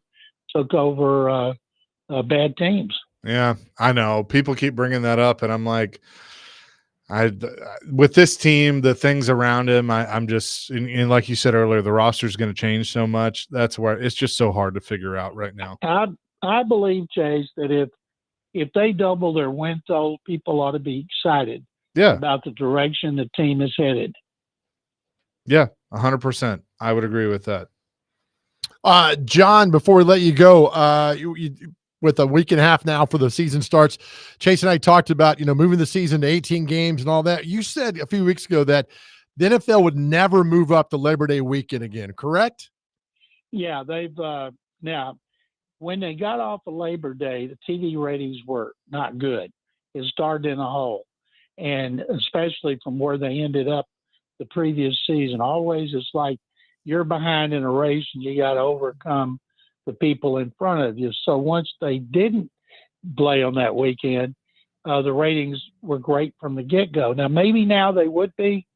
took over bad teams. Yeah, I know. People keep bringing that up, and I'm like, with this team, the things around him, I'm just, and like you said earlier, the roster is going to change so much. That's where it's just so hard to figure out right now. I believe, Chase, that if they double their win total, people ought to be excited about the direction the team is headed. Yeah, 100%. I would agree with that. John, before we let you go, with a week and a half now for the season starts, Chase and I talked about, moving the season to 18 games and all that. You said a few weeks ago that the NFL would never move up to Labor Day weekend again, correct? Yeah, they've now when they got off of Labor Day, the TV ratings were not good. It started in a hole, and especially from where they ended up the previous season. Always it's like you're behind in a race and you got to overcome the people in front of you. So once they didn't play on that weekend, the ratings were great from the get-go. Now, maybe now they would be,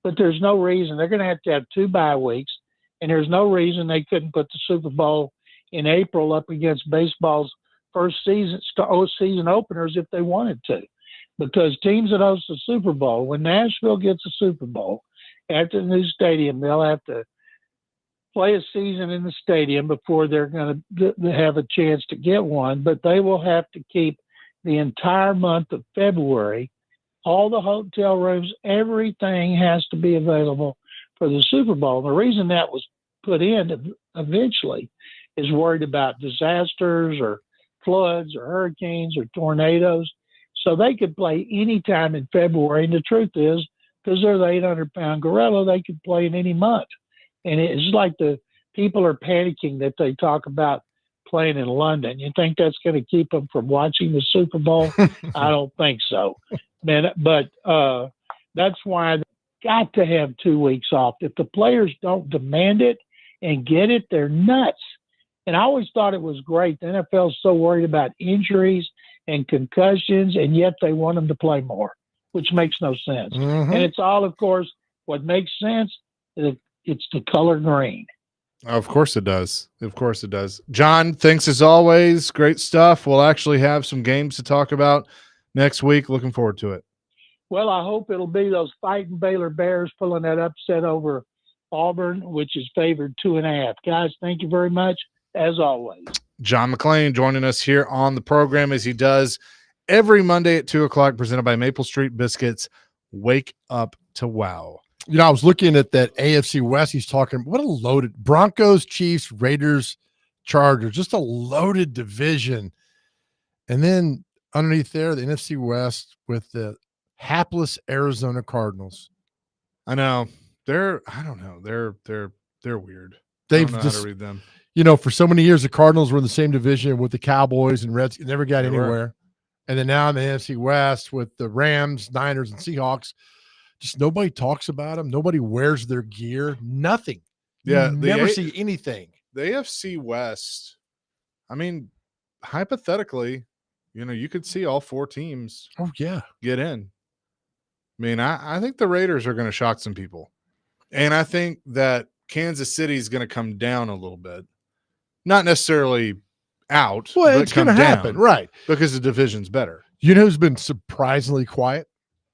but there's no reason. They're going to have 2 bye weeks, and there's no reason they couldn't put the Super Bowl in April up against baseball's first season openers if they wanted to, because teams that host the Super Bowl, when Nashville gets a Super Bowl, after the new stadium, they'll have to play a season in the stadium before they're going to have a chance to get one, but they will have to keep the entire month of February, all the hotel rooms, everything has to be available for the Super Bowl. And the reason that was put in eventually is worried about disasters or floods or hurricanes or tornadoes. So they could play any time in February. And the truth is, because they're the 800-pound gorilla, they could play in any month. And it's like the people are panicking that they talk about playing in London. You think that's going to keep them from watching the Super Bowl? I don't think so, man. But that's why they've got to have 2 weeks off. If the players don't demand it and get it, they're nuts. And I always thought it was great. The NFL is so worried about injuries and concussions, and yet they want them to play more, which makes no sense. Mm-hmm. And it's all, of course, what makes sense, it's the color green. Of course it does. Of course it does. John, thanks as always. Great stuff. We'll actually have some games to talk about next week. Looking forward to it. Well, I hope it'll be those fighting Baylor Bears pulling that upset over Auburn, which is favored 2.5. Guys, thank you very much, as always. John McClain joining us here on the program as he does every Monday at 2 o'clock, presented by Maple Street Biscuits. Wake up to wow. You know, I was looking at that AFC West. He's talking, what a loaded Broncos, Chiefs, Raiders, Chargers, just a loaded division. And then underneath there, the NFC West with the hapless Arizona Cardinals. I know. I don't know. They're weird. They've I don't know just, how to read them. You know, for so many years, the Cardinals were in the same division with the Cowboys and Reds. Never got anywhere. And then now in the NFC West with the Rams, Niners, and Seahawks, just nobody talks about them. Nobody wears their gear. Nothing. Yeah, you never see anything. The AFC West, I mean, hypothetically, you know, you could see all 4 teams get in. I mean, I think the Raiders are going to shock some people. And I think that Kansas City is going to come down a little bit. Not necessarily out, well, but it's going to down, happen, right? Because the division's better. You know who's been surprisingly quiet?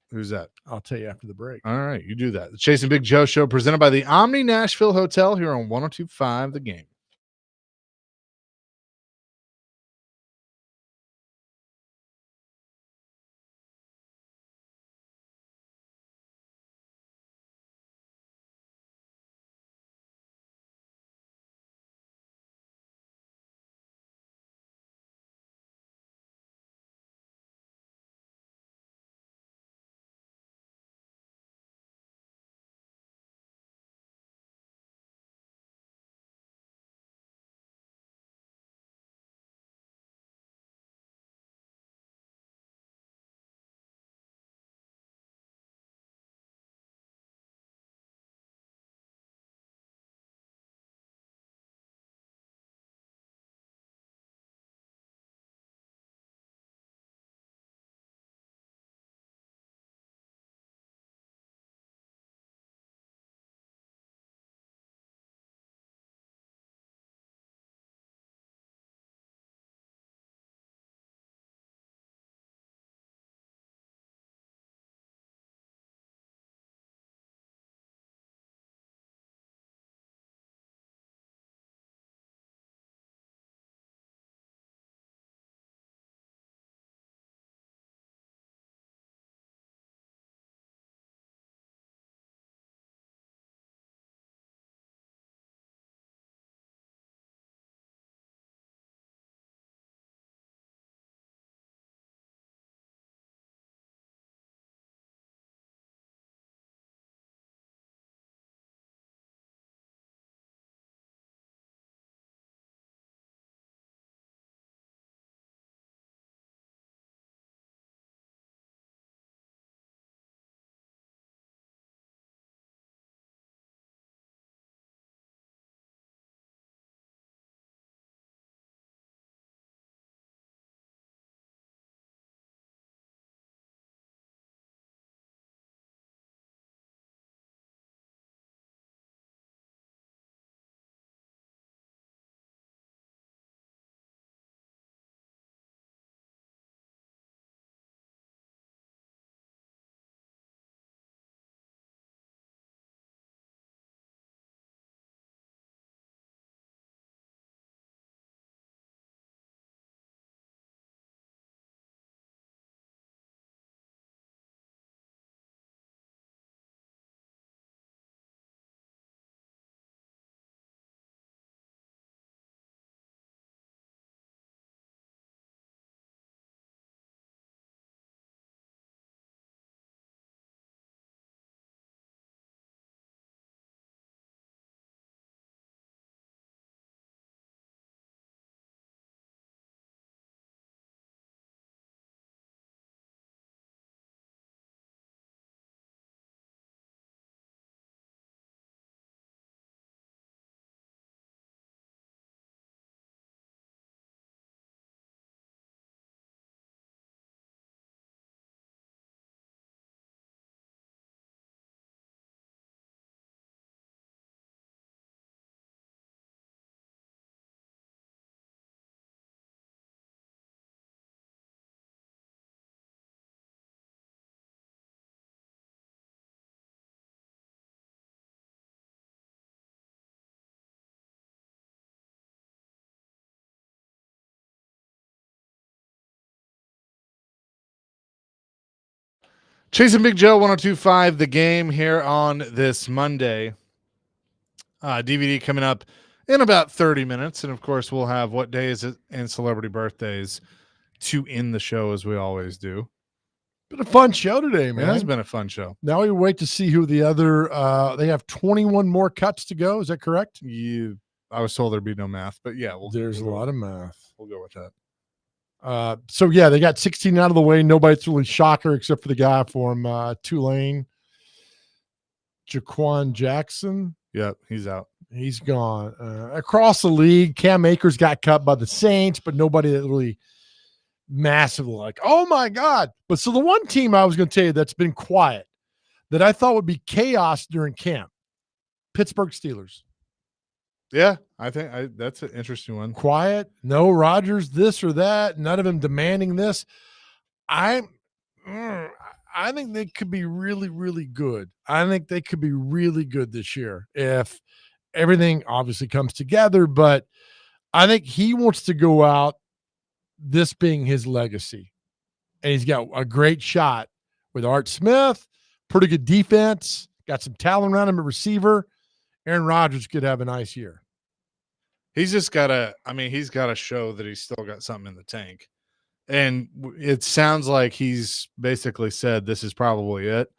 Who's that? I'll tell you after the break. All right, you do that. The Chasing Big Joe Show, presented by the Omni Nashville Hotel here on 102.5 The Game. Chasing Big Joe 102.5 The Game here on this Monday. DVD coming up in about 30 minutes. And of course, we'll have What Day Is It and Celebrity Birthdays to end the show as we always do. Been a fun show today, man. It has been a fun show. Now we wait to see who the other. They have 21 more cuts to go. Is that correct? I was told there'd be no math, but yeah, there's a lot of math. We'll go with that. So yeah, they got 16 out of the way. Nobody's really shocker except for the guy from Tulane, Jaquan Jackson. Yep, he's out. He's gone. Across the league, Cam Akers got cut by the Saints, but nobody that really massively like, oh my God. But so the one team I was going to tell you that's been quiet that I thought would be chaos during camp, Pittsburgh Steelers. Yeah, I think that's an interesting one. Quiet, no Rodgers, this or that, none of them demanding this. I think they could be really, really good. I think they could be really good this year if everything obviously comes together. But I think he wants to go out, this being his legacy. And he's got a great shot with Art Smith, pretty good defense, got some talent around him at receiver. Aaron Rodgers could have a nice year. He's just got to show that he's still got something in the tank. And it sounds like he's basically said this is probably it.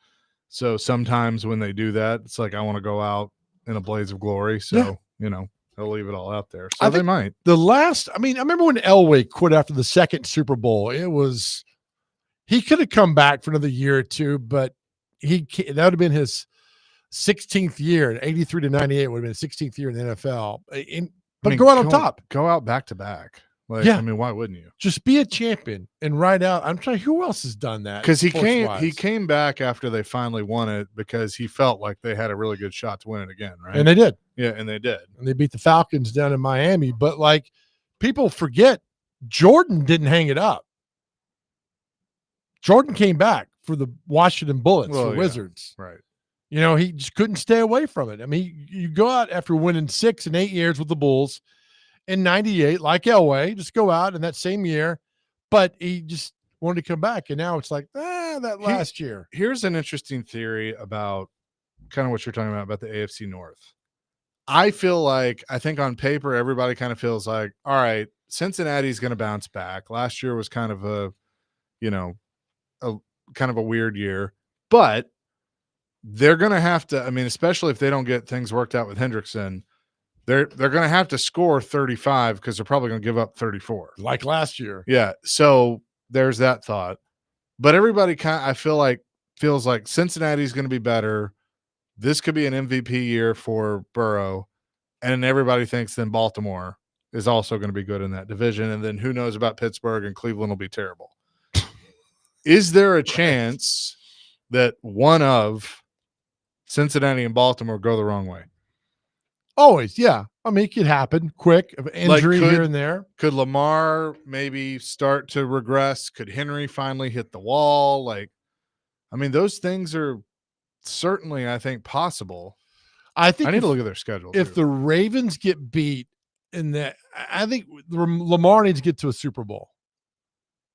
So sometimes when they do that, it's like, I want to go out in a blaze of glory. So, they'll leave it all out there. So they might. I remember when Elway quit after the second Super Bowl. He could have come back for another year or two, but that would have been his 16th year. In 83 to 98 would have been his 16th year in the NFL. Go out on top. Go out back to back. Why wouldn't you? Just be a champion and ride out. I'm trying. Who else has done that? Because he came back after they finally won it because he felt like they had a really good shot to win it again, right? And they did. Yeah, and they did. And they beat the Falcons down in Miami. But people forget, Jordan didn't hang it up. Jordan came back for the Washington Bullets, the Wizards. Right. He just couldn't stay away from it. I mean, you go out after winning 6 and 8 years with the Bulls in 98, like Elway, just go out in that same year, but he just wanted to come back. And now it's like, that last year. Here's an interesting theory about kind of what you're talking about the AFC North. I think on paper, everybody kind of feels like, all right, Cincinnati's going to bounce back. Last year was kind of a weird year, but they're going to have to, especially if they don't get things worked out with Hendrickson, they're going to have to score 35 because they're probably going to give up 34. Like last year. Yeah. So there's that thought. But everybody feels like Cincinnati's going to be better. This could be an MVP year for Burrow. And everybody thinks then Baltimore is also going to be good in that division. And then who knows about Pittsburgh, and Cleveland will be terrible. Is there a chance that one of Cincinnati and Baltimore go the wrong way? Always, yeah. It could happen quick, injury here and there. Could Lamar maybe start to regress? Could Henry finally hit the wall? Those things are certainly, I think, possible. I need to look at their schedule. If the Ravens get beat I think Lamar needs to get to a Super Bowl.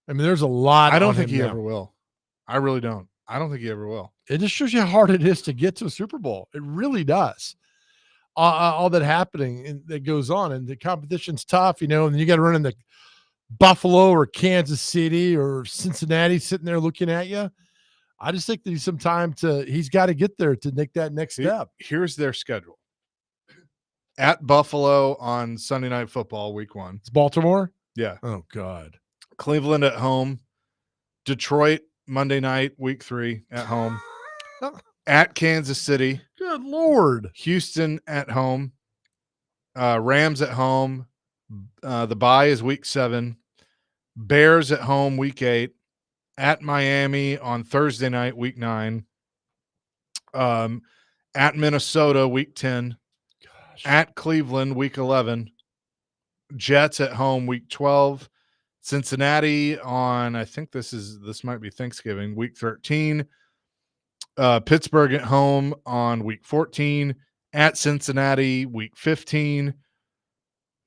There's a lot. I don't think he ever will. I really don't. I don't think he ever will. It just shows you how hard it is to get to a Super Bowl. It really does. All that happening that goes on, and the competition's tough, and you got to run into Buffalo or Kansas City or Cincinnati sitting there looking at you. I just think that he's got to get there to make that next step. Here's their schedule. At Buffalo on Sunday Night Football, week 1. It's Baltimore? Yeah. Oh, God. Cleveland at home. Detroit Monday night, week 3 at home. At Kansas City. Good Lord. Houston at home. Rams at home. The bye is week 7. Bears at home, week 8. At Miami on Thursday night, week 9. At Minnesota, week 10. Gosh. At Cleveland, week 11. Jets at home, week 12. Cincinnati on, I think this might be Thanksgiving, week 13. Pittsburgh at home on week 14. At Cincinnati, week 15.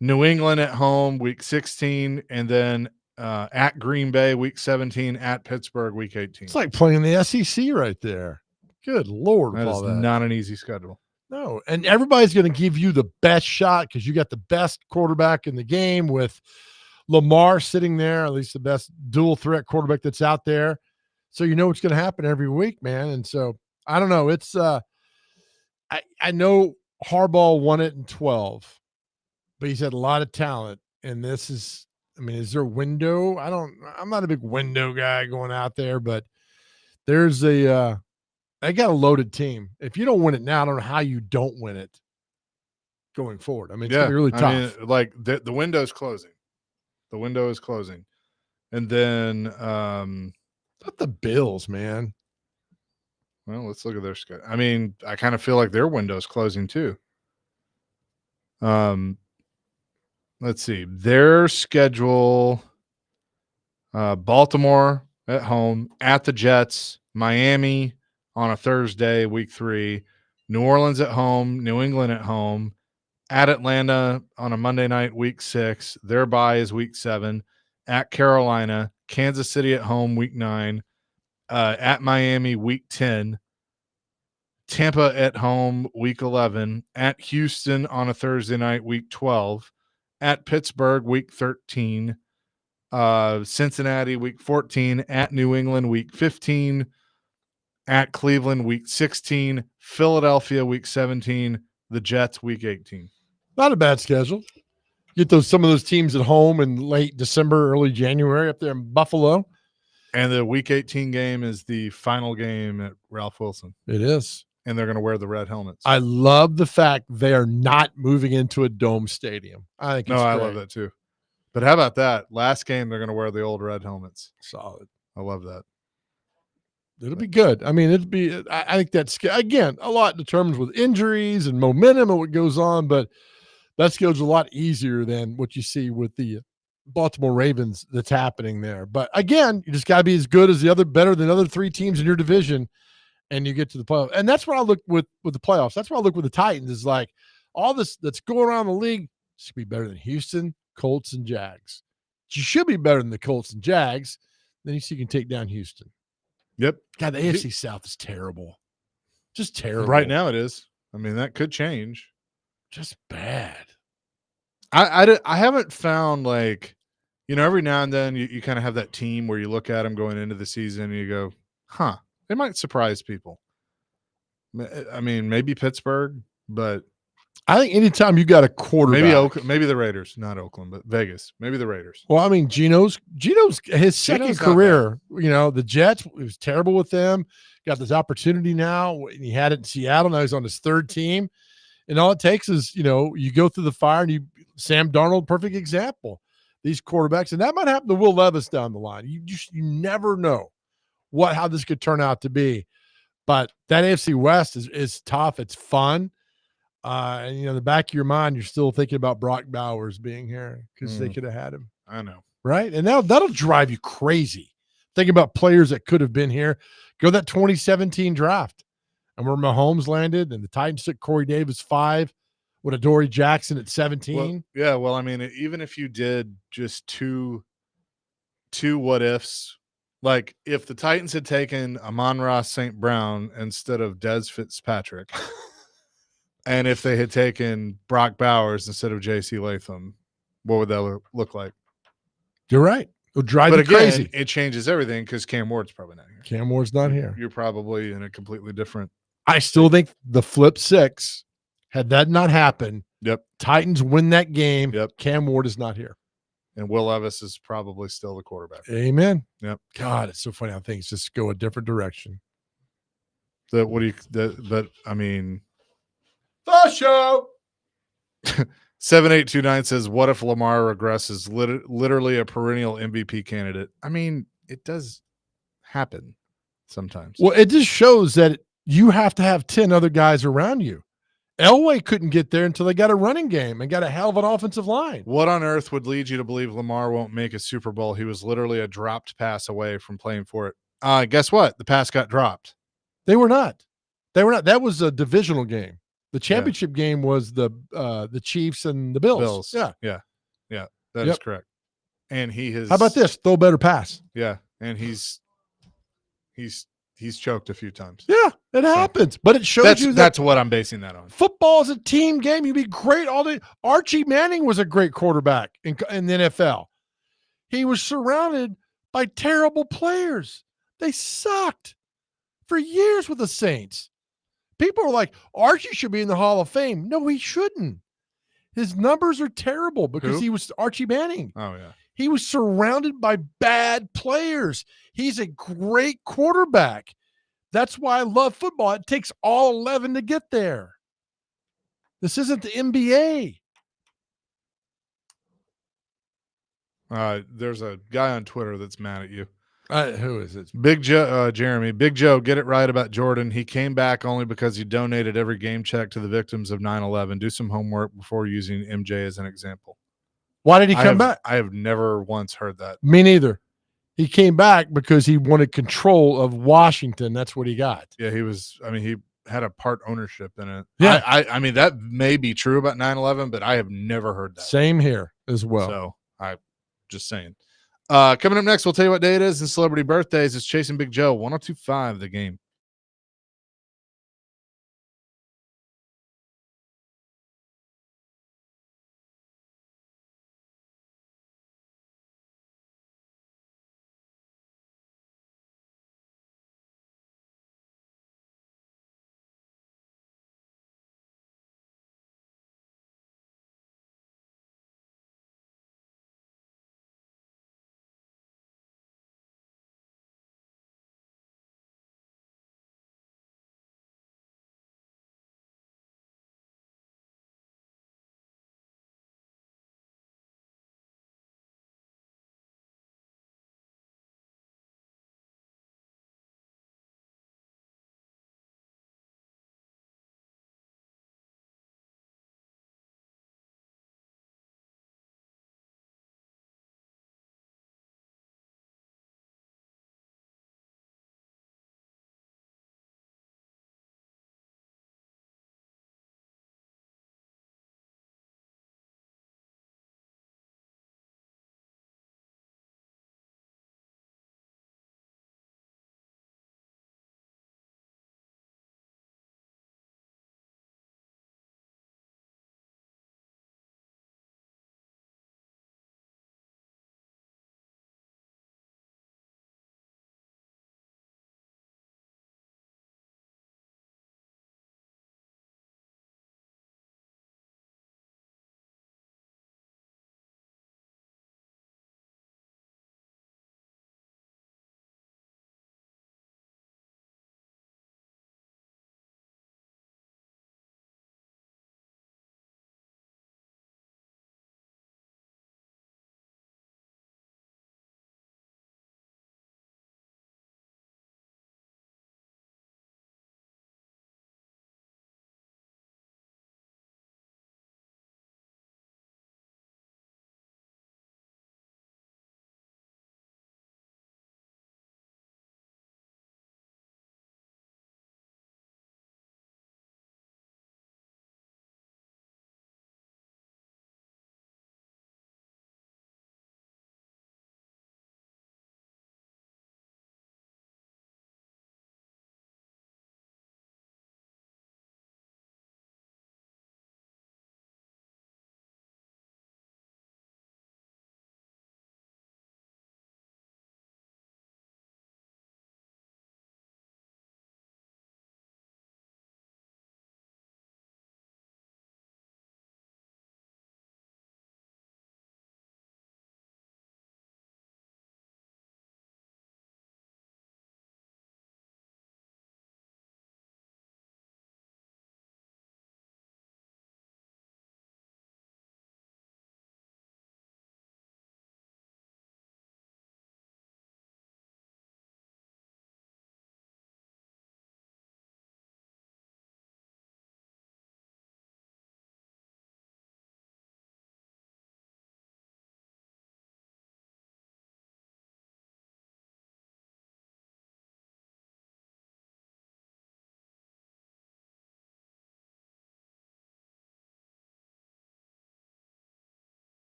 New England at home, week 16. And then at Green Bay week 17, at Pittsburgh week 18. It's like playing the SEC right there. Good Lord. That is not an easy schedule. No, and everybody's going to give you the best shot because you got the best quarterback in the game with Lamar sitting there, at least the best dual threat quarterback that's out there. So you know what's going to happen every week, man. And so I don't know. It's I know Harbaugh won it in 12, but he's had a lot of talent. And this is, I mean, is there a window? I'm not a big window guy going out there, but there's I got a loaded team. If you don't win it now, I don't know how you don't win it going forward. I mean, it's going to be really tough. I mean, like the window's closing. The window is closing. And then but the Bills, man. Well, let's look at their schedule. I mean, I kind of feel like their window's closing too. Let's see. Their schedule, Baltimore at home, at the Jets, Miami on a Thursday, week 3, New Orleans at home, New England at home, at Atlanta on a Monday night, week 6. Their bye is week 7. At Carolina, Kansas City at home, week 9. At Miami, week 10. Tampa at home, week 11. At Houston on a Thursday night, week 12. At Pittsburgh, week 13. Cincinnati, week 14. At New England, week 15. At Cleveland, week 16. Philadelphia, week 17. The Jets, week 18. Not a bad schedule. Get some of those teams at home in late December, early January up there in Buffalo. And the week 18 game is the final game at Ralph Wilson. It is. And they're going to wear the red helmets. I love the fact they are not moving into a dome stadium. I think it's I great. love that too. But how about that? Last game, they're going to wear the old red helmets. Solid. I love that. It'll be good. I mean, I think that's, again, a lot determines with injuries and momentum and what goes on, but that schedule's a lot easier than what you see with the Baltimore Ravens that's happening there. But again, you just got to be as good as better than other 3 teams in your division, and you get to the playoffs. And that's where I look with the playoffs. That's where I look with the Titans is like all this that's going around the league should be better than Houston, Colts, and Jags. You should be better than the Colts and Jags. Then you see you can take down Houston. Yep. God, the AFC South is terrible. Just terrible. Right now it is. I mean, that could change. Just bad. I haven't found, like, every now and then you kind of have that team where you look at them going into the season and you go, they might surprise people. I mean, maybe Pittsburgh, but I think anytime you got a quarterback, maybe Oakland, maybe the Raiders, not Oakland, but Vegas, maybe the Raiders. Well, I mean, Geno's his second career. The Jets, it was terrible with them. Got this opportunity now. He had it in Seattle. Now he's on his 3rd team, and all it takes is you go through the fire. And Sam Darnold, perfect example. These quarterbacks, and that might happen to Will Levis down the line. You never know how this could turn out to be. But that AFC West is tough. It's fun. And in the back of your mind, you're still thinking about Brock Bowers being here because they could have had him. I know. Right? And now that'll drive you crazy. Think about players that could have been here. Go that 2017 draft and where Mahomes landed and the Titans took Corey Davis 5 with Adoree Jackson at 17. Well, I mean, even if you did just two what ifs, like if the Titans had taken Amon-Ra St. Brown instead of Dez Fitzpatrick, and if they had taken Brock Bowers instead of J.C. Latham, what would that look like? You're right. It'll drive you crazy. It changes everything because Cam Ward's probably not here. Cam Ward's not here. You're probably in a completely different. I still think the flip 6, had that not happened, Titans win that game. Cam Ward is not here. And Will Levis is probably still the quarterback. Amen. Yep. God, it's so funny how things just go a different direction. I mean, the show. 7829 says, what if Lamar regresses? Literally a perennial MVP candidate. I mean, it does happen sometimes. Well, it just shows that you have to have 10 other guys around you. Elway couldn't get there until they got a running game and got a hell of an offensive line. What on earth would lead you to believe Lamar won't make a Super Bowl? He was literally a dropped pass away from playing for it. Guess what? The pass got dropped. They were not. That was a divisional game. The championship game was the Chiefs and the Bills. Yeah. That is correct. And he has. How about this? Throw a better pass. Yeah, and he's choked a few times. Yeah, it happens. But it shows you that's what I'm basing that on. Football is a team game. You'd be great all day. Archie Manning was a great quarterback in the NFL. He was surrounded by terrible players. They sucked for years with the Saints. People are like, Archie should be in the Hall of Fame. No, he shouldn't. His numbers are terrible because he was Archie Manning. Oh, yeah. He was surrounded by bad players. He's a great quarterback. That's why I love football. It takes all 11 to get there. This isn't the NBA. There's a guy on Twitter that's mad at you. Who is it? Big Joe, Jeremy. Big Joe, get it right about Jordan. He came back only because he donated every game check to the victims of 9/11. Do some homework before using MJ as an example. Why did he come back? I have never once heard that. Me neither. He came back because he wanted control of Washington. That's what he got. Yeah, he had a part ownership in it. Yeah. I mean, that may be true about 9/11, but I have never heard that. Same here as well. So I just saying. Coming up next, we'll tell you what day it is and celebrity birthdays. It's Chasing Big Joe, 102.5 The Game.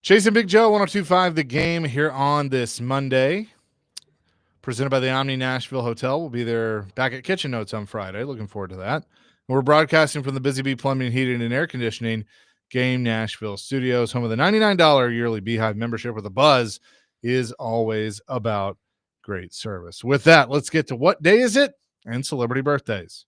Chase and Big Joe, 102.5 The Game here on this Monday. Presented by the Omni Nashville Hotel. We'll be there back at Kitchen Notes on Friday. Looking forward to that. We're broadcasting from the Busy Bee Plumbing, Heating, and Air Conditioning Game Nashville Studios, home of the $99 yearly Beehive membership, where the buzz is always about great service. With that, let's get to what day is it and celebrity birthdays.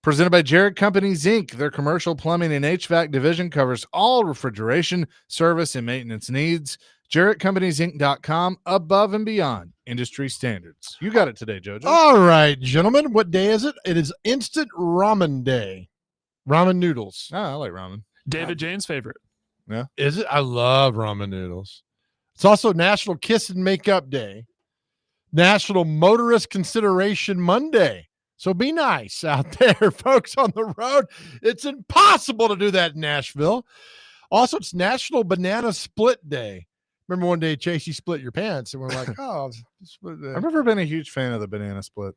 Presented by Jarrett Companies, Inc. Their commercial plumbing and HVAC division covers all refrigeration, service, and maintenance needs. JarrettCompaniesInc.com, above and beyond industry standards. You got it today, JoJo. All right, gentlemen. What day is it? It is Instant Ramen Day. Ramen noodles. Oh, I like ramen. David Jane's favorite. Yeah. Is it? I love ramen noodles. It's also National Kiss and Makeup Day. National Motorist Consideration Monday. So be nice out there, folks, on the road. It's impossible to do that in Nashville. Also, it's National Banana Split Day. Remember one day, Chase, you split your pants, and we're like, oh, split day. I've never been a huge fan of the banana split.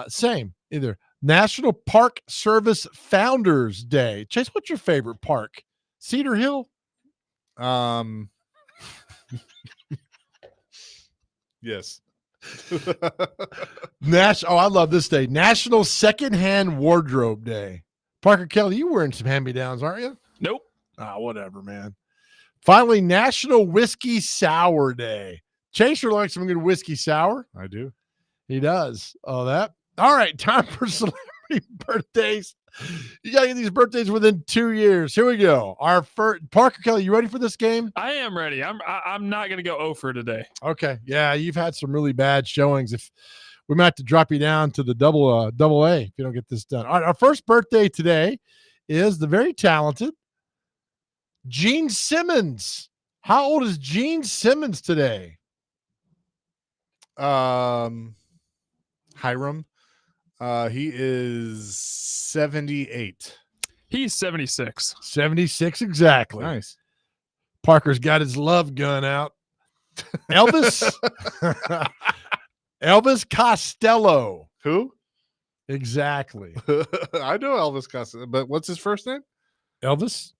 Same, either. National Park Service Founders Day. Chase, what's your favorite park? Cedar Hill? Yes. I love this day. National Secondhand Wardrobe Day. Parker Kelly, you wearing some hand-me-downs, aren't you? Nope. Whatever, man. Finally, National Whiskey Sour Day. Chaser likes some good whiskey sour. I do. He does. Oh, that. All right, time for celebrity birthdays. You got to get these birthdays within 2 years. Here we go. Our first, Parker Kelly, you ready for this game? I am ready. I'm not going to go 0 for today. Okay. Yeah, you've had some really bad showings. If we might have to drop you down to the double A if you don't get this done. All right, our first birthday today is the very talented Gene Simmons. How old is Gene Simmons today? Hiram. He is 78. He's 76. 76 exactly. Nice. Parker's got his love gun out. Elvis. Elvis Costello. Who? Exactly. I know Elvis Costello, but what's his first name? Elvis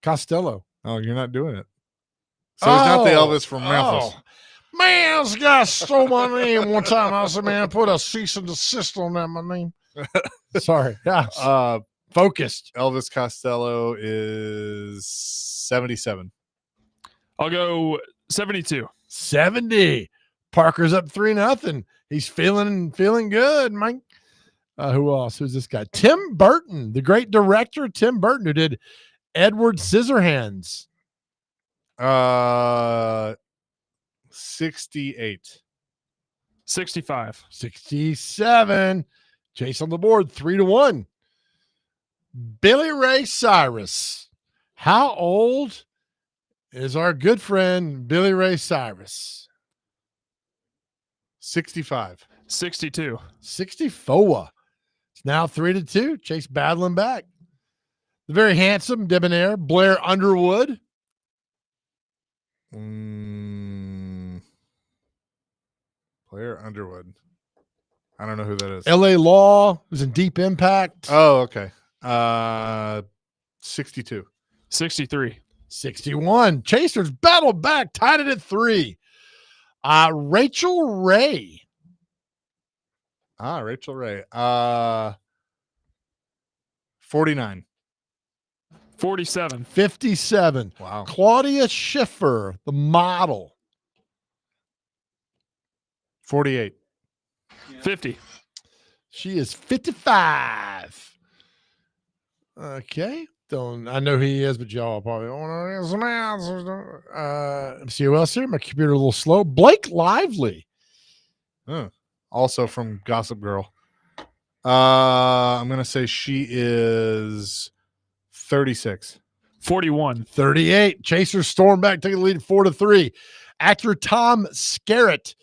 Costello. Oh, you're not doing it. So he's not the Elvis from Memphis. Man, this guy stole my name one time. I said, man, put a cease and desist on that, my name. Sorry. Yeah. Focused. Elvis Costello is 77. I'll go 72. 70. Parker's up 3-0. He's feeling good, Mike. Who else? Who's this guy? Tim Burton, the great director, Tim Burton, who did Edward Scissorhands. 68. 65. 67. Chase on the board, 3-1. Billy Ray Cyrus. How old is our good friend Billy Ray Cyrus? 65. 62. 64. It's now 3-2. Chase battling back. The very handsome, debonair Blair Underwood. Blair Underwood. I don't know who that is. L.A. Law was in Deep Impact. Oh, okay. 62. 63. 61. Chasers battled back, tied it at 3. Rachel Ray. Rachel Ray. 49. 47. 57. Wow. Claudia Schiffer, the model. 48. 50. She is 55. Okay. I know who he is, but y'all probably don't want to some answers. See who else here? My computer a little slow. Blake Lively. Also from Gossip Girl. I'm going to say she is 36. 41. 38. Chasers storm back, taking the lead 4-3. Actor Tom Skerritt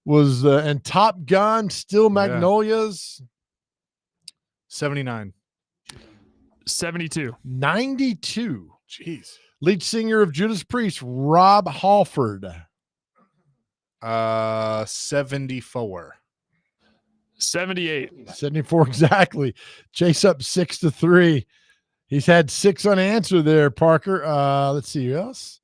was in Top Gun, Still Magnolias. 79. 72. 92. Jeez. Lead singer of Judas Priest, Rob Halford. 74. 78. 74 exactly. Chase up 6-3. He's had 6 unanswered there, Parker. Let's see who else.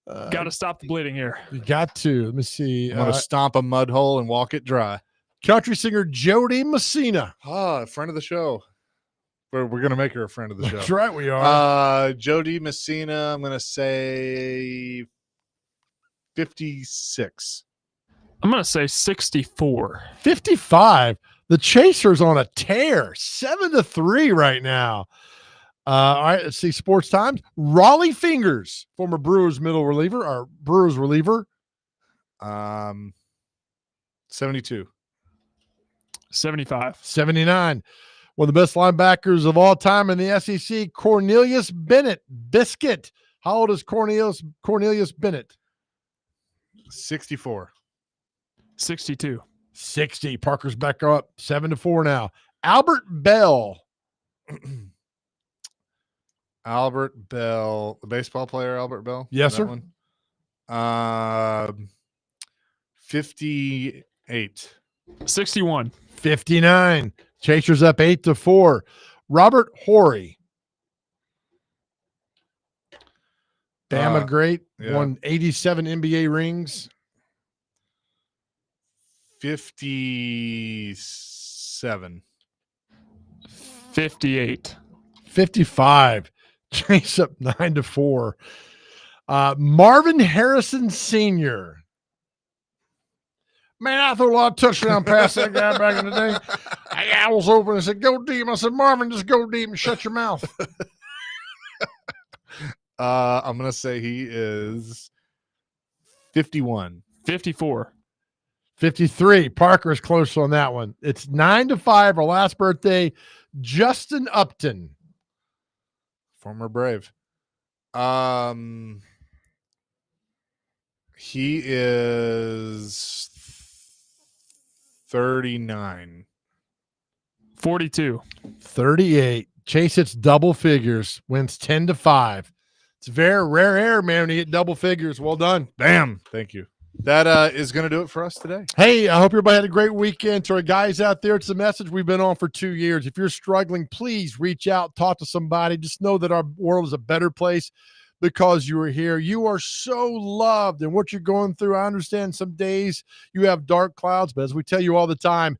Got to stop the bleeding here. You got to. Let me see. I'm going to stomp a mud hole and walk it dry. Country singer Jody Messina. Ah, friend of the show. We're going to make her a friend of the show. That's right, we are. Jody Messina, I'm going to say 56. I'm going to say 64. 55. The Chasers on a tear. 7-3 right now. All right, let's see. Sports Times. Raleigh Fingers, former Brewers reliever. 72. 75. 79. One of the best linebackers of all time in the SEC, Cornelius Bennett. Biscuit. How old is Cornelius Bennett? 64. 62. 60. Parker's back up 7-4 now. Albert Bell. Albert Bell, the baseball player Albert Bell? Yes, sir. One? 58. 61. 59. Chasers up 8-4. Robert Horry. Bama great. Yeah. Won 87 NBA rings. 57. 58. 55. Chase up 9-4. Marvin Harrison Sr. Man, I threw a lot of touchdown passes that guy back in the day. I was open and said, go deep. I said, Marvin, just go deep and shut your mouth. I'm going to say he is 51. 54. 53. Parker is close on that one. It's 9-5. Our last birthday, Justin Upton. Former Brave. He is 39. 42. 38. Chase hits double figures, wins 10-5. It's very rare air, man, when you get double figures. Well done. Bam. Thank you. That is going to do it for us today. Hey, I hope everybody had a great weekend. To our guys out there, it's a message we've been on for 2 years. If you're struggling, please reach out, talk to somebody. Just know that our world is a better place because you are here. You are so loved, and what you're going through, I understand some days you have dark clouds, but as we tell you all the time,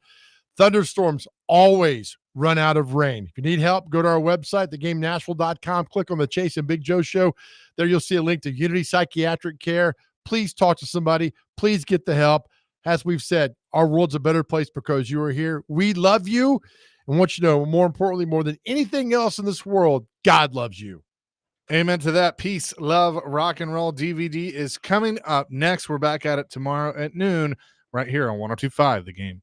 thunderstorms always run out of rain. If you need help, go to our website, thegamenashville.com. Click on the Chase and Big Joe Show. There you'll see a link to Unity Psychiatric Care. Please talk to somebody. Please get the help. As we've said, our world's a better place because you are here. We love you and want you to know, more importantly, more than anything else in this world, God loves you. Amen to that. Peace, love, rock and roll DVD is coming up next. We're back at it tomorrow at noon right here on 102.5 The Game.